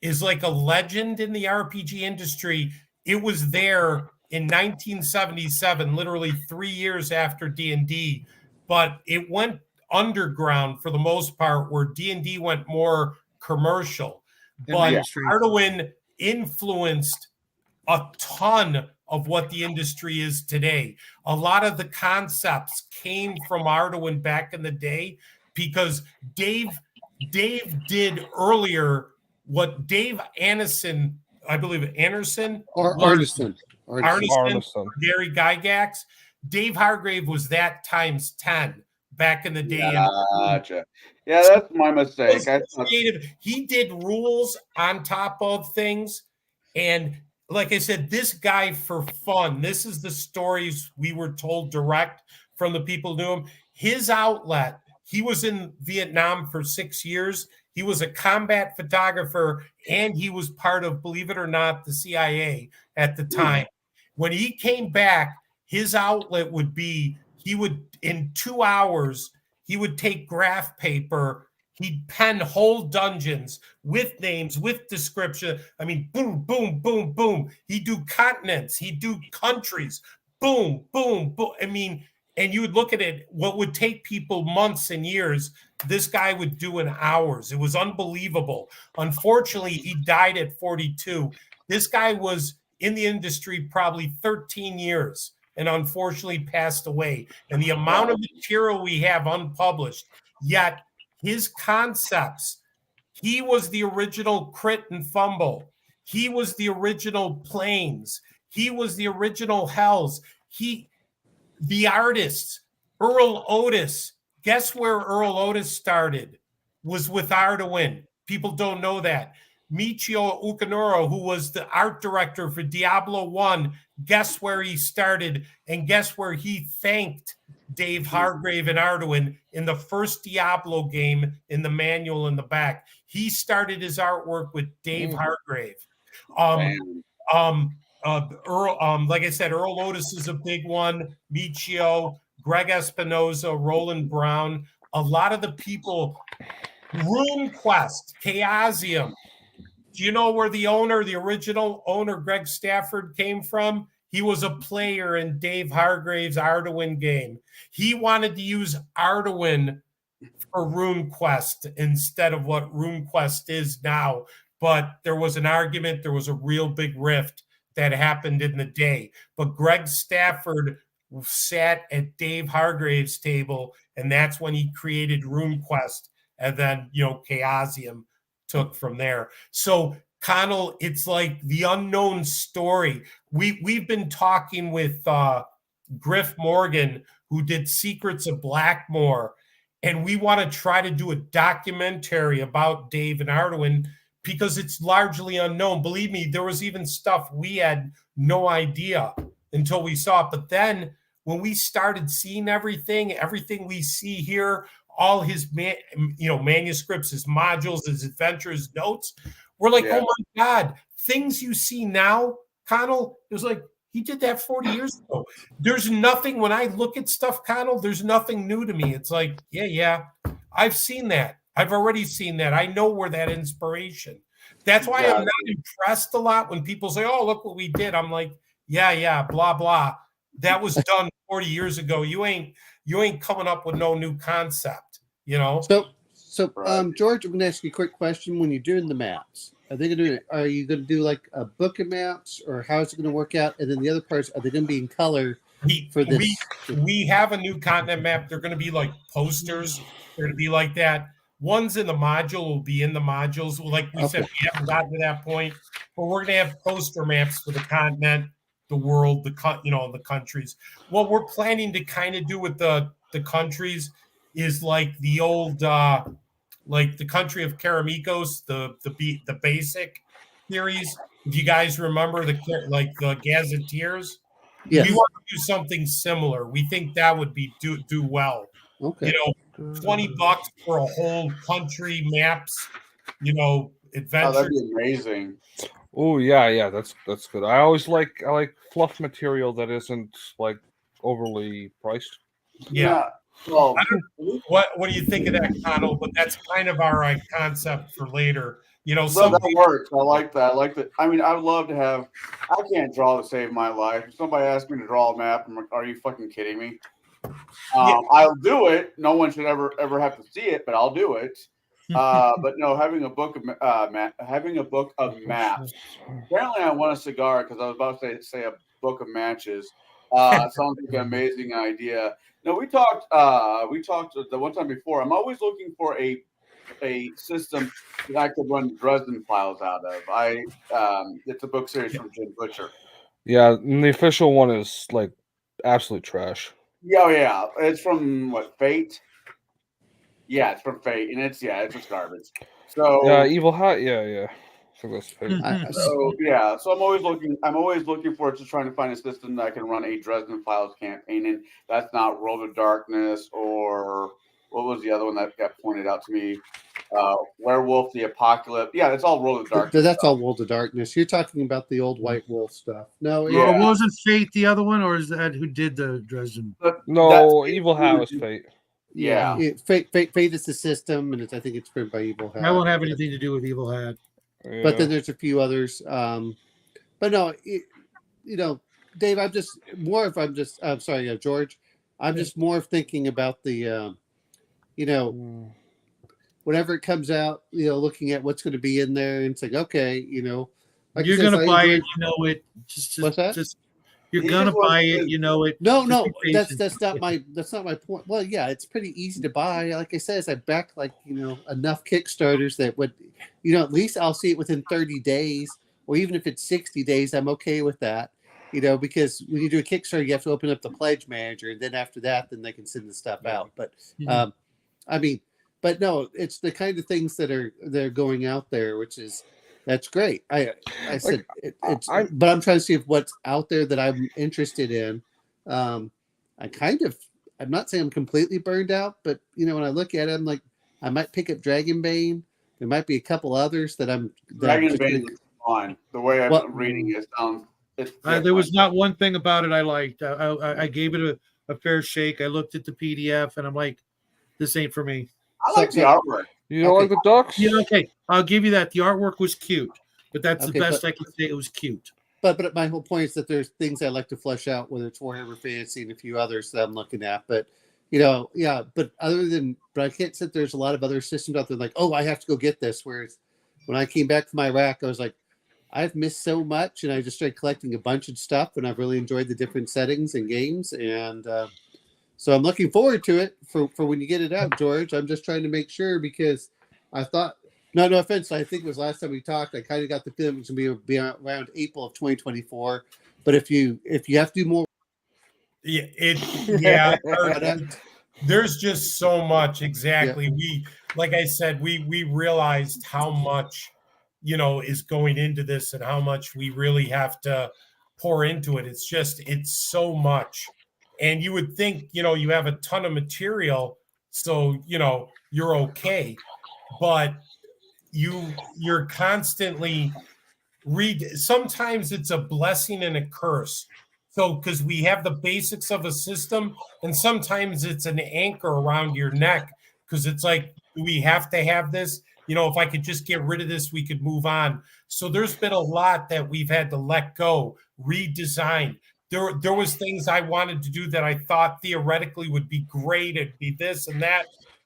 is like a legend in the RPG industry. It was there in 1977, literally 3 years after D&D, but it went underground for the most part, where D&D went more commercial. But Arduin influenced a ton of what the industry is today. A lot of the concepts came from Arduin back in the day because Dave did earlier what Dave Anderson, I believe Anderson,
Arneson,
Gary Gygax. Dave Hargrave was that times 10 back in the day.
Gotcha. Yeah, that's my mistake.
He did rules on top of things. And like I said, this guy for fun, this is the stories we were told direct from the people who knew him. His outlet, he was in Vietnam for 6 years. He was a combat photographer, and he was part of, believe it or not, the CIA at the time. When he came back, his outlet would be, in 2 hours, he would take graph paper, he'd pen whole dungeons with names, with description. I mean, boom, boom, boom, boom. He'd do continents, he'd do countries, boom, boom, boom. I mean, and you would look at it, what would take people months and years, this guy would do in hours. It was unbelievable. Unfortunately, he died at 42. This guy was in the industry probably 13 years and unfortunately passed away. And the amount of material we have unpublished, yet his concepts, he was the original Crit and Fumble. He was the original Planes. He was the original Hells. The artists, Earl Otis, guess where Earl Otis started? Was with Arduin. People don't know that. Michio Ukanoro, who was the art director for Diablo 1, guess where he started, and guess where he thanked Dave Hargrave and Arduin in the first Diablo game in the manual in the back. He started his artwork with Dave Hargrave. Like I said, Earl Otis is a big one. Michio, Greg Espinoza, Roland Brown, a lot of the people, RuneQuest, Chaosium. Do you know where the original owner, Greg Stafford, came from? He was a player in Dave Hargrave's Arduin game. He wanted to use Arduin for RuneQuest instead of what RuneQuest is now. But there was an argument. There was a real big rift that happened in the day. But Greg Stafford sat at Dave Hargrave's table, and that's when he created RuneQuest. And then, Chaosium took from there. So, Connell, it's like the unknown story. We've been talking with Griff Morgan, who did Secrets of Blackmore, and we want to try to do a documentary about Dave and Arduin because it's largely unknown. Believe me, there was even stuff we had no idea until we saw it. But then when we started seeing everything we see here, all his manuscripts, his modules, his adventures, notes, we're like, oh my God, things you see now, Connell, it was like, he did that 40 years ago. There's nothing, when I look at stuff, Connell, there's nothing new to me. It's like, yeah, I've seen that. I've already seen that. I know where that inspiration. That's why I'm not impressed a lot when people say, oh, look what we did. I'm like, yeah, blah, blah. That was done 40 years ago. You ain't coming up with no new concept,
So George, I'm going to ask you a quick question. When you're doing the maps, are you going to do like a book of maps, or how is it going to work out? And then the other parts, are they going to be in color for this.
We have a new continent map. They're going to be like posters. They're going to be like that. Ones in the module will be in the modules. Like we said, we haven't gotten to that point, but we're going to have poster maps for the continent, the world, the countries. What we're planning to kind of do with the countries is like the old, like the country of Karamikos, the basic theories. If you guys remember the gazetteers,
yes.
we want to do something similar. We think that would be do well.
Okay.
$20 for a whole country maps, adventure.
Oh, that'd be amazing.
Oh yeah, that's good. I like fluff material that isn't like overly priced.
Yeah.
Well,
what do you think of that, Connell? But that's kind of our concept for later.
That works. I like that. I mean, I would love to have. I can't draw to save my life. If somebody asked me to draw a map, I'm like, "Are you fucking kidding me?" I'll do it. No one should ever have to see it, but I'll do it. But no, having a book of maps. Apparently, I want a cigar because I was about to say a book of matches. Sounds like an amazing idea. No, we talked the one time before. I'm always looking for a system that I could run Dresden files out of. It's a book series from Jim Butcher.
Yeah, and the official one is like absolute trash.
Yeah. It's from Fate? Yeah, it's from Fate, and it's just garbage. So
yeah, Evil Hat, yeah. So that's Fate.
So I'm always looking for just trying to find a system that I can run a Dresden Files campaign in. That's not World of Darkness or what was the other one that got pointed out to me? Werewolf, the Apocalypse. Yeah, it's all World of Darkness.
That's all World of Darkness. You're talking about the old White Wolf stuff. No,
wasn't Fate the other one, or is that who did the Dresden?
No, Evil Hat was Fate.
Yeah.
Fate is the system, and I think it's printed by Evil Hat.
I won't have anything to do with Evil Hat.
Yeah.
But then there's a few others. But no, Dave, I'm sorry, George. I'm just more thinking about the, whenever it comes out, looking at what's going to be in there, and it's like, okay, like
you're going to buy it, it.
What's that?
You're going to buy it, it.
No, that's not my point. Well, yeah, it's pretty easy to buy. Like I said, I backed enough Kickstarters that would, at least I'll see it within 30 days, or even if it's 60 days, I'm okay with that. Because when you do a Kickstarter, you have to open up the pledge manager, and then after that, then they can send the stuff out. But but no, it's the kind of things that they're going out there, that's great. I said but I'm trying to see if what's out there that I'm interested in. I'm not saying I'm completely burned out, but when I look at it, I'm like, I might pick up Dragonbane. There might be a couple others that I'm.
Dragonbane is fine. The way I'm reading it sounds.
There was not one thing about it I liked. I gave it a fair shake. I looked at the PDF and I'm like, this ain't for me.
I like the artwork.
You don't like the ducks?
Yeah, okay. I'll give you that. The artwork was cute, but that's the best I can say. It was cute.
But my whole point is that there's things I like to flesh out, whether it's Warhammer Fantasy and a few others that I'm looking at. But but I can't sit there's a lot of other systems out there like, oh, I have to go get this. Whereas when I came back from Iraq, I was like, I've missed so much, and I just started collecting a bunch of stuff, and I've really enjoyed the different settings and games, and so I'm looking forward to it for when you get it out, George. I'm just trying to make sure because I thought, no offense, I think it was last time we talked, I kind of got the feeling it's going to be around April of 2024, but if you have to do more.
There's just so much. Exactly. Yeah. Like I said, we realized how much is going into this and how much we really have to pour into it. It's so much. And you would think, you have a ton of material, so, you're okay. But you're constantly sometimes it's a blessing and a curse. So, because we have the basics of a system, and sometimes it's an anchor around your neck, because it's like, do we have to have this? If I could just get rid of this, we could move on. So there's been a lot that we've had to let go, redesign. There was things I wanted to do that I thought theoretically would be great. It'd be this and that.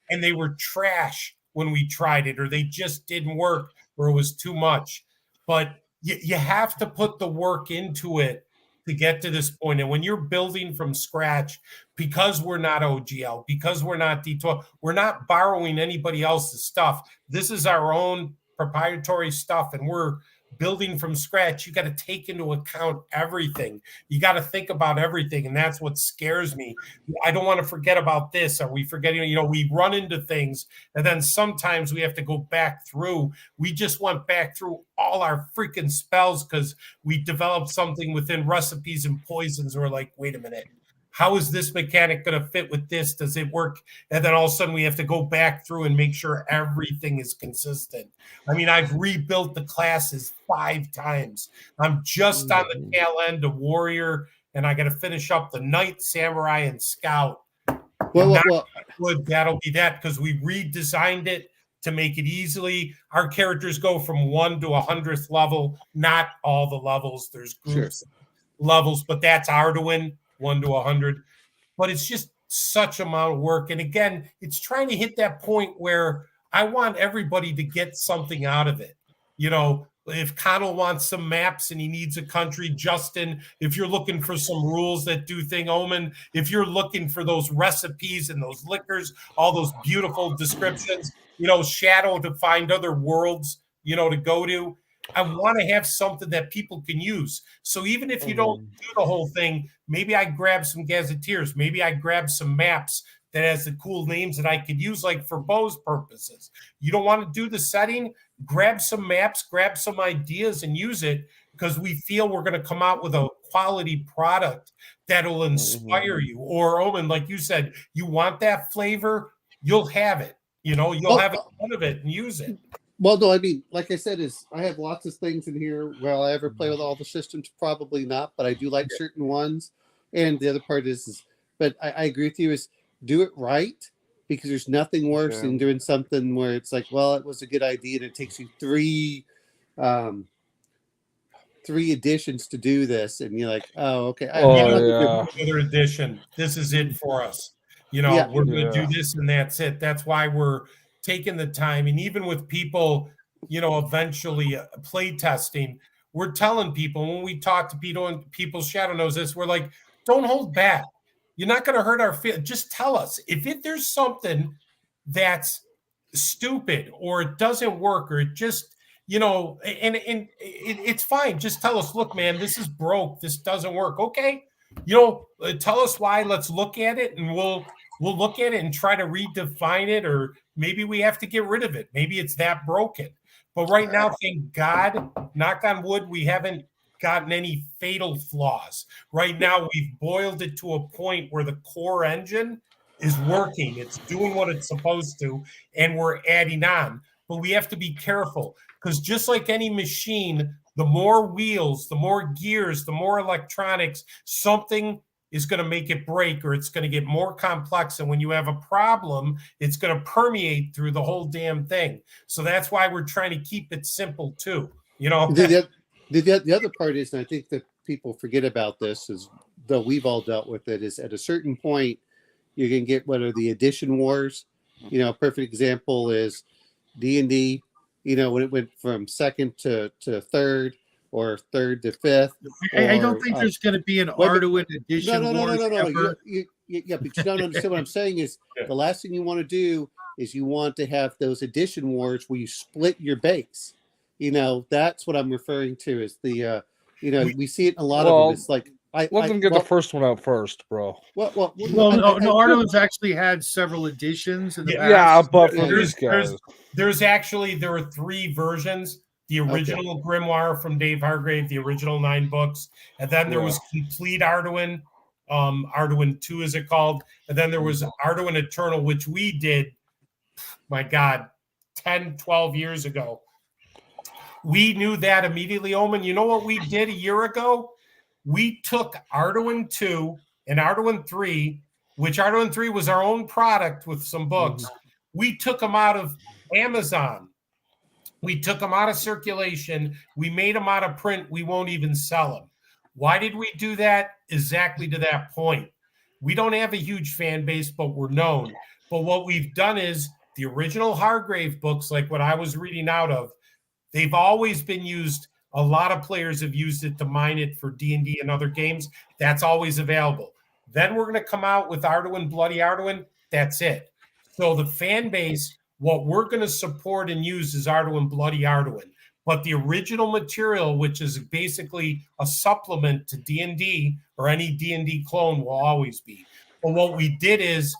And they were trash when we tried it, or they just didn't work, or it was too much. But you have to put the work into it to get to this point. And when you're building from scratch, because we're not OGL, because we're not D12, we're not borrowing anybody else's stuff. This is our own proprietary stuff, and we're building from scratch. You got to take into account everything. You got to think about everything, and that's what scares me. I don't want to forget about this. Are we forgetting? We run into things, and then sometimes we have to go back through. We just went back through all our freaking spells because we developed something within recipes and poisons. We're like, wait a minute. How is this mechanic going to fit with this? Does it work? And then all of a sudden we have to go back through and make sure everything is consistent. I mean, I've rebuilt the classes 5 times. I'm just on the tail end of Warrior, and I got to finish up the Knight, Samurai, and Scout. Well, that'll be that because we redesigned it to make it easily. Our characters go from 1 to 100th level, not all the levels. There's groups levels, but that's Arduin. 1 to 100, but it's just such amount of work. And again, it's trying to hit that point where I want everybody to get something out of it. If Connell wants some maps and he needs a country, Justin, if you're looking for some rules that do thing, Omen, if you're looking for those recipes and those liquors, all those beautiful descriptions, Shadow to find other worlds, to go to. I want to have something that people can use. So even if you don't do the whole thing, maybe I grab some gazetteers. Maybe I grab some maps that has the cool names that I could use, like for Bo's purposes. You don't want to do the setting? Grab some maps, grab some ideas, and use it because we feel we're going to come out with a quality product that'll inspire you. Or, Omen, like you said, you want that flavor, you'll have it. You'll have a ton of it and use it.
Well, no, I mean, like I said, I have lots of things in here. Will I ever play with all the systems? Probably not, but I do like certain ones. And the other part but I agree with you, is do it right, because there's nothing worse than doing something where it's like, well, it was a good idea, and it takes you 3 editions to do this, and you're like, oh, okay.
Another edition. This is it for us. We're going to do this, and that's it. That's why we're taking the time. And even with people, eventually play testing, we're telling people when we talk to people, and people, Shadow knows this, we're like, don't hold back. You're not going to hurt our feelings. Just tell us if there's something that's stupid or it doesn't work or it just, and it's fine. Just tell us, look, man, this is broke. This doesn't work. Okay. Tell us why. Let's look at it, and we'll look at it and try to redefine it, or maybe we have to get rid of it. Maybe it's that broken. But right now, thank God, knock on wood, we haven't gotten any fatal flaws. Right now, we've boiled it to a point where the core engine is working. It's doing what it's supposed to, and we're adding on. But we have to be careful, because just like any machine, the more wheels, the more gears, the more electronics, something is going to make it break, or it's going to get more complex. And when you have a problem, it's going to permeate through the whole damn thing. So that's why we're trying to keep it simple too.
The other part is, and I think that people forget about this, is though we've all dealt with it, is at a certain point, you can get what are the edition wars. A perfect example is D&D, when it went from 2nd to 3rd, or 3rd to 5th.
I don't think there's going to be an Arduin edition.
No. But you don't understand what I'm saying is the last thing you want to do is you want to have those edition wars where you split your base. That's what I'm referring to, is the, we see it in a lot of them. It's like,
let them get the first one out first, bro.
No, Arduin's actually had several editions in the past.
Yeah, but for these guys,
there were 3 versions. The original Grimoire from Dave Hargrave, the original 9 books, and then there was Complete Arduin, Arduin 2 is it called, and then there was Arduin Eternal, which we did, my God, 10, 12 years ago. We knew that immediately, Omen. You know what we did a year ago? We took Arduin 2 and Arduin 3, which Arduin 3 was our own product with some books. We took them out of Amazon. We took them out of circulation. We made them out of print. We won't even sell them. Why did we do that? Exactly to that point. We don't have a huge fan base, but we're known. But what we've done is the original Hargrave books, like what I was reading out of, they've always been used A lot of players have used it to mine it for D&D and other games. That's always available. Then we're going to come out with Arduin, Bloody Arduin. That's it. So the fan base, what we're going to support and use is Arduin, Bloody Arduin. But the original material, which is basically a supplement to D&D or any D&D clone, will always be. But what we did is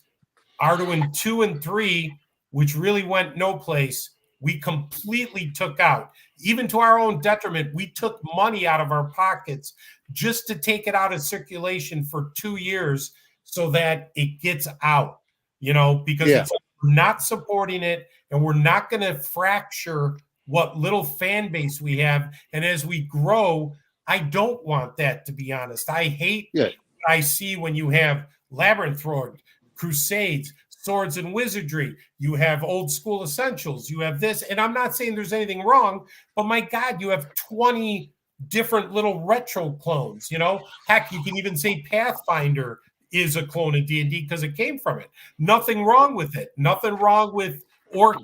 Arduin 2 and 3, which really went no place, we completely took out. Even to our own detriment, we took money out of our pockets just to take it out of circulation for 2 years so that it gets out, because it's not supporting it, and we're not going to fracture what little fan base we have. And as we grow, I don't want that, to be honest. I hate what I see when you have Labyrinth Road, Crusades, Swords and Wizardry, you have Old School Essentials, you have this, and I'm not saying there's anything wrong, but my God, you have 20 different little retro clones, Heck, you can even say Pathfinder is a clone of D&D because it came from it. Nothing wrong with it. Nothing wrong with Orc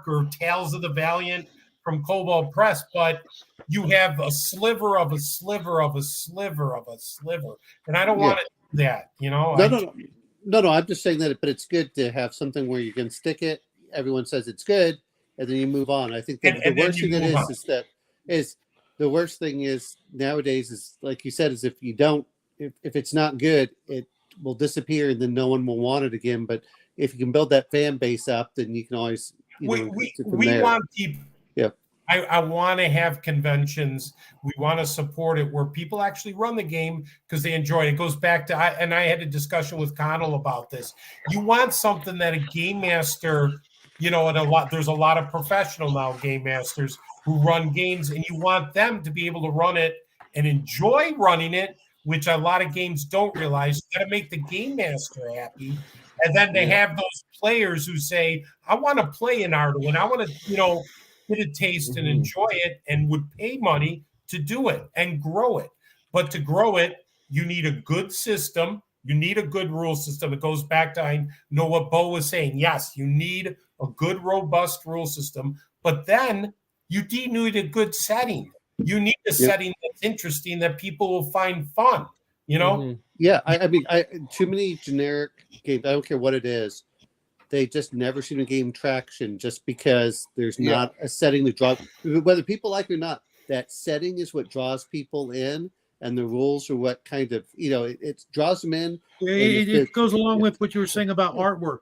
or Tales of the Valiant from Cobalt Press, but you have a sliver of a sliver of a sliver of a sliver, and I don't want to do that,
No, I'm just saying that, but it's good to have something where you can stick it. Everyone says it's good, and then you move on. I think that the worst thing the worst thing is nowadays is, like you said, is if it's not good, it will disappear, and then no one will want it again. But if you can build that fan base up, then you can always
we want people.
Yeah.
I want to have conventions. We want to support it where people actually run the game because they enjoy it. It goes back to, and I had a discussion with Connell about this. You want something that a game master, and there's a lot of professional now game masters who run games, and you want them to be able to run it and enjoy running it, which a lot of games don't realize. You got to make the game master happy. And then they have those players who say, I want to play in Arduin. I want to, get a taste and enjoy it, and would pay money to do it and grow it. But to grow it, you need a good system. You need a good rule system. It goes back to, I know what Bo was saying. Yes, you need a good, robust rule system, but then you do need a good setting. You need a setting that's interesting, that people will find fun,
Yeah, I mean, too many generic games, I don't care what it is, they just never seem to gain traction just because there's not a setting to draw. Whether people like it or not, that setting is what draws people in, and the rules are what kind of, it draws them in.
It goes along with what you were saying about artwork.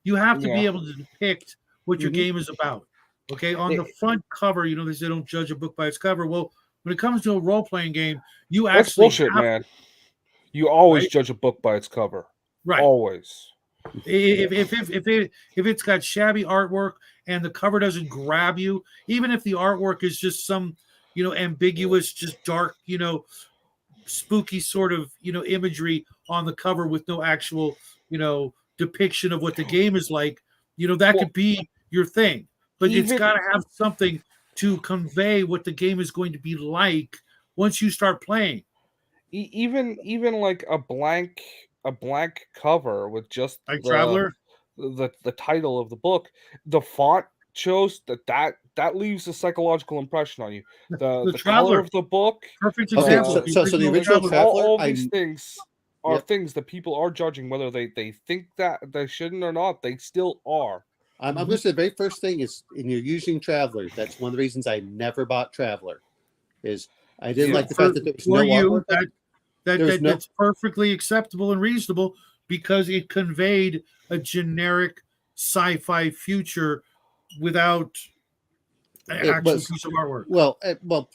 You have to be able to depict what your game is about. Okay, on the front cover, they say don't judge a book by its cover. Well, when it comes to a role-playing game,
that's bullshit, man. You always judge a book by its cover.
Right.
Always.
If it's got shabby artwork and the cover doesn't grab you, even if the artwork is just some, ambiguous, just dark, spooky sort of, imagery on the cover with no actual, depiction of what the game is like, that could be your thing. But it's got to have something to convey what the game is going to be like once you start playing.
Even like a blank cover with just
Traveler,
the title of the book, the font shows that leaves a psychological impression on you. The color of the book,
perfect example.
So the original Traveler,
all these things are things that people are judging, whether they think that they shouldn't or not. They still are.
I'm going to say the very first thing is, and you're using Traveler. That's one of the reasons I never bought Traveler. Is I didn't like the fact that there was no artwork.
That's perfectly acceptable and reasonable because it conveyed a generic sci-fi future without an actual piece of artwork.
Well,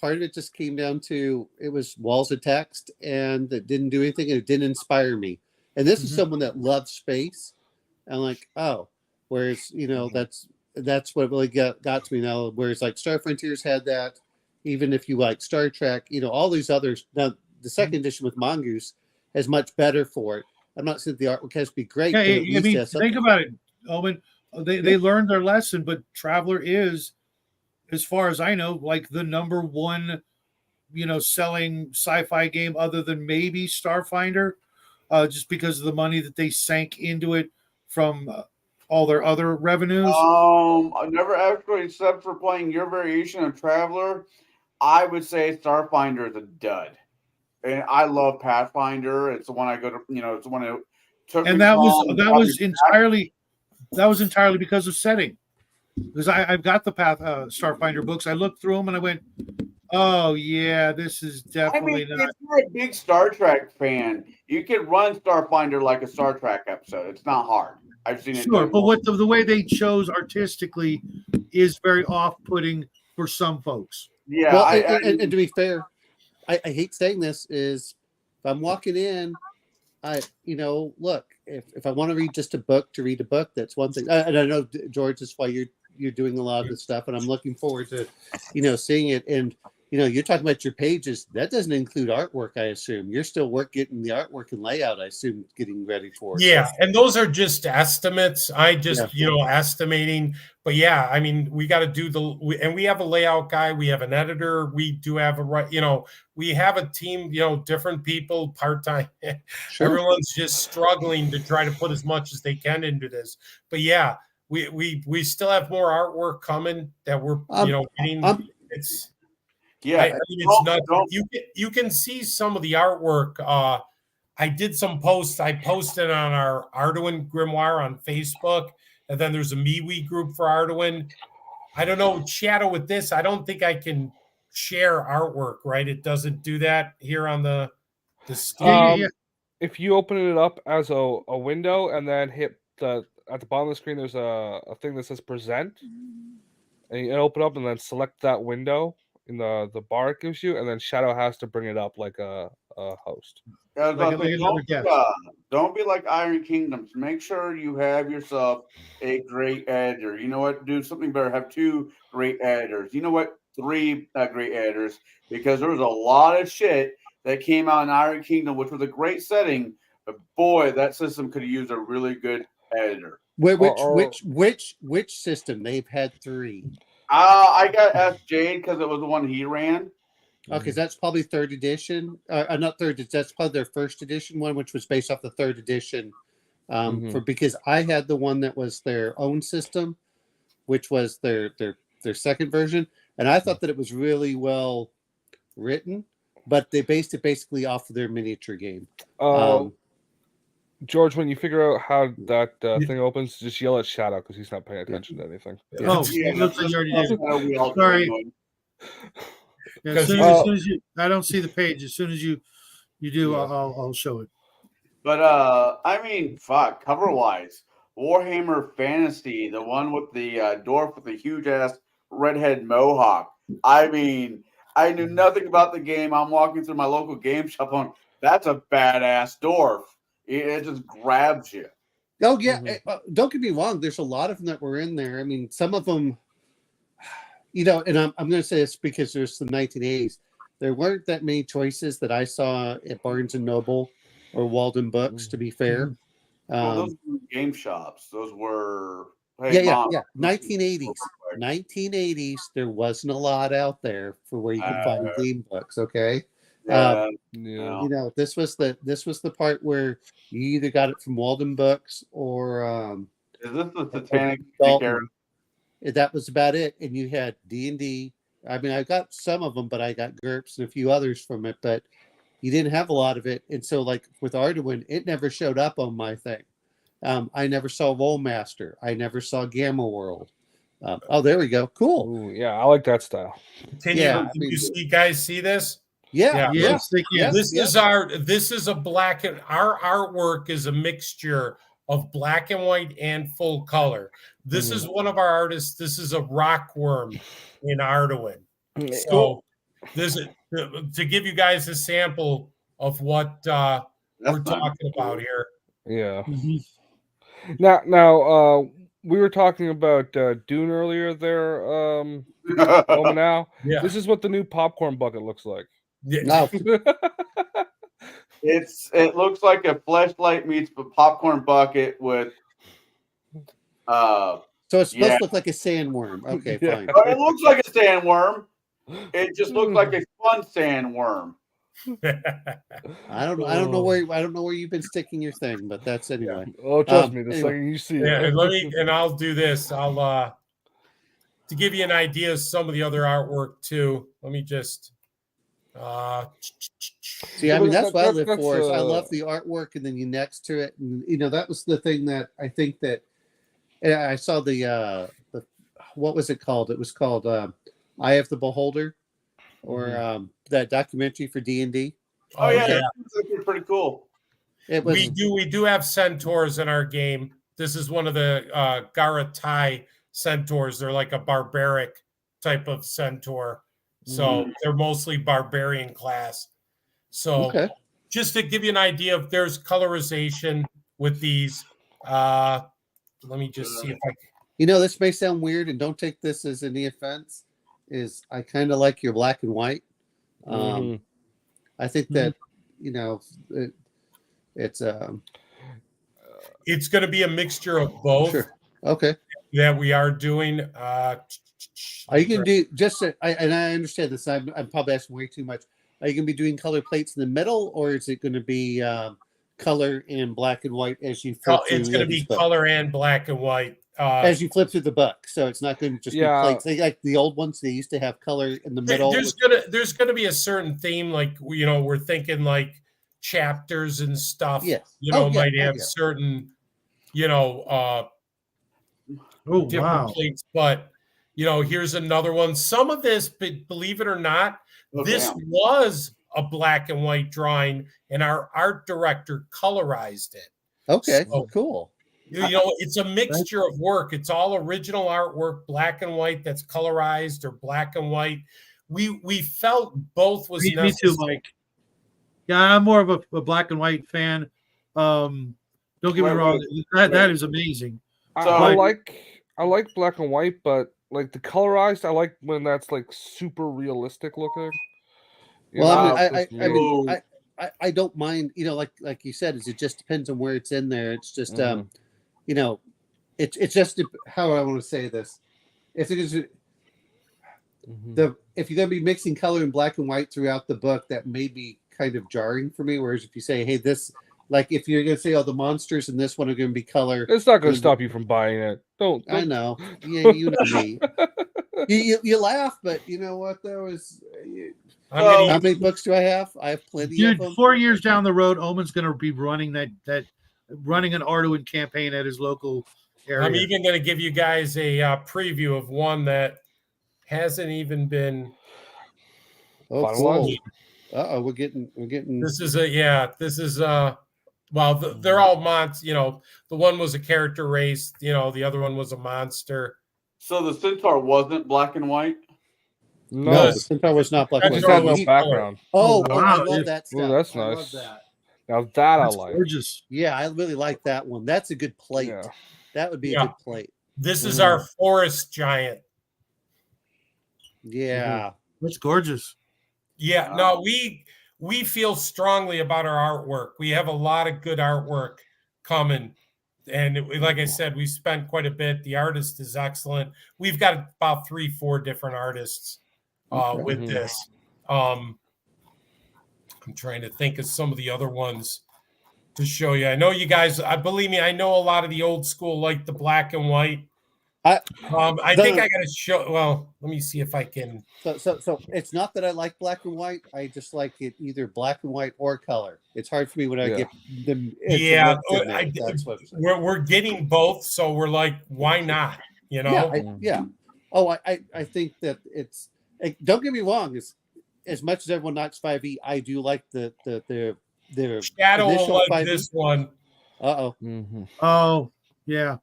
part of it just came down to it was walls of text, and it didn't do anything, and it didn't inspire me. And this is someone that loves space, and like, whereas that's what really got to me now. Whereas like Star Frontiers had that, even if you like Star Trek, all these others now. The second edition with Mongoose is much better for it. I'm not saying the artwork has to be great.
Yeah, think about it, Owen. They learned their lesson, but Traveler is, as far as I know, like the number one, selling sci-fi game other than maybe Starfinder, just because of the money that they sank into it from all their other revenues.
I've never actually, except for playing your variation of Traveler, I would say Starfinder is a dud. And I love Pathfinder. It's the one I go to, it's the one that took
And
me
that
from
was entirely because of setting. Because I've got the Starfinder books. I looked through them and I went, oh yeah, this is definitely not.
If you're a big Star Trek fan, you can run Starfinder like a Star Trek episode. It's not hard. I've seen it.
Sure, but what the way they chose artistically is very off-putting for some folks.
Yeah. Well, and to be fair, I hate saying this, is if I'm walking in, look, if I want to read just a book, to read a book, that's one thing. And I know, George, that's why you're doing a lot of this stuff, and I'm looking forward to, seeing it. And you're talking about your pages. That doesn't include artwork, I assume. You're still getting the artwork and layout, I assume, getting ready for it.
Yeah, and those are just estimates. I just, estimating. But yeah, I mean, we got to do and we have a layout guy. We have an editor. We do have we have a team, different people, part-time. Sure. Everyone's just struggling to try to put as much as they can into this. But yeah, we still have more artwork coming that we're, getting. It's... Yeah, I mean, it's not. You can see some of the artwork. I did some posts. I posted on our Arduin Grimoire on Facebook, and then there's a MeWe group for Arduin. I don't know, Shadow, with this, I don't think I can share artwork, right? It doesn't do that here on the Steam.
If you open it up as a window and then hit at the bottom of the screen, there's a thing that says present, and you open up and then select that window in the bar it gives you, and then Shadow has to bring it up like a host.
Don't be like Iron Kingdoms. Make sure you have yourself a great editor. You know what? Do something better. Have 2 great editors. You know what? 3 great editors, because there was a lot of shit that came out in Iron Kingdom, which was a great setting, but boy, that system could have used a really good editor.
Which system? They've had 3.
I got asked Jade because it was the one he ran.
Okay, that's probably 3rd edition. Not 3rd. That's probably their 1st edition one, which was based off the 3rd edition. Because I had the one that was their own system, which was their 2nd version, and I thought that it was really well written, but they based it basically off of their miniature game.
George, when you figure out how that thing opens, just yell at Shadow because he's not paying attention to anything.
Yeah. Oh, yeah, looks like you already did. Sorry. Yeah, as soon as you, I don't see the page. As soon as you do, I'll show it.
But I mean, fuck, cover wise, Warhammer Fantasy, the one with the dwarf with the huge ass redhead mohawk. I mean, I knew nothing about the game. I'm walking through my local game shop on, that's a badass dwarf. It just grabs you.
Oh yeah, don't get me wrong. There's a lot of them that were in there. I mean, some of them, and I'm going to say this because there's the 1980s. There weren't that many choices that I saw at Barnes and Noble or Walden Books. To be fair,
those were game shops. Those were
1980s. 1980s. There wasn't a lot out there for where you could find game books. Okay. This was the part where you either got it from Walden Books or
is this the Satanic?
That was about it. And you had D&D. I mean, I got some of them, but I got GURPS and a few others from it, but you didn't have a lot of it. And so, like with Arduin, it never showed up on my thing. I never saw Rollmaster. I never saw Gamma World. There we go. Cool.
Ooh, yeah, I like that style.
You guys see this?
Yeah.
Yes.
This is a black, and our artwork is a mixture of black and white and full color. This is one of our artists. This is a rockworm in Arduin. So this is to give you guys a sample of what we're talking about here.
Yeah. Now, we were talking about Dune earlier there, now.
Yeah.
This is what the new popcorn bucket looks like.
Yeah.
No.
It looks like a fleshlight meets a popcorn bucket with
so it's supposed to look like a sandworm. Okay, fine.
It looks like a sandworm. It just looks like a fun sandworm.
I don't know where you've been sticking your thing, but that's anyway.
Oh, trust me, the second you see it.
And I'll do this. to give you an idea of some of the other artwork too. Let me just.
See, I mean, that's what I live for. Is I love the artwork, and then you next to it, and that was the thing that I think that I saw the what was it called? It was called Eye of the Beholder, or that documentary for D&D.
Oh yeah, that's pretty cool.
It was.
We do have centaurs in our game. This is one of the Garatai centaurs. They're like a barbaric type of centaur. So they're mostly barbarian class. So just to give you an idea, if there's colorization with these, let me just see if I can.
This may sound weird, and don't take this as any offense. Is I kind of like your black and white. I think that it's
going to be a mixture of both.
Sure. Okay.
That we are doing.
Are you going to do just? And I understand this. I'm probably asking way too much. Are you going to be doing color plates in the middle, or is it going to be color in black and white as you flip through?
It's going to be color and black and white
as you flip through the book. So it's not going to just be plates like the old ones. They used to have color in the middle.
There's gonna be a certain theme, like we're thinking like chapters and stuff.
Yes.
Might have certain different plates, but here's another one. Some of this, believe it or not, this was a black and white drawing, and our art director colorized it.
Okay, cool.
It's a mixture of work. It's all original artwork, black and white that's colorized or black and white. We felt both was necessary.
Me too, Mike. Yeah, I'm more of a black and white fan. Don't get me wrong. That is amazing.
I like black and white, but like the colorized, I like when that's like super realistic looking.
I don't mind. Like you said, it just depends on where it's in there. It's just it's just how I want to say this. If it is if you're going to be mixing color and black and white throughout the book, that may be kind of jarring for me. Whereas if you say, hey, this. Like if you're gonna say, the monsters in this one are gonna be color,
it's not gonna stop you from buying it. Don't.
I know. Yeah, you know me. you laugh, but you know what though is. How many books do I have? I have plenty of them.
4 years down the road, Omen's gonna be running running an Arduin campaign at his local area.
I'm even gonna give you guys a preview of one that hasn't even been.
Oh, cool. We're getting.
This is well, they're all the one was a character race, the other one was a monster.
So the centaur wasn't black and white?
No, the centaur was not black and white.
Just had no background.
Wow. I love that stuff.
Ooh, that's nice.
Love that.
Now that's I like.
Gorgeous.
Yeah, I really like that one. That's a good plate. Yeah. That would be a good plate.
This is our forest giant.
Yeah.
That's gorgeous.
Yeah, no, we feel strongly about our artwork. We have a lot of good artwork coming. And like I said, we spent quite a bit. The artist is excellent. We've got about 3-4 different artists with this. I'm trying to think of some of the other ones to show you. I know you guys, believe me, I know a lot of the old school, like the black and white. I think I got to show. Well, let me see if I can.
So it's not that I like black and white. I just like it either black and white or color. It's hard for me when I get them.
We're getting both, so we're like, why not?
I think that it's. Don't get me wrong. As much as everyone likes 5e, I do like the
Shadow will like 5e. This one.
Oh yeah.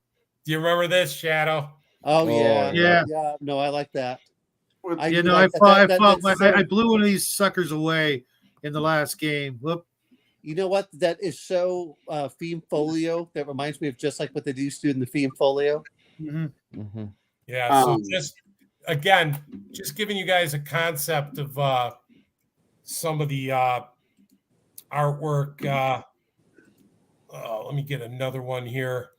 Do you remember this, Shadow?
Oh yeah. No, I like that.
I blew one of these suckers away in the last game. Whoop.
You know what? That is so theme folio. That reminds me of just like what they used to do in the theme folio.
Yeah. So just giving you guys a concept of some of the artwork. Let me get another one here.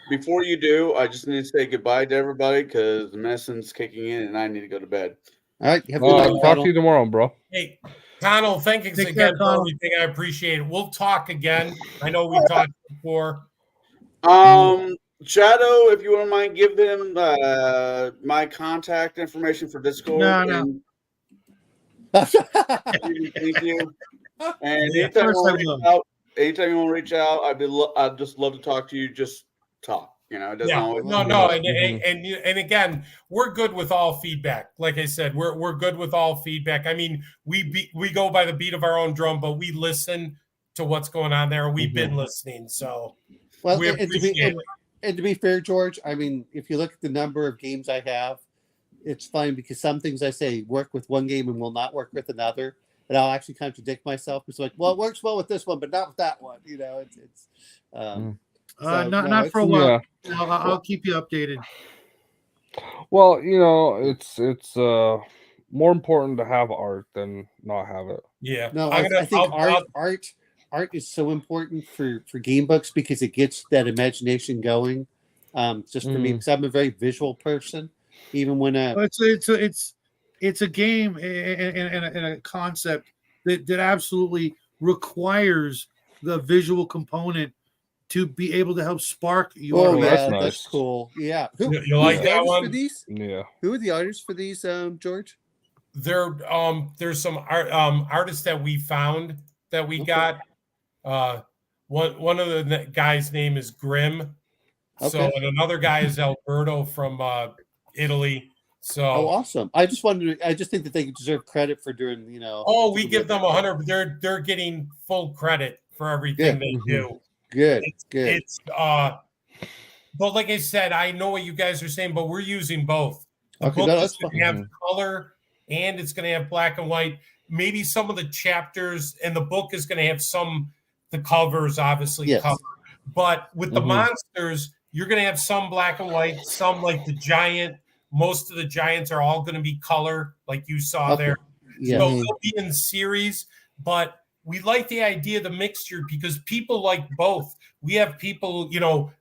Before you do, I just need to say goodbye to everybody because the medicine's kicking in and I need to go to bed.
All right.
Talk to you tomorrow, bro.
Hey, Connell, thanks again for everything. I appreciate it. We'll talk again. I know we talked before.
Shadow, if you wouldn't mind, give them my contact information for Discord.
No.
Thank you. And anytime you want to reach out, I'd just love to talk to you. Just talk. It doesn't always.
No, and again, we're good with all feedback. Like I said, we're good with all feedback. I mean, we go by the beat of our own drum, but we listen to what's going on there. We've been listening, so we appreciate it.
And to be fair, George, I mean, if you look at the number of games I have, it's fine because some things I say work with one game and will not work with another. And I'll actually contradict myself. It's like, well, it works well with this one, but not with that one.
Not for a while. Yeah. I'll keep you updated.
Well, it's more important to have art than not have it.
Yeah.
No, I think art is so important for game books because it gets that imagination going. Just for me, because I'm a very visual person. Even when
it's a game and a concept that absolutely requires the visual component to be able to help spark your.
Oh,
that's nice.
That's cool. Yeah,
you like that one?
For these?
Yeah.
Who are the artists for these, George?
There's some artists that we found that we got. One of the guys' name is Grim.
Okay.
So, and another guy is Alberto from Italy. So,
awesome! I just think that they deserve credit for doing,
Oh, we give them 100. They're getting full credit for everything they do.
Good.
It's but like I said, I know what you guys are saying, but we're using both. The book is going to have color and it's going to have black and white. Maybe some of the chapters and the book is going to have the covers obviously cover. But with the monsters, you're going to have some black and white, some like the giant. Most of the giants are all going to be color, like you saw there. Yeah. So they'll be in series, but we like the idea of the mixture because people like both. We have people,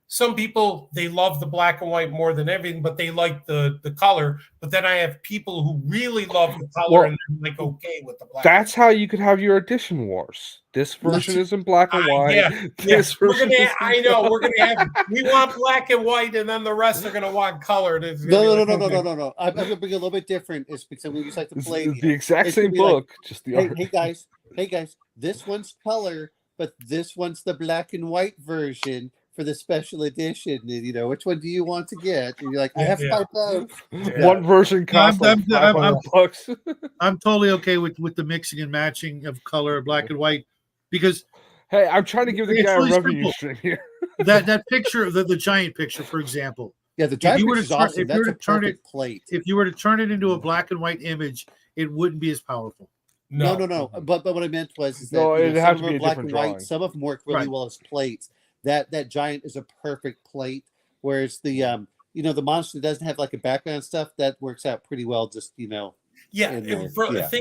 some people, they love the black and white more than everything, but they like the color. But then I have people who really love the color and they're like okay with the black.
That's how you could have your edition wars. This version is in black and white.
This version we're gonna have. We want black and white, and then the rest are gonna want colored.
No. I'm gonna bring a little bit different. It's because we just like to play
the exact same book, just the art.
Hey guys, this one's color, but this one's the black and white version for the special edition. And, which one do you want to get? And you're like, I have to buy both.
One version costs $500.
I'm totally okay with the mixing and matching of color, black and white, because
hey, I'm trying to give the guy a revenue stream here.
that picture, the giant picture, for example.
Yeah, the giant picture is awesome. That's a perfect plate.
If you were to turn it into a black and white image, it wouldn't be as powerful.
No. But what I meant was that
it has to be
black and white. Some of them work really well as plates. That giant is a perfect plate. Whereas the the monster doesn't have like a background stuff that works out pretty well. Just think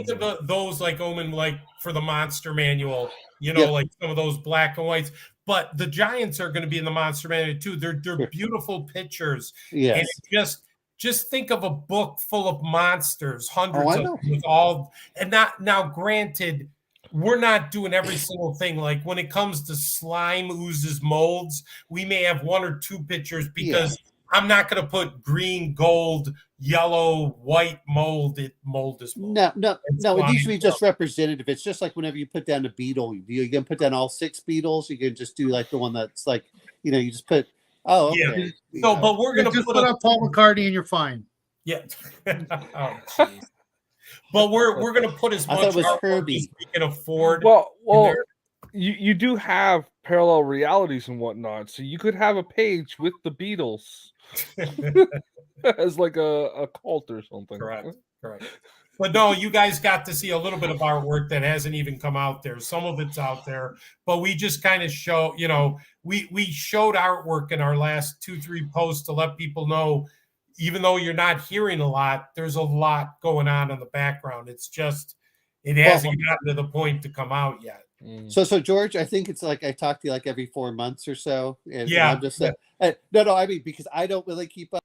of those like Omen, like for the monster manual. Like some of those black and whites. But the giants are going to be in the monster manual too. They're beautiful pictures.
Yes.
And just think of a book full of monsters, hundreds of them with all. And now, granted, we're not doing every single thing. Like when it comes to slime, oozes, molds, we may have one or two pictures because I'm not going to put green, gold, yellow, white mold. Mold is mold.
No. It needs to be just representative. It's just like whenever you put down a beetle, you can put down all 6 beetles. You can just do like the one that's like, you just put. Oh, okay.
Yeah. So, but we're going to
put up Paul McCartney and you're fine.
Yeah. But we're going to put as much as we can afford.
Well, you do have parallel realities and whatnot, so you could have a page with the Beatles as like a cult or something.
Correct. But no, you guys got to see a little bit of artwork that hasn't even come out there. Some of it's out there, but we just kind of show, we showed artwork in our last 2-3 posts to let people know, even though you're not hearing a lot, there's a lot going on in the background. It's just, it hasn't gotten to the point to come out yet.
So George, I think it's like I talk to you like every 4 months or so. And I'm just no, I mean, because I don't really keep up.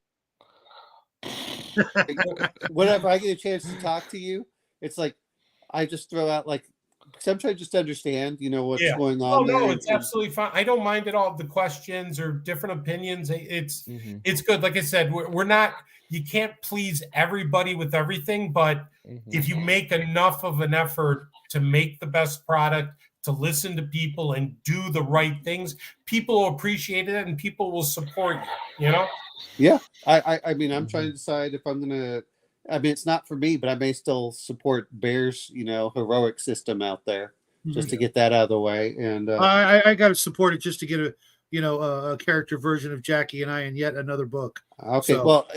Whenever I get a chance to talk to you, it's like I just throw out like I'm trying to just understand, what's going
Oh
on there.
no, it's absolutely fine. I don't mind at all the questions or different opinions. It's good. Like I said, we're not. You can't please everybody with everything, but if you make enough of an effort to make the best product, to listen to people and do the right things, people will appreciate it and people will support you.
Yeah, I mean, I'm trying to decide if I'm gonna. I mean, it's not for me, but I may still support Bear's, heroic system out there, just to get that out of the way. And
I got to support it just to get a character version of Jackie and I in yet another book.
Okay, so, well,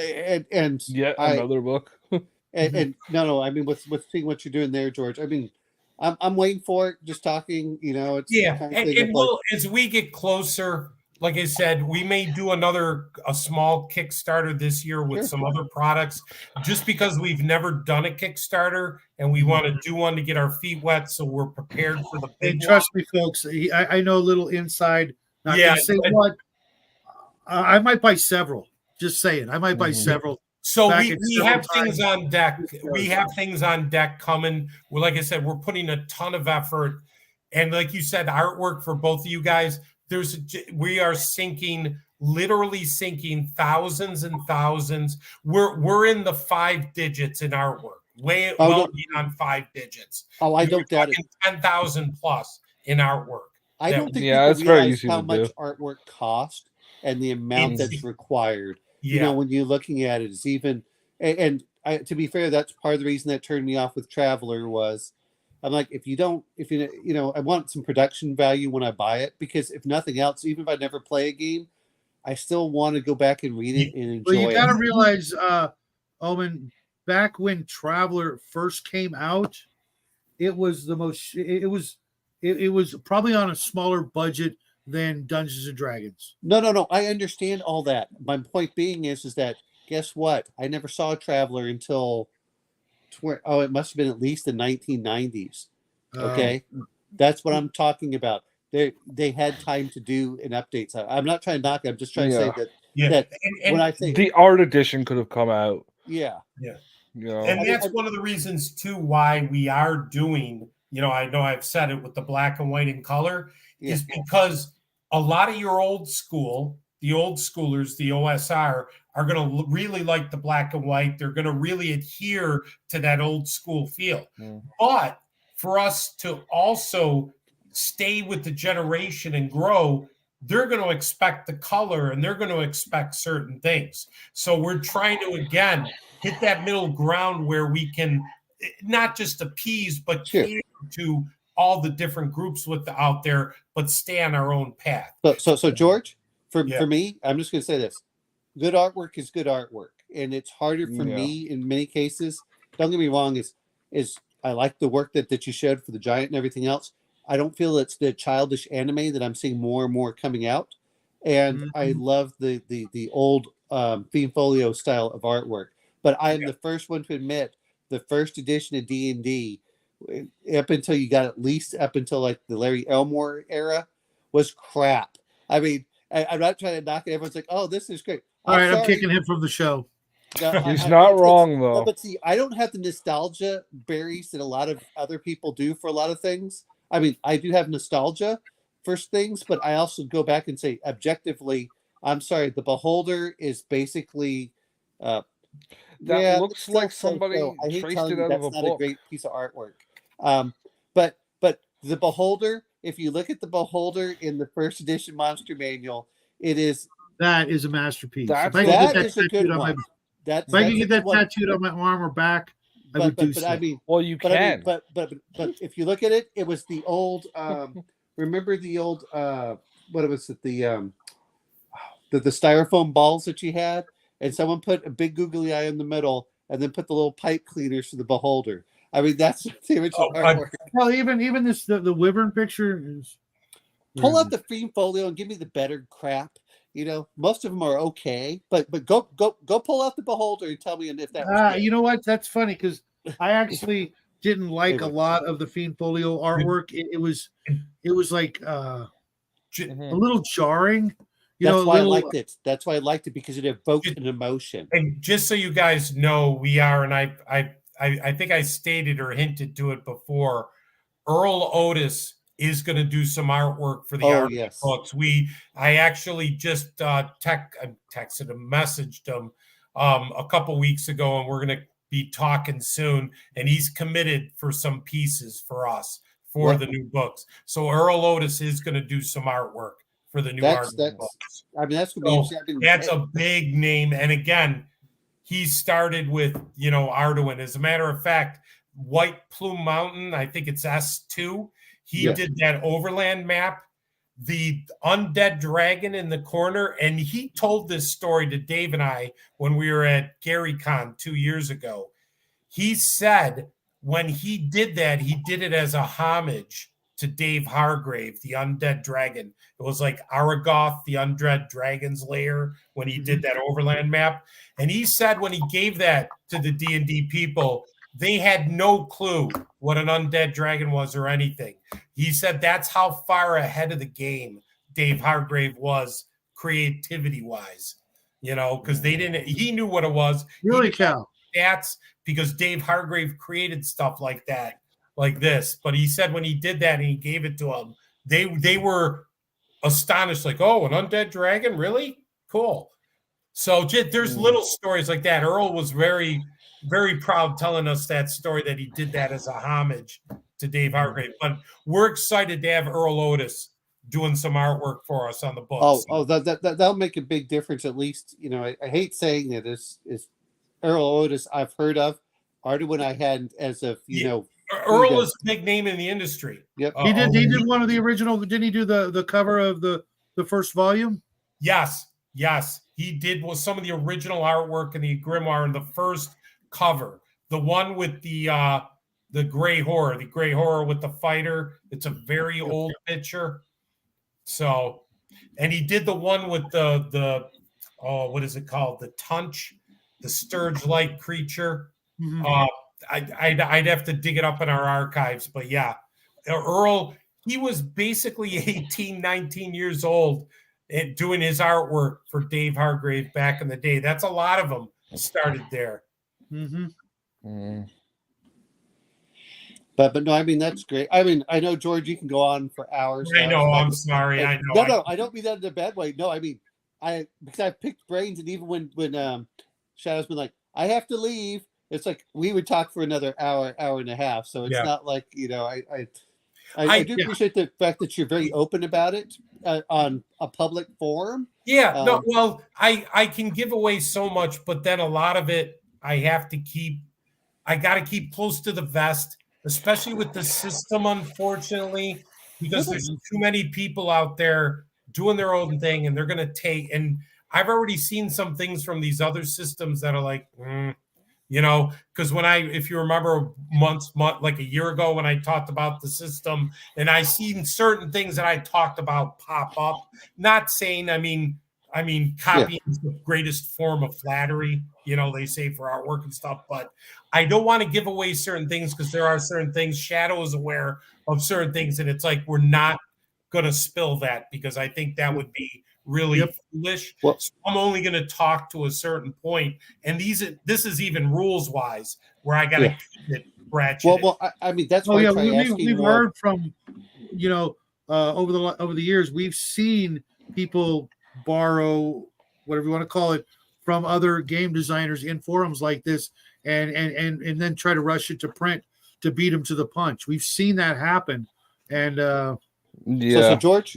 and
yet another book.
and no, I mean, with seeing what you're doing there, George. I mean, I'm waiting for it. Just talking, it's
and we'll, as we get closer. Like I said, we may do a small Kickstarter this year with some other products, just because we've never done a Kickstarter and we want to do one to get our feet wet, so we're prepared for the big.
And trust me, folks, I know a little inside. Not gonna say what. I might buy several. Just saying, I might buy several.
So we have things on deck. We have things on deck coming. Well, like I said, we're putting a ton of effort, and like you said, artwork for both of you guys. We are literally sinking thousands and thousands. We're in the 5 digits in artwork, beyond 5 digits.
Oh, I don't doubt it.
10,000 plus in artworurt.
I don't think
it's very easy
how
to
much
do.
artwork costs and the amount that's required.
Yeah.
When you're looking at it, it's even. And to be fair, that's part of the reason that turned me off with Traveler was. I'm like, I want some production value when I buy it, because if nothing else, even if I never play a game, I still want to go back and read it and enjoy it.
Well, you got to realize, Owen, back when Traveler first came out, it was it was probably on a smaller budget than Dungeons and Dragons.
No. I understand all that. My point being is that, guess what? I never saw Traveler until it must have been at least the 1990s. Okay, that's what I'm talking about. They had time to do an update. So I'm not trying to knock it. I'm just trying to say that when I say
the art edition could have come out.
Yeah.
And that's one of the reasons too why we are doing. I know I've said it with the black and white in color is because a lot of your old schoolers, the OSR, are going to really like the black and white. They're going to really adhere to that old school feel. But for us to also stay with the generation and grow, they're going to expect the color and they're going to expect certain things. So we're trying to, again, hit that middle ground where we can not just appease, but cater to all the different groups out there, but stay on our own path.
So George, for me, I'm just going to say this. Good artwork is good artwork, and it's harder for me in many cases. Don't get me wrong, is I like the work that you showed for the giant and everything else. I don't feel it's the childish anime that I'm seeing more and more coming out, and I love the old theme folio style of artwork. But I am the first one to admit the first edition of D&D, up until you got at least up until like the Larry Elmore era, was crap. I mean, I'm not trying to knock it. Everyone's like, "Oh, this is great."
All right, I'm kicking him from the show.
He's not wrong, though.
But see, I don't have the nostalgia berries that a lot of other people do for a lot of things. I mean, I do have nostalgia for things, but I also go back and say, objectively, I'm sorry, the Beholder is basically.
That looks like somebody
I hate
traced
telling
it
you
out
that's
of a
not
book.
a great piece of artwork. But the Beholder, if you look at the Beholder in the first edition Monster Manual,
that is a masterpiece.
That is a good one.
If I can get that tattooed on my arm or back, I would do so.
I mean,
well, you can.
But if you look at it, it was the old. Remember the old. What was it? The styrofoam balls that you had, and someone put a big googly eye in the middle, and then put the little pipe cleaners for the Beholder. I mean, that's the original artwork.
Well, even this the Wyvern picture is.
Pull out the theme folio and give me the better crap. Most of them are okay, but go pull out the Beholder and tell me if that was good.
You know what? That's funny because I actually didn't like a lot of the Fiend Folio artwork. It was like a little jarring.
That's why I liked it. That's why I liked it, because it evoked an emotion.
And just so you guys know, we are, and I think I stated or hinted to it before. Earl Otis is going to do some artwork for the art books. I actually just texted him, messaged him a couple weeks ago, and we're going to be talking soon. And he's committed for some pieces for us for the new books. So Earl Otis is going to do some artwork for the new art books.
I mean, that's
that's a big name. And again, he started with Arduin. As a matter of fact, White Plume Mountain, I think it's S2. He did that overland map, the undead dragon in the corner, and he told this story to Dave and I when we were at GaryCon 2 years ago. He said when he did that, he did it as a homage to Dave Hargrave, the undead dragon. It was like Aragoth, the undead dragon's lair, when he did that overland map. And he said when he gave that to the D&D people, they had no clue what an undead dragon was or anything. He said that's how far ahead of the game Dave Hargrave was creativity-wise, because he knew what it was.
Really, Cal?
Stats, because Dave Hargrave created stuff like that, like this. But he said when he did that and he gave it to them, they were astonished, like, oh, an undead dragon? Really? Cool. So there's little stories like that. Earl was very, very proud telling us that story, that he did that as a homage to Dave Hargrave. But we're excited to have Earl Otis doing some artwork for us on the books.
That'll make a big difference. At least, I hate saying it, is Earl Otis I've heard of. Arduin I hadn't, as of
Earl is a big name in the industry.
Yep.
He did one of the original. Didn't he do the cover of the first volume?
Yes. He did some of the original artwork in the Grimoire in the first cover. The one with the gray horror with the fighter. It's a very old picture. So, and he did the one with the what is it called? The Tunch, the Sturge-like creature. Mm-hmm. I'd have to dig it up in our archives, but yeah, Earl, he was basically 18, 19 years old and doing his artwork for Dave Hargrave back in the day. That's a lot of them started there.
Mm-hmm.
Mm. But no, I mean, that's great. I mean, I know, George, you can go on for hours.
I know. I'm sorry. I know.
No, I don't mean that in a bad way. No, I mean, because I've picked brains, and even when Shadow's been like, I have to leave, it's like we would talk for another hour and a half. So it's not like, I do appreciate the fact that you're very open about it on a public forum.
Yeah. No, well, I can give away so much, but then a lot of it I got to keep close to the vest, especially with the system, unfortunately, because there's too many people out there doing their own thing, and they're going to take, and I've already seen some things from these other systems that are like, because if you remember like a year ago when I talked about the system, and I seen certain things that I talked about pop up, not saying, I mean, copying is the greatest form of flattery, they say for artwork and stuff, but I don't want to give away certain things because there are certain things. Shadow is aware of certain things, and it's like, we're not going to spill that because I think that would be really foolish. So I'm only going to talk to a certain point, and this is even rules wise where I got to keep it ratchet.
Well, I mean, that's why
we've heard from over the years, we've seen people borrow whatever you want to call it from other game designers in forums like this, and then try to rush it to print to beat them to the punch. We've seen that happen, and
So George,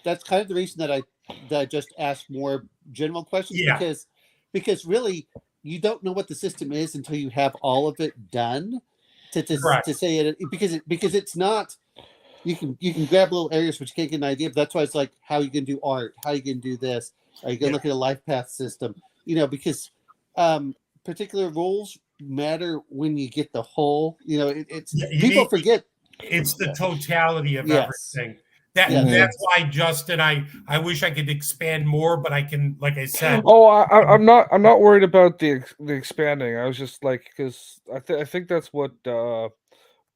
that's kind of the reason that I just asked more general questions, because really you don't know what the system is until you have all of it done to say it, because it's not, you can grab little areas which you can't get an idea, but that's why it's like how you can do art, how you can do this, or you can look at a life path system, because particular rules matter when you get the whole, people forget.
It's the totality of everything. That's why, Justin, I wish I could expand more, but I can, like I said.
I'm not worried about the expanding. I was just like, because I think that's what Bo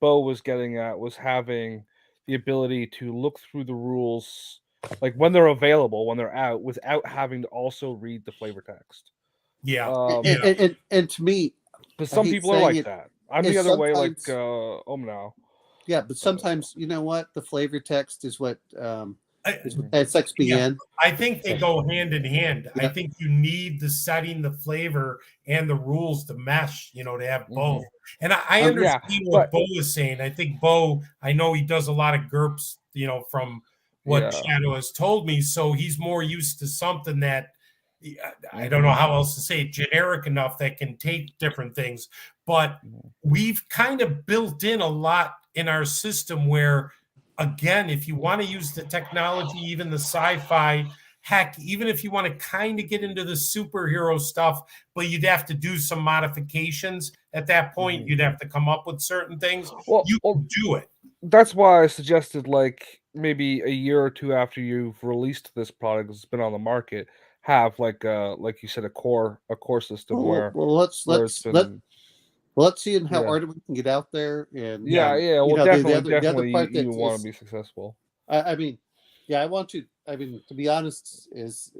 was getting at, was having the ability to look through the rules, like when they're available, when they're out, without having to also read the flavor text.
And to me,
because some people are like that. I'm the other way, like Omnow.
Yeah, but sometimes you know what the flavor text is what it's XBN.
Yeah, I think they go hand in hand. I think you need the setting, the flavor, and the rules to mesh, to have both. And I understand what Bo is saying. I think Bo, I know he does a lot of GURPS, from what Shadow has told me. So he's more used to something that, I don't know how else to say it, generic enough that can take different things. But we've kind of built in a lot in our system where, again, if you want to use the technology, even the sci-fi, heck, even if you want to kind of get into the superhero stuff, but you'd have to do some modifications at that point. You'd have to come up with certain things.
Well,
you can do it.
That's why I suggested, like, maybe a year or two after you've released this product, it's been on the market, have like you said, a core system where
let's see how hard we can get out there, and
well,
the other part
you want to be successful.
I mean, I want to. I mean, to be honest, is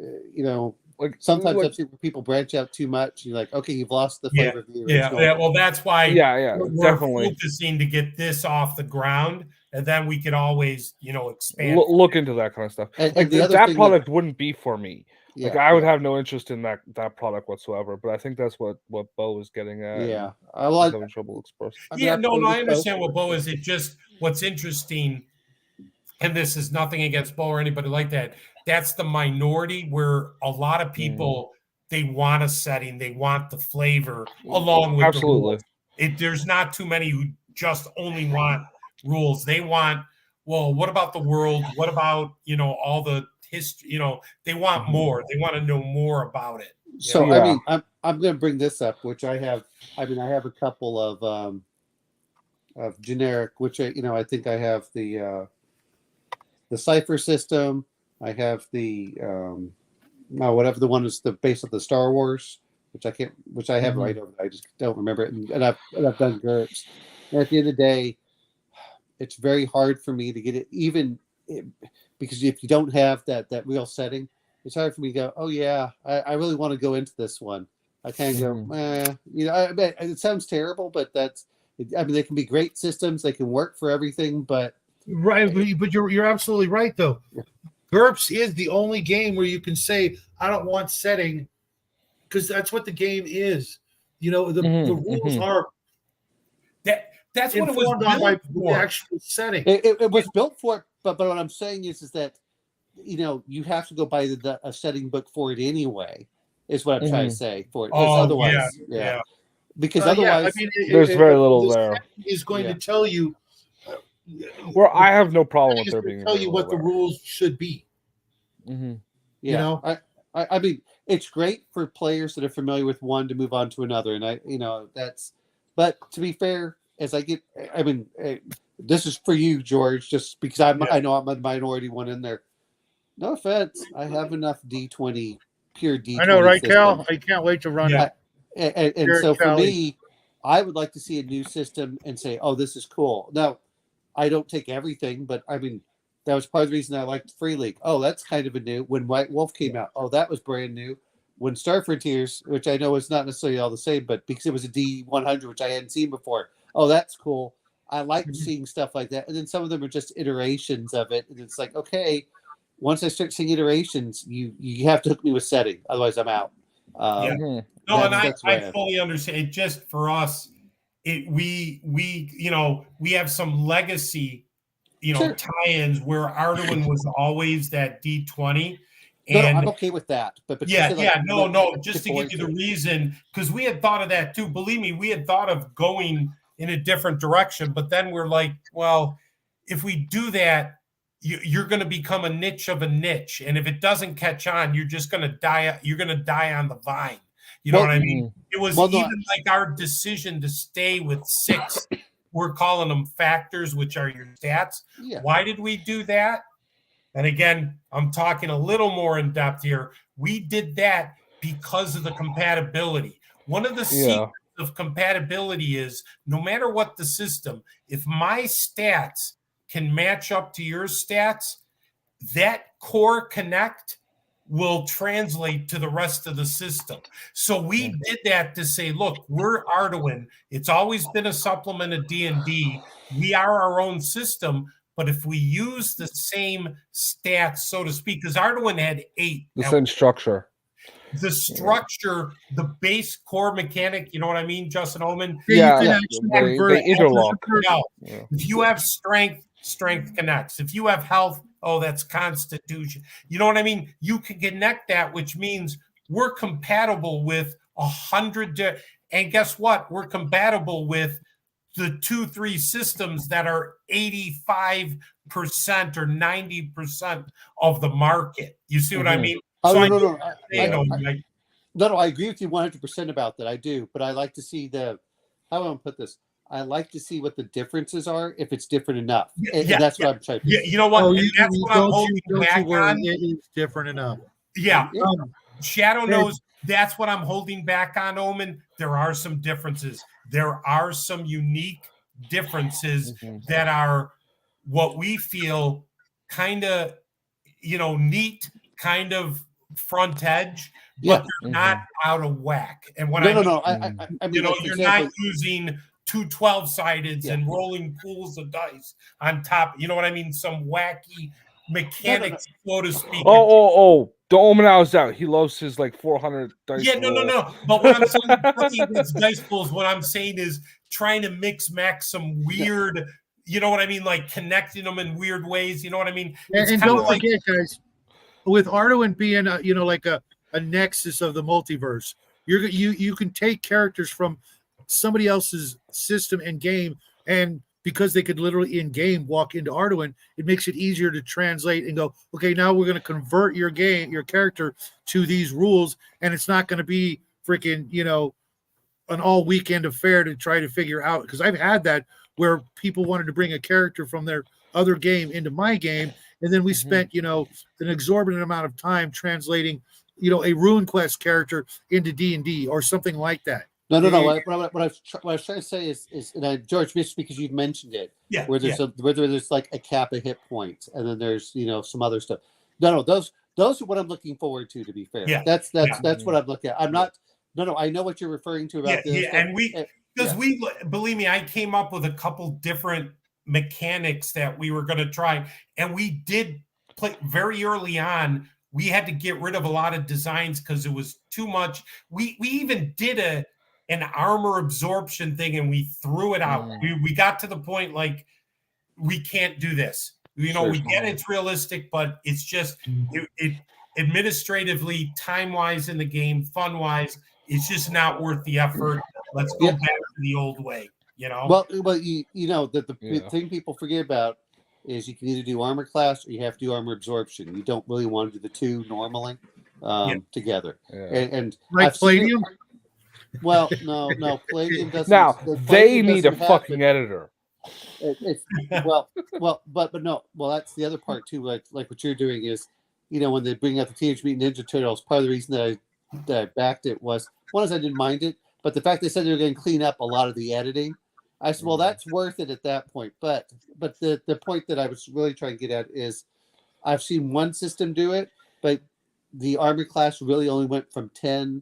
like sometimes I've seen people branch out too much. You're like, okay, you've lost the flavor of the original.
Well, that's why we're
definitely
focusing to get this off the ground, and then we could always expand.
Look into that kind of stuff.
And
that product wouldn't be for me. I would have no interest in that product whatsoever. But I think that's what Bo is getting at.
Yeah,
I'm having trouble expressing.
I understand what Bo is. It just what's interesting, and this is nothing against Bo or anybody like that. That's the minority where a lot of people they want a setting, they want the flavor along with the rules. There's not too many who just only want rules. They want, well, what about the world? What about all the history? They want more. They want to know more about it.
So I mean, I'm going to bring this up, which I have. I mean, I have a couple of generic, which I think I have the Cipher system. I have the whatever the one is the base of the Star Wars, which I have right over. I just don't remember it, and I've done GURPS. And at the end of the day, it's very hard for me to get it because if you don't have that real setting, it's hard for me to go, oh yeah, I really want to go into this one. I kind of go, it sounds terrible, but they can be great systems. They can work for everything, but
right. But you're absolutely right though. GURPS is the only game where you can say, I don't want setting, because that's what the game is. The rules are
that's what it was built
by
for.
The actual setting.
It was built for it, but what I'm saying is that you have to go by a setting book for it anyway. Is what I'm trying to say for it. Otherwise, because otherwise,
there's very little there.
Is going to tell you.
Well, I have no problem with there being.
Tell you what the rules should be.
Yeah, I mean, it's great for players that are familiar with one to move on to another, and that's. But to be fair, this is for you, George, just because I know I'm a minority one in there. No offense, I have enough D20 pure D20.
I know, right,
systems.
Cal? I can't wait to run it.
And so for me, I would like to see a new system and say, oh, this is cool. Now, I don't take everything, but I mean, that was part of the reason I liked Free League. Oh, that's kind of a new. When White Wolf came out, oh, that was brand new. When Star Frontiers, which I know is not necessarily all the same, but because it was a D100, which I hadn't seen before, oh, that's cool. I like seeing stuff like that. And then some of them are just iterations of it. And it's like, okay, once I start seeing iterations, you have to hook me with setting. Otherwise, I'm out.
No, and I fully understand. It just for us, we have some legacy, tie-ins where Arduin was always that D20. And
I'm okay with that. But
just to give you the reason, because we had thought of that too. Believe me, we had thought of going in a different direction, but then we're like, well, if we do that, you're going to become a niche of a niche, and if it doesn't catch on, you're just going to die. You're going to die on the vine. You know what I mean? It was like our decision to stay with 6. We're calling them factors, which are your stats. Yeah. Why did we do that? And again, I'm talking a little more in depth here. We did that because of the compatibility. One of the secrets of compatibility is no matter what the system, if my stats can match up to your stats, that core connect will translate to the rest of the system. So we did that to say, look, we're Arduin. It's always been a supplement of D&D. We are our own system, but if we use the same stats, so to speak, because Arduin had 8.
The same structure.
The structure, the base core mechanic, you know what I mean, Justin Oman?
Yeah,
you can actually
they interlock.
Yeah. If you have strength connects. If you have health, that's constitution. You know what I mean? You can connect that, which means we're compatible with 100. And guess what? We're compatible with the 2-3 systems that are 85% or 90% of the market. You see what I mean?
Oh,
so
no. I agree with you 100% about that. I do, but I like to see how do I put this? I like to see what the differences are if it's different enough, and that's what I'm trying to.
Yeah, you know what? That's what I'm holding back on.
It is different enough.
Yeah, Shadow knows that's what I'm holding back on, Omen. There are some differences. There are some unique differences that are what we feel kind of, neat, kind of front edge, but they're not out of whack. And what I mean, you're not using 2 12-sideds and rolling pools of dice on top. You know what I mean? Some wacky mechanics, so to speak.
The Omen is out. He loves his 400 dice.
Yeah, no. But what I'm saying is dice pools. What I'm saying is trying to mix some weird. You know what I mean? Like connecting them in weird ways. You know what I mean?
And don't forget, guys, with Arduin being a nexus of the multiverse, you can take characters from somebody else's system and game, and because they could literally in game walk into Arduin, it makes it easier to translate and go, okay, now we're going to convert your character to these rules, and it's not going to be freaking an all weekend affair to try to figure out, because I've had that where people wanted to bring a character from their other game into my game, and then we spent an exorbitant amount of time translating a RuneQuest character into D&D or something like that.
No. What I was trying to say is George, just because you've mentioned it, where there's like a cap of hit points, and then there's some other stuff. No, those are what I'm looking forward to. To be fair, that's what I'm looking at. I'm not. No, I know what you're referring to about this.
And we believe me, I came up with a couple different mechanics that we were going to try, and we did play very early on. We had to get rid of a lot of designs because it was too much. We even did an armor absorption thing, and we threw it out. We got to the point we can't do this. We get it's realistic, but it's just it administratively, time-wise in the game, fun-wise, it's just not worth the effort. Let's go back to the old way.
Well, the thing people forget about is you can either do armor class or you have to do armor absorption. You don't really want to do the two normally together. And
like Palladium.
Well, no, Palladium doesn't.
Now they need a fucking editor. But no. Well, that's the other part too. Like what you're doing is, when they bring out the Teenage Mutant Ninja Turtles, part of the reason that I backed it was, one is I didn't mind it, but the fact they said they were going to clean up a lot of the editing, I said, well, that's worth it at that point. But the point that I was really trying to get at is, I've seen one system do it, but the armor class really only went from 10.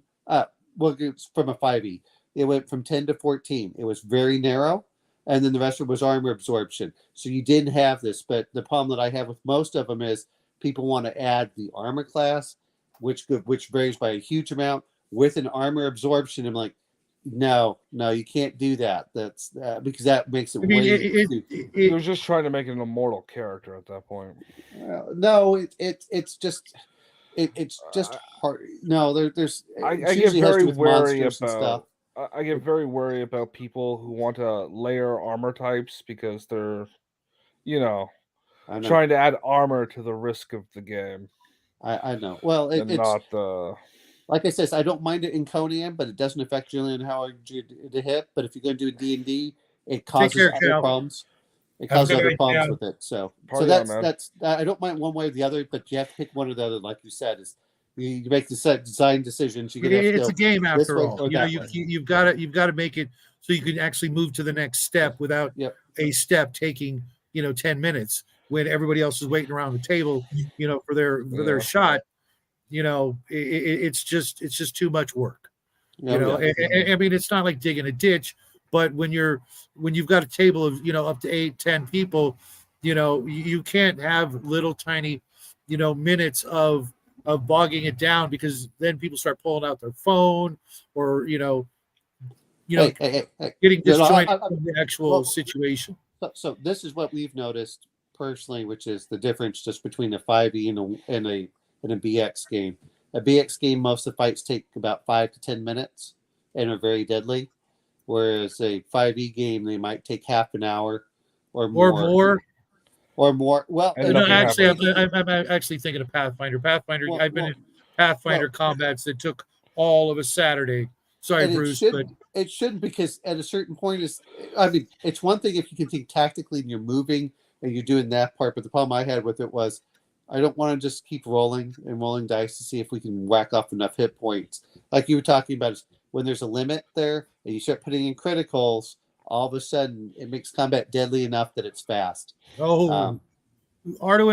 It's from a 5e. It went from 10 to 14. It was very narrow, and then the rest of it was armor absorption. So you didn't have this, but the problem that I have with most of them is people want to add the armor class, which varies by a huge amount, with an armor absorption. I'm like, no, you can't do that. That's because that makes it You're just trying to make it an immortal character at that point.
No, it's just hard. No, there's.
I get very wary about. I get very wary about people who want to layer armor types because they're, trying to add armor to the risk of the game.
I know. Well, it's
not the.
Like I said, I don't mind it in Conan, but it doesn't affect generally on how you hit. But if you're going to do a D&D, it causes other problems. It causes other problems with it. So that's I don't mind one way or the other, but you have to pick one or the other. Like you said, is you make the design decisions.
It's a game after all. You've got to make it so you can actually move to the next step without a step taking 10 minutes when everybody else is waiting around the table for their shot. it's just too much work.
Oh,
I mean, it's not like digging a ditch, but when you've got a table of up to 8-10 people, you can't have little tiny minutes of bogging it down, because then people start pulling out their phone, or getting disjointed from the actual situation.
So this is what we've noticed personally, which is the difference just between a 5e and a BX game. A BX game, most of the fights take about 5 to 10 minutes and are very deadly, whereas a 5e game, they might take half an hour or more. Well,
actually, I'm actually thinking of Pathfinder. I've been in Pathfinder combats that took all of a Saturday. Sorry, Bruce, but
it shouldn't, because at a certain point it's one thing if you can think tactically and you're moving and you're doing that part, but the problem I had with it was I don't want to just keep rolling dice to see if we can whack off enough hit points. Like you were talking about, when there's a limit there and you start putting in criticals, all of a sudden it makes combat deadly enough that it's fast.
Arduin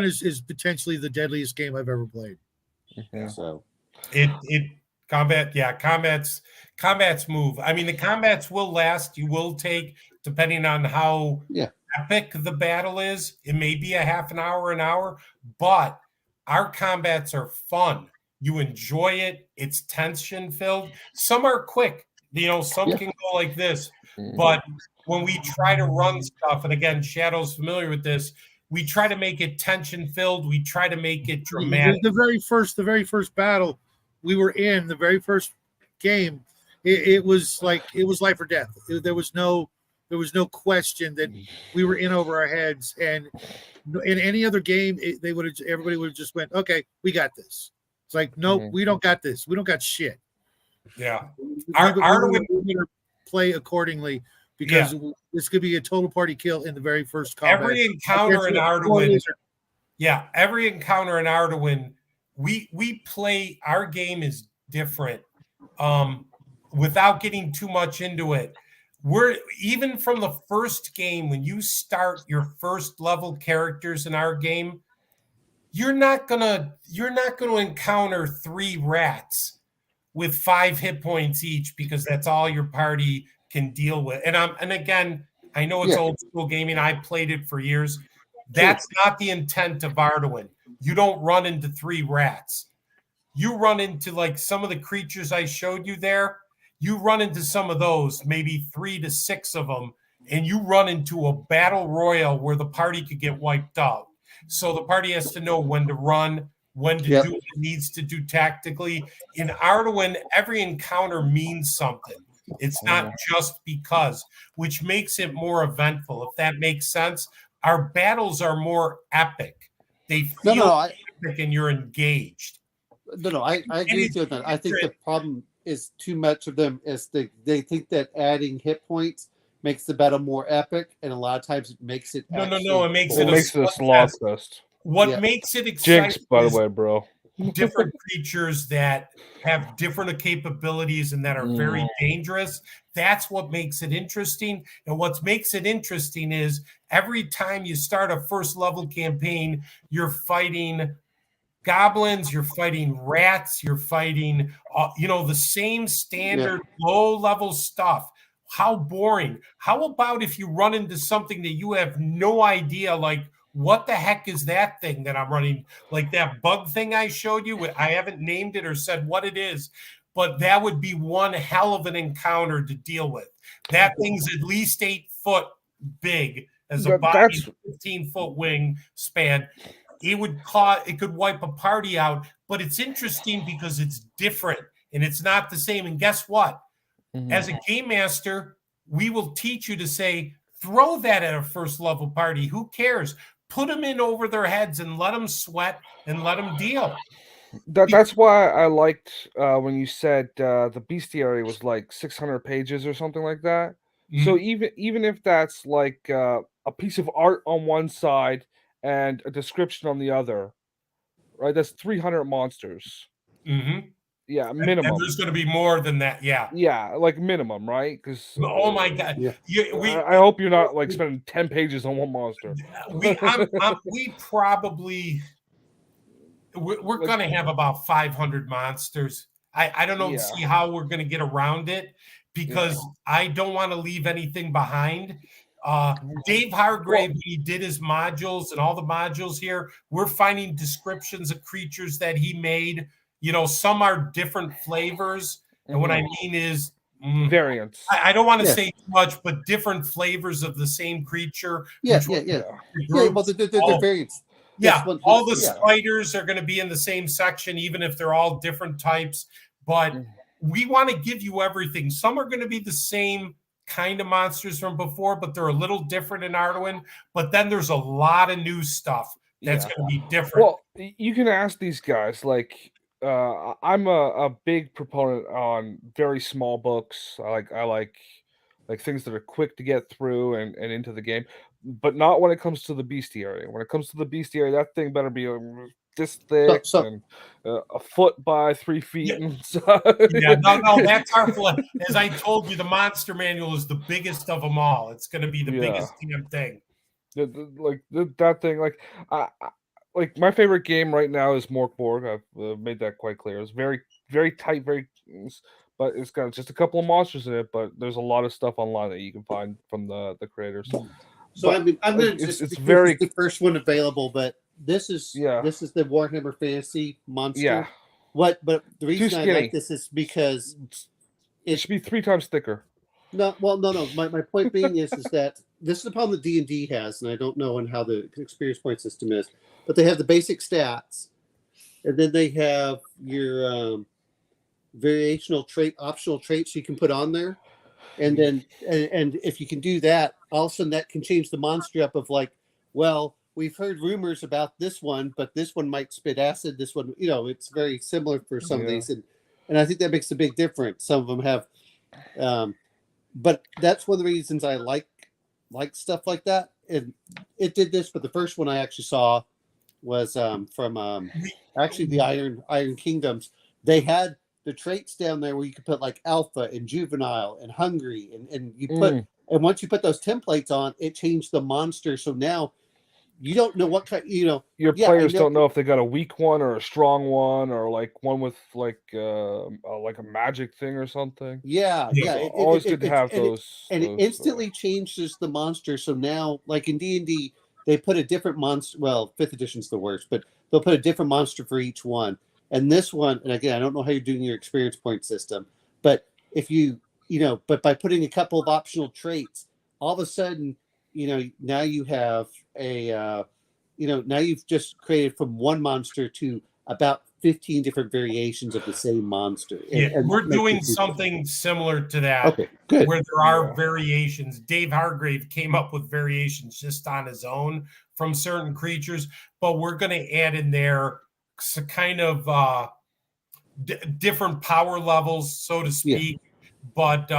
is potentially the deadliest game I've ever played.
Yeah. So
combats move. I mean, the combats will last. You will take, depending on how epic the battle is, it may be a half an hour, but our combats are fun. You enjoy it. It's tension filled. Some are quick. Some can go like this, but when we try to run stuff, and again, Shadow's familiar with this, we try to make it tension filled. We try to make it dramatic.
The very first battle we were in, the very first game, it was life or death. There was no question that we were in over our heads. And in any other game, everybody would have just went, okay, we got this. It's like, no, we don't got this. We don't got shit.
Yeah,
Arduin play accordingly, because this could be a total party kill in the very first combat.
Every encounter in Arduin, we play. Our game is different. Without getting too much into it, we're even from the first game, when you start your first level characters in our game, you're not gonna encounter 3 rats with 5 hit points each, because that's all your party can deal with. And again, I know it's old school gaming. I played it for years. That's not the intent of Arduin. You don't run into 3 rats. You run into, like, some of the creatures I showed you there. You run into some of those, maybe 3 to 6 of them, and you run into a battle royal where the party could get wiped out. So the party has to know when to run, when to do what it needs to do tactically. In Arduin, every encounter means something. It's not just because, which makes it more eventful, if that makes sense. Our battles are more epic. They feel epic, and you're engaged.
I agree with you on that. I think the problem is too much of them is they think that adding hit points makes the battle more epic, and a lot of times it makes it
no. It makes it
a slog fest.
What makes it exciting?
Jinx, by the way, bro.
Different creatures that have different capabilities and that are very dangerous. That's what makes it interesting. And what makes it interesting is every time you start a first level campaign, you're fighting goblins, you're fighting rats, you're fighting, the same standard low level stuff. How boring. How about if you run into something that you have no idea, like, what the heck is that thing that I'm running? Like that bug thing I showed you. I haven't named it or said what it is, but that would be one hell of an encounter to deal with. That thing's at least 8 foot big, as a body, 15-foot wingspan. It could wipe a party out, but it's interesting because it's different and it's not the same. And guess what? As a game master, we will teach you to say, throw that at a first level party. Who cares? Put them in over their heads and let them sweat and let them deal.
That's why I liked when you said the bestiary was like 600 pages or something like that. So even if that's like a piece of art on one side and a description on the other, right? That's 300 monsters. Yeah, minimum.
And there's going to be more than that.
Yeah, like minimum, right? Because
oh my god,
I hope you're not like spending 10 pages on one monster.
We probably we're going to have about 500 monsters. I don't see how we're going to get around it because I don't want to leave anything behind. Dave Hargrave, he did his modules and all the modules here. We're finding descriptions of creatures that he made. Some are different flavors. And what I mean is
variants.
I don't want to say too much, but different flavors of the same creature.
Yeah. Well, they're variants.
Yeah, all the spiders are going to be in the same section, even if they're all different types. But we want to give you everything. Some are going to be the same kind of monsters from before, but they're a little different in Arduin. But then there's a lot of new stuff that's going to be different.
Well, you can ask these guys. Like, I'm a big proponent on very small books. I like things that are quick to get through and into the game, but not when it comes to the bestiary. When it comes to the bestiary, that thing better be this thick and a foot by 3 feet. And stuff.
No, that's our flood. As I told you, the monster manual is the biggest of them all. It's going to be the biggest damn thing.
That thing, like my favorite game right now is Morkborg. I've made that quite clear. It's very, very tight, but it's got just a couple of monsters in it. But there's a lot of stuff online that you can find from the creators.
So I'm going to it's very the first one available, but this is the Warhammer Fantasy monster.
Yeah.
But the reason I like this is because
it should be 3 times thicker.
No. My point being is that this is the problem that D&D has, and I don't know how the experience point system is, but they have the basic stats, and then they have your variational trait, optional traits you can put on there, and then and if you can do that, all of a sudden that can change the monster up of like, well, we've heard rumors about this one, but this one might spit acid. This one, it's very similar for some of these, and I think that makes a big difference. Some of them have. But that's one of the reasons I like stuff like that. And it did this, but the first one I actually saw was from actually the Iron Kingdoms. They had the traits down there where you could put like alpha and juvenile and hungry, and you put and once you put those templates on, it changed the monster. So now you don't know what kind.
Your players don't know if they got a weak one or a strong one or like one with like a magic thing or something.
Yeah.
Always good to have those.
And it instantly changes the monster. So now, like in D&D, they put a different monster. Well, 5th edition's the worst, but they'll put a different monster for each one. And this one, and again, I don't know how you're doing your experience point system, but if but by putting a couple of optional traits, all of a sudden, now you have now you've just created from one monster to about 15 different variations of the same monster.
And we're doing something similar to that.
Okay, good.
Where there are variations. Dave Hargrave came up with variations just on his own from certain creatures, but we're going to add in there kind of different power levels, so to speak. But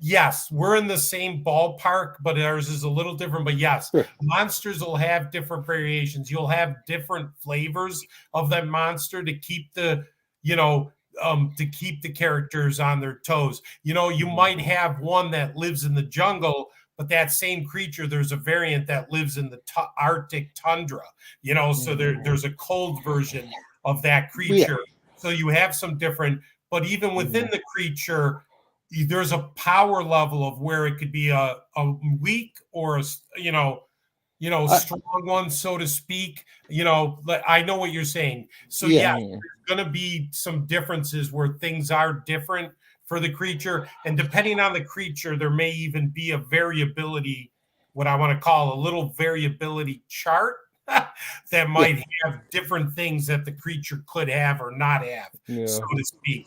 yes, we're in the same ballpark, but ours is a little different. But yes, monsters will have different variations. You'll have different flavors of that monster to keep the characters on their toes. You might have one that lives in the jungle, but that same creature, there's a variant that lives in the Arctic tundra. So there's a cold version of that creature. So you have some different, but even within the creature, there's a power level of where it could be a weak or a strong one, so to speak. I know what you're saying. So there's going to be some differences where things are different for the creature, and depending on the creature, there may even be a variability, what I want to call a little variability chart that might have different things that the creature could have or not have, so to speak.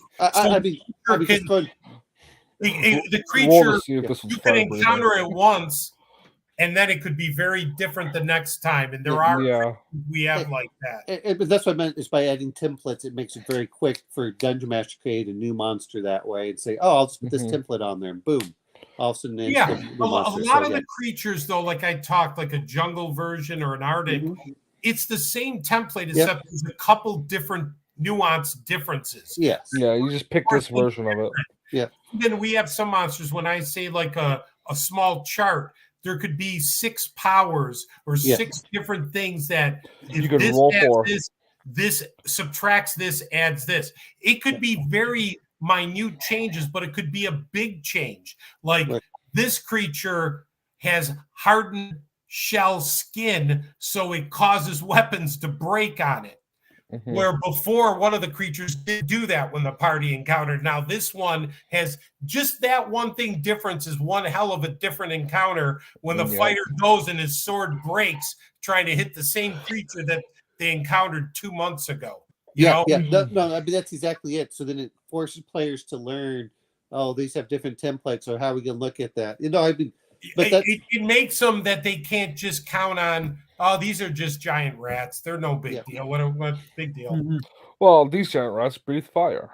The creature, you can encounter it once, and then it could be very different the next time. And there are we have like that.
But that's what I meant is by adding templates, it makes it very quick for Dungeon Master to create a new monster that way and say, "Oh, I'll just put this template on there," and boom, all of a sudden,
a lot of the creatures, though, like I talked, like a jungle version or an Arctic, it's the same template except there's a couple different nuanced differences.
Yes,
you just pick this version of it.
Yeah.
Then we have some monsters. When I say like a small chart, there could be 6 powers or 6 different things that
you could roll for.
this subtracts this, adds this. It could be very minute changes, but it could be a big change. Like this creature has hardened shell skin, so it causes weapons to break on it. Where before one of the creatures did do that when the party encountered. Now this one has just that one thing difference is one hell of a different encounter when the fighter goes and his sword breaks trying to hit the same creature that they encountered 2 months ago. You know?
No, I mean that's exactly it. So then it forces players to learn, oh, these have different templates, or how we can look at that. You know, I mean, but
it makes them that they can't just count on, oh, these are just giant rats. They're no big deal. What big deal?
Well, these giant rats breathe fire.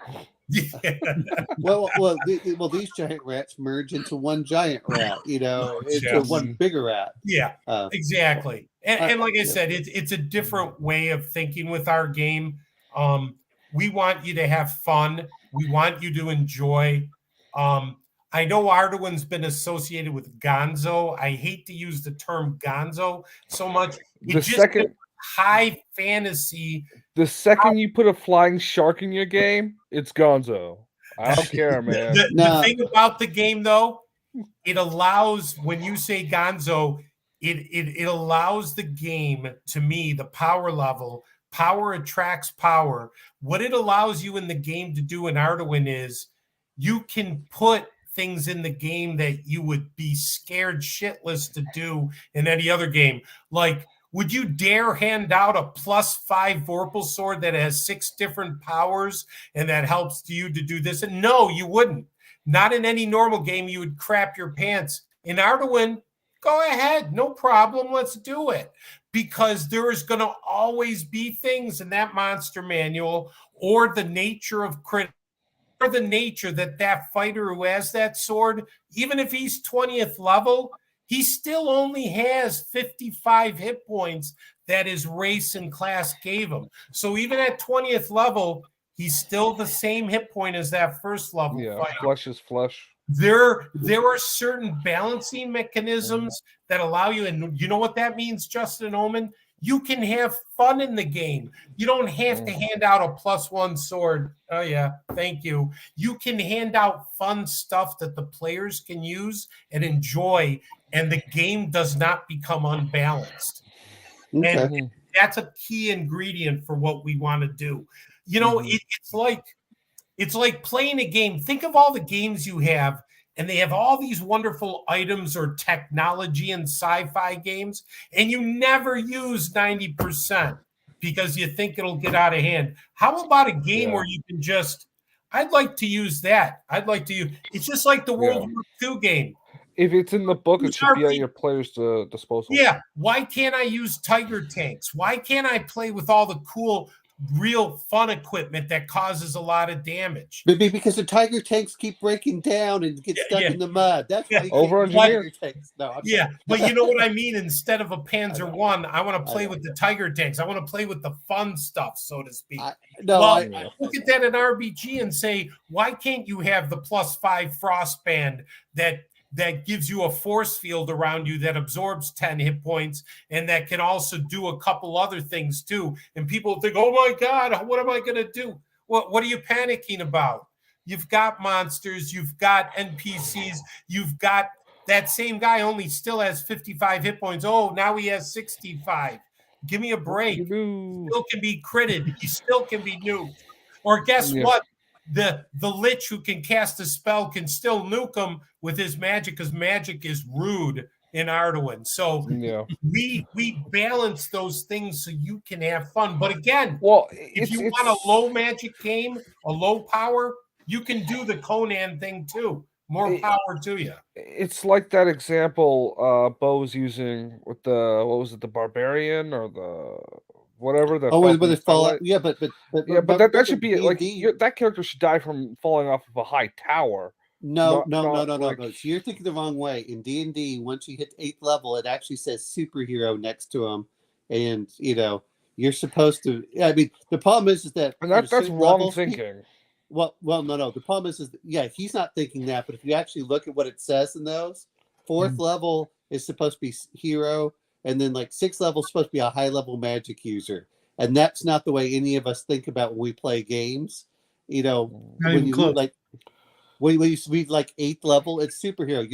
well, these giant rats merge into one giant rat, you know, into one bigger rat.
Yeah, exactly. And like I said, it's a different way of thinking with our game. We want you to have fun. We want you to enjoy. I know Arduin's been associated with Gonzo. I hate to use the term Gonzo so much. High fantasy.
The second you put a flying shark in your game, it's Gonzo. I don't care, man.
The thing about the game, though, it allows, when you say Gonzo, it allows the game, to me, the power level. Power attracts power. What it allows you in the game to do in Arduin is you can put things in the game that you would be scared shitless to do in any other game. Like, would you dare hand out a +5 Vorpal sword that has 6 different powers and that helps you to do this? And no, you wouldn't. Not in any normal game. You would crap your pants. In Arduin, go ahead. No problem. Let's do it. Because there is going to always be things in that monster manual or the nature of crit, or the nature that fighter who has that sword, even if he's 20th level, he still only has 55 hit points that his race and class gave him. So even at 20th level, he's still the same hit point as that first level fighter.
Flesh is flesh.
There are certain balancing mechanisms that allow you, and you know what that means, Justin Oman? You can have fun in the game. You don't have to hand out a +1 sword. Oh, yeah, thank you. You can hand out fun stuff that the players can use and enjoy, and the game does not become unbalanced. Okay. And that's a key ingredient for what we want to do. You know, it's like playing a game. Think of all the games you have, and they have all these wonderful items or technology and sci-fi games, and you never use 90% because you think it'll get out of hand. How about a game where you can just, I'd like to use that. I'd like to use, it's just like the World War II game.
If it's in the book, it should be at your player's disposal.
Yeah. Why can't I use Tiger tanks? Why can't I play with all the cool real fun equipment that causes a lot of damage?
Because the Tiger tanks keep breaking down and get stuck in the mud. That's why
over-engineered
tanks. No,
but you know what I mean? Instead of a Panzer I, I want to play with the Tiger tanks. I want to play with the fun stuff, so to speak. Look at that in RBG and say, why can't you have the +5 Frostband that gives you a force field around you that absorbs 10 hit points and that can also do a couple other things too? And people think, oh my God, what am I going to do? What are you panicking about? You've got monsters, you've got NPCs, you've got that same guy only still has 55 hit points. Oh, now he has 65. Give me a break. He still can be critted. He still can be nuked. Or guess what? The Lich who can cast a spell can still nuke him with his magic, because magic is rude in Arduin. So we balance those things so you can have fun. But again, if you want a low magic game, a low power, you can do the Conan thing too. More power to you.
It's like that example Bo was using with the barbarian or the whatever.
But
that should be like that character should die from falling off of a high tower.
No. So you're thinking the wrong way. In D&D, once you hit 8th level, it actually says superhero next to him, and you're supposed to. I mean, the problem is that
that's wrong thinking.
No. The problem is he's not thinking that. But if you actually look at what it says in those, 4th level is supposed to be hero. And then 6th level is supposed to be a high level magic user. and that's not the way any of us think about when we play games. You know,
Not
when
even
you
close.
like when you read like 8th level, it's superhero.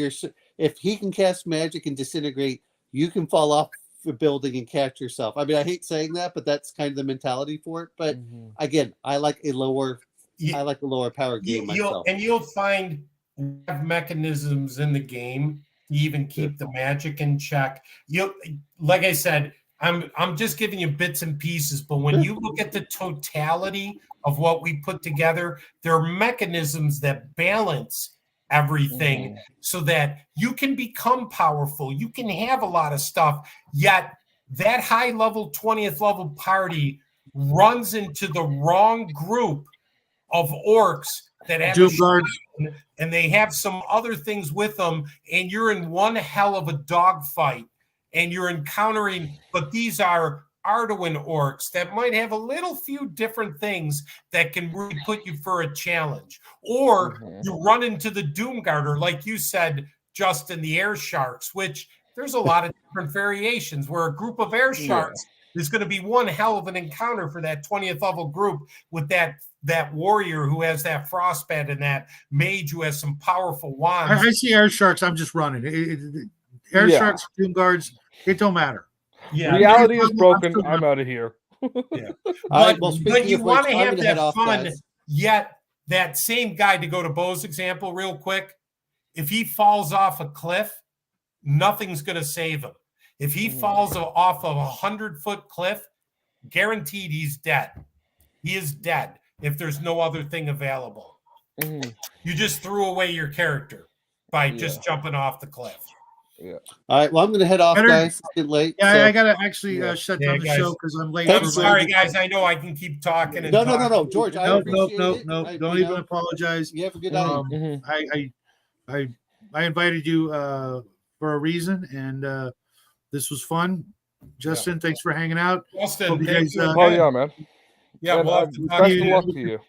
If he can cast magic and disintegrate, you can fall off the building and catch yourself. I mean, I hate saying that, but that's kind of the mentality for it. But again, I like a lower power game myself.
You'll find mechanisms in the game to even keep the magic in check. Like I said, I'm just giving you bits and pieces, but when you look at the totality of what we put together, there are mechanisms that balance everything so that you can become powerful. You can have a lot of stuff, yet that high level 20th level party runs into the wrong group of orcs that have a shotgun, and they have some other things with them, and you're in one hell of a dogfight, and you're encountering, but these are Arduin orcs that might have a little few different things that can really put you for a challenge. Or you run into the Doomguard, like you said, Justin, the air sharks, which there's a lot of different variations where a group of air sharks is going to be one hell of an encounter for that 20th level group with that warrior who has that frostbite and that mage who has some powerful wands.
I see air sharks. I'm just running. Air sharks, Doom Guards, it don't matter.
Yeah, reality is broken. I'm out of here.
But you want to have that fun. Yet that same guy, to go to Bo's example real quick, if he falls off a cliff, nothing's going to save him. If he falls off of 100-foot cliff, guaranteed he's dead. He is dead if there's no other thing available. You just threw away your character by just jumping off the cliff.
Yeah. All right. Well, I'm going to head off, guys. It's getting late.
Yeah, so. I got to actually shut down the show because I'm late.
I'm sorry, guys. I know I can keep talking.
No, George.
No. Don't even apologize.
You have a good night.
I invited you for a reason, and this was fun. Justin, thanks for hanging out.
Justin,
man.
Yeah,
well, best of luck to you.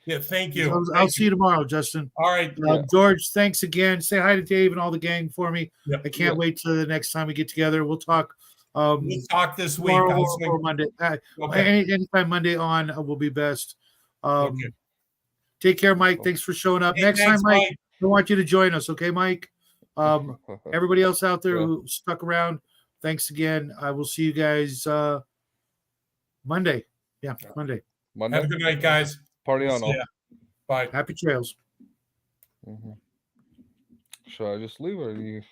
Yeah, thank you.
I'll see you tomorrow, Justin.
All right.
George, thanks again. Say hi to Dave and all the gang for me. Yep. I can't wait till the next time we get together. We'll talk.
We'll talk this week.
Or Monday. Anytime Monday on will be best. Take care, Mike. Thanks for showing up. Next time, Mike, I want you to join us. Okay, Mike? Everybody else out there who stuck around, thanks again. I will see you guys Monday. Yeah, Monday.
Have a good night, guys.
Party on all.
Bye.
Happy trails.
Should I just leave or do you?